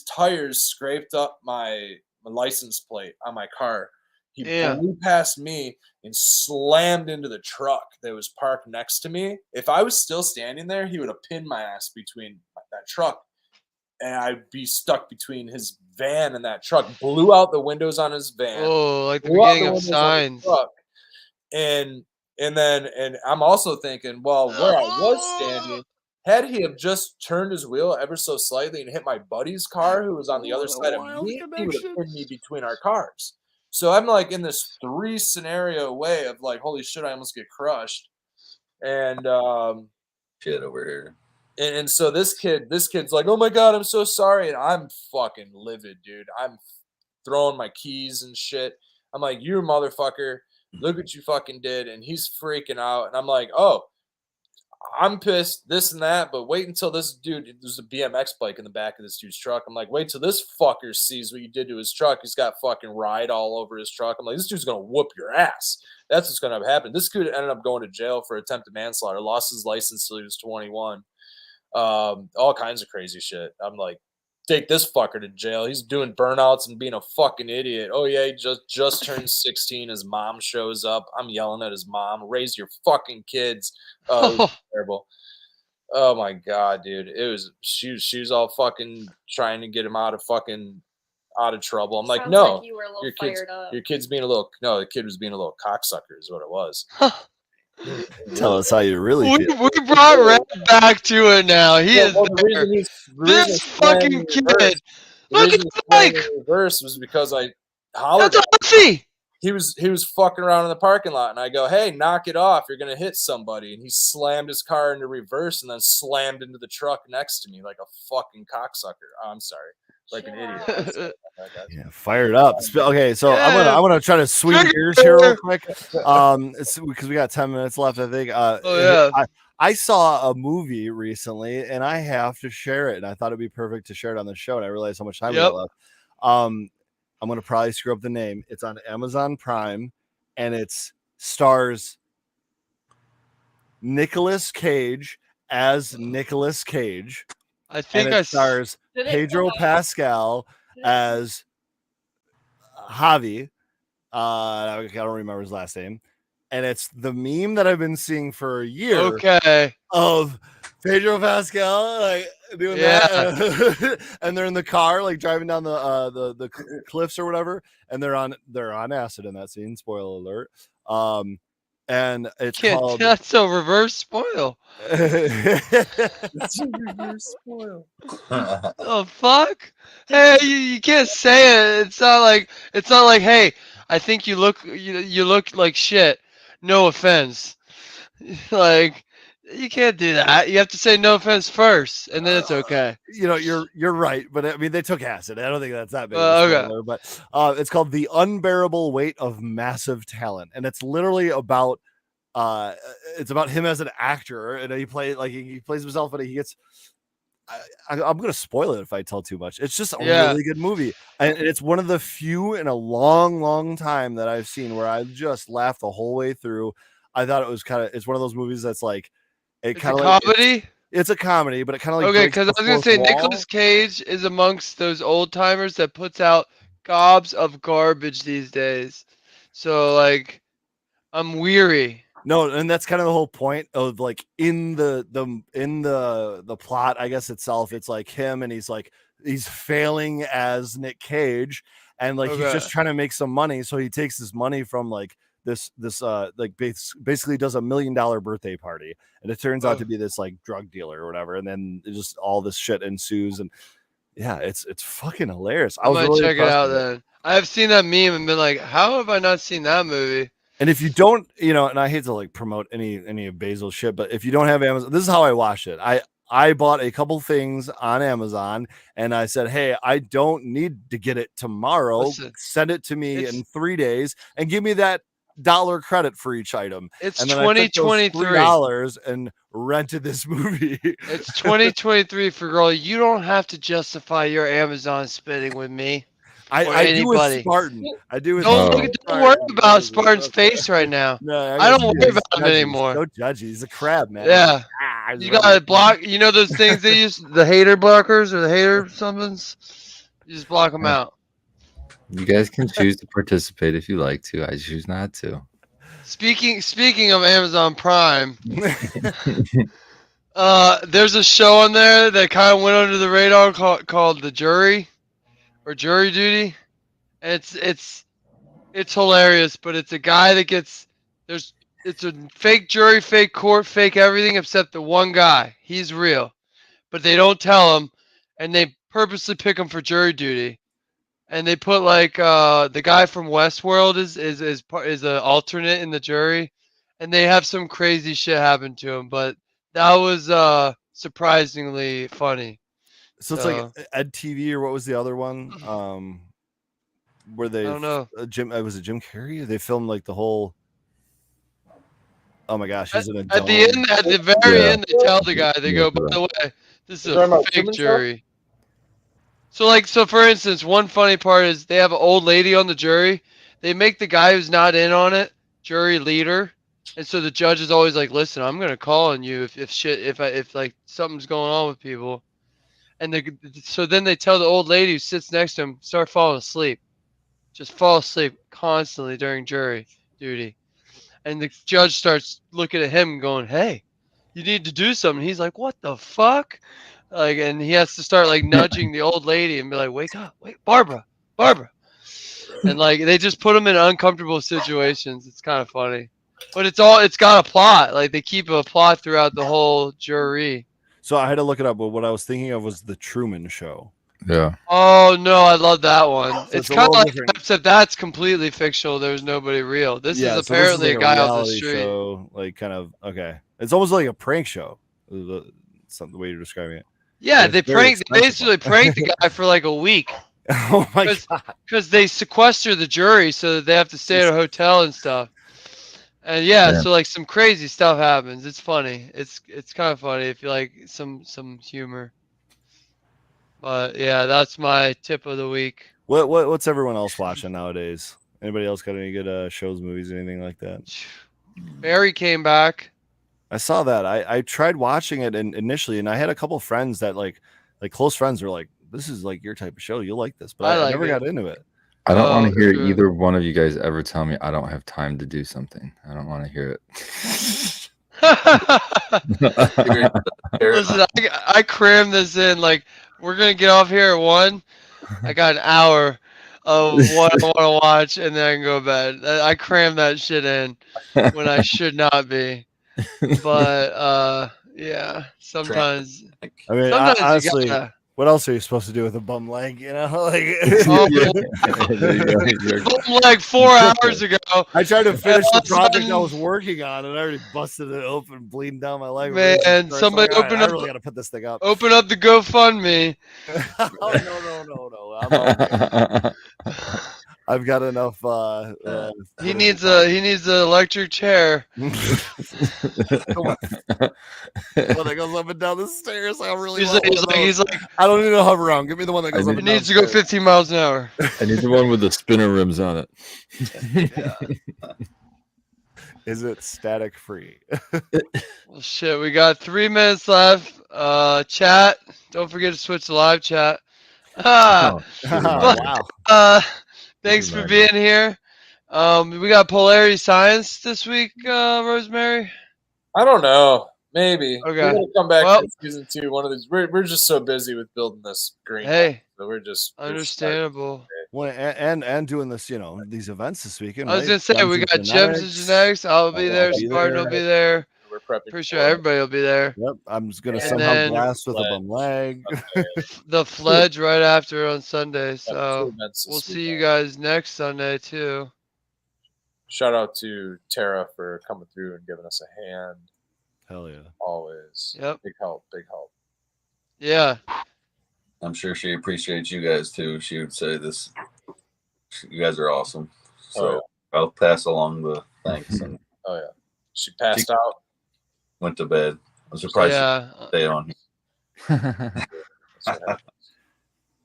tires, scraped up my license plate on my car. He blew past me and slammed into the truck that was parked next to me. If I was still standing there, he would have pinned my ass between that truck, and I'd be stuck between his van and that truck. Blew out the windows on his van. Oh, like the beginning of Signs. And I'm also thinking, well, where I was standing, had he have just turned his wheel ever so slightly and hit my buddy's car, who was on the other side of me, he would have pinned me between our cars. So I'm like in this 3 scenario way of like, holy shit, I almost get crushed. And shit over here. And so this kid's like, oh my God, I'm so sorry. And I'm fucking livid, dude. I'm throwing my keys and shit. I'm like, you motherfucker, look what you fucking did. And he's freaking out. And I'm like, oh, I'm pissed, this and that, but wait until this dude, there's a BMX bike in the back of this dude's truck. I'm like, wait till this fucker sees what you did to his truck. He's got fucking ride all over his truck. I'm like, this dude's going to whoop your ass. That's what's going to happen. This dude ended up going to jail for attempted manslaughter, lost his license till he was 21. All kinds of crazy shit. I'm like, take this fucker to jail. He's doing burnouts and being a fucking idiot. Oh yeah, he just turned 16. His mom shows up. I'm yelling at his mom. Raise your fucking kids. Oh, it was terrible. Oh my god, dude. She was all fucking trying to get him out of trouble. I'm like, Sounds no, like you were a little your fired up. kid's being a little, no, the kid was being a little cocksucker is what it was. Tell us how you really feel. We brought Red back to it now. He is there. The This fucking kid. Look at Mike. Reverse was because I hollered. That's awesome. He was fucking around in the parking lot, and I go, "Hey, knock it off! You're gonna hit somebody." And he slammed his car into reverse, and then slammed into the truck next to me like a fucking cocksucker. Oh, I'm sorry, like an idiot. Yeah, fired up. Okay, so I'm gonna try to swing gears here real quick, because we got 10 minutes left, I think. I saw a movie recently, and I have to share it, and I thought it'd be perfect to share it on the show, and I realized how much time we got left. I'm going to probably screw up the name. It's on Amazon Prime, and it's stars Nicolas Cage as Nicolas Cage. I think it stars Pedro Pascal as Javi. I don't remember his last name. And it's the meme that I've been seeing for a year. Okay. Of Pedro Pascal like doing that, and they're in the car like driving down the cliffs or whatever, and they're on acid in that scene. Spoiler alert. And it's called. That's a reverse spoil. It's a reverse spoil. Oh fuck! Hey, you can't say it. It's not like hey, I think you look like shit. No offense. Like. You can't do that. You have to say no offense first, and then it's okay. You're right, but I mean they took acid. I don't think that's that big of a spoiler, but it's called The Unbearable Weight of Massive Talent, and it's literally about him as an actor, and he plays himself, but he gets. I'm gonna spoil it if I tell too much. It's just a really good movie, and it's one of the few in a long, long time that I've seen where I just laughed the whole way through. I thought it was it's one of those movies that's like. It's a comedy? It's a comedy, but it kind of like okay, because I was gonna say Nicolas Cage is amongst those old timers that puts out gobs of garbage these days. So like, I'm weary. No, and that's kind of the whole point of like in the plot, I guess itself. It's like him, and he's failing as Nick Cage, and like he's just trying to make some money. So he takes this money from like. This basically does $1 million birthday party, and it turns out to be this like drug dealer or whatever, and then just all this shit ensues, and it's fucking hilarious. I might check it out then. I've seen that meme and been like, how have I not seen that movie? And if you don't, and I hate to like promote any of Basil's shit, but if you don't have Amazon, this is how I watched it. I bought a couple things on Amazon, and I said, hey, I don't need to get it tomorrow. Listen, send it to me in 3 days and give me that $1 credit for each item. It's and 2023 $3 and rented this movie. It's 2023 for girl. You don't have to justify your Amazon spending with me. I do with Spartan. I do with don't worry about Spartan's face right now. No, I don't worry about him anymore. No judge. He's a crab, man. Yeah. You gotta block. You know those things they use, the hater blockers or the hater somethings. You just block them out. You guys can choose to participate if you like to. I choose not to. Speaking of Amazon Prime, there's a show on there that kind of went under the radar called The Jury or Jury Duty. And it's hilarious, but it's a guy that it's a fake jury, fake court, fake everything except the one guy. He's real, but they don't tell him, and they purposely pick him for jury duty. And they put like the guy from Westworld is an alternate in the jury, and they have some crazy shit happen to him. But that was surprisingly funny. So it's like Ed TV or what was the other one? Where they I don't know. Was it Jim Carrey? They filmed like the whole. Oh my gosh, he's in a At the end, at the very Yeah. end, they tell the guy, they go, by the way, this is a fake jury. So for instance, one funny part is they have an old lady on the jury. They make the guy who's not in on it jury leader, and so the judge is always like, "Listen, I'm gonna call on you if like something's going on with people." And so then they tell the old lady who sits next to him, start falling asleep, just fall asleep constantly during jury duty. And the judge starts looking at him, going, "Hey, you need to do something." He's like, "What the fuck?" Like, and he has to start like nudging the old lady and be like, "Wake up, wait, Barbara, Barbara." And like they just put him in uncomfortable situations. It's kind of funny, but it's got a plot. Like they keep a plot throughout the whole jury. So I had to look it up, but what I was thinking of was the Truman Show. Yeah. Oh no, I love that one. So it's it's a kind of little like, different. except that's completely fictional. There's nobody real. This is apparently like a guy off the reality street. show, like kind of okay. It's almost like a prank show. It's not the way you're describing it. Yeah, But they it's very basically pranked the guy for like a week. Oh my god! Because they sequester the jury so that they have to stay at a hotel and stuff. And yeah, Yeah. so like some crazy stuff happens. It's funny. It's kind of funny if you like some humor. But yeah, that's my tip of the week. What's everyone else watching nowadays? Anybody else got any good shows, movies, anything like that? Barry came back. I saw that. I tried watching it initially, and I had a couple friends that like close friends were like, "This is like your type of show. You'll like this," but I never got into it. I don't want to hear true. either one of you guys ever tell me I don't have time to do something. I don't want to hear it. Listen, I crammed this in. Like, we're going to get off here at 1. I got an hour of what I want to watch, and then I can go to bed. I crammed that shit in when I should not be. But, yeah, sometimes. I mean, sometimes honestly, you gotta, what else are you supposed to do with a bum leg? You know, like like 4 hours ago. I tried to finish the all of a project I sudden- was working on, and I already busted it open, bleeding down my leg. Man, So somebody I open up- really got to put this thing up. Open up the GoFundMe. No. I've got enough. He needs an electric chair. One that goes up and down the stairs. I really. He's like, I don't need a hover around. Give me the one that goes up. it and down needs to the go stairs. 15 miles an hour. I need the one with the spinner rims on it. Is it static free? Well, shit, we got 3 minutes left. Chat. Don't forget to switch to live chat. Oh, Wow. Thanks for being here. We got Polarity Science this week, Rosemary. I don't know. Maybe. Okay. We're gonna come back Well- to season 2. One of these. We're just so busy with building this green. Hey, So we're just understandable. Well, and doing this, these events this weekend. I was right? gonna say Gems we and got Gems and Genetics. I'll be there. I'll be Spartan there. will be there. We're prepping. Pretty sure everybody will be there. Yep, I'm just gonna And somehow then- blast with a bum leg. The Fledge right after on Sunday. Two So events this we'll see you weekend. guys next Sunday too. Shout out to Tara for coming through and giving us a hand. Hell yeah. Always. Yep. Big help. Big help. Yeah. I'm sure she appreciates you guys too. She would say this. You guys are awesome. So I'll pass along the thanks and Oh yeah. She passed out. went to bed. I'm surprised Yeah. she stayed on here. That's what happens.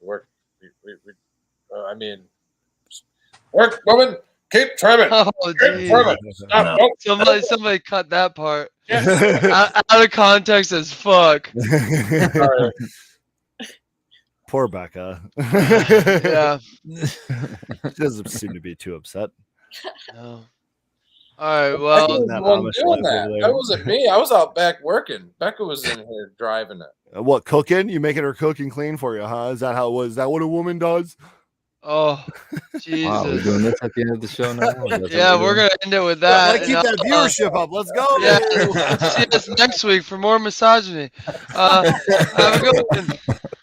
Work. I mean, work, woman. Keep trimming. Oh, Keep geez. trimming. Stop. No. Nope. Somebody cut that part Yeah. out of context as fuck. Sorry. Poor Becca. Yeah. She doesn't seem to be too upset. No. All right. Becca Well, was that the one Amish doing life that. over there. That wasn't me. I was out back working. Becca was in here driving it. What, cooking? You making her cook and clean for you, huh? Is that how it was? Is that what a woman does? oh, Jesus. Wow, we're doing this at the end of the show now? That's what Yeah, we're doing? gonna end it with that. Gotta keep that viewership up. Let's go. Yeah, see us next week for more misogyny. Have a good one.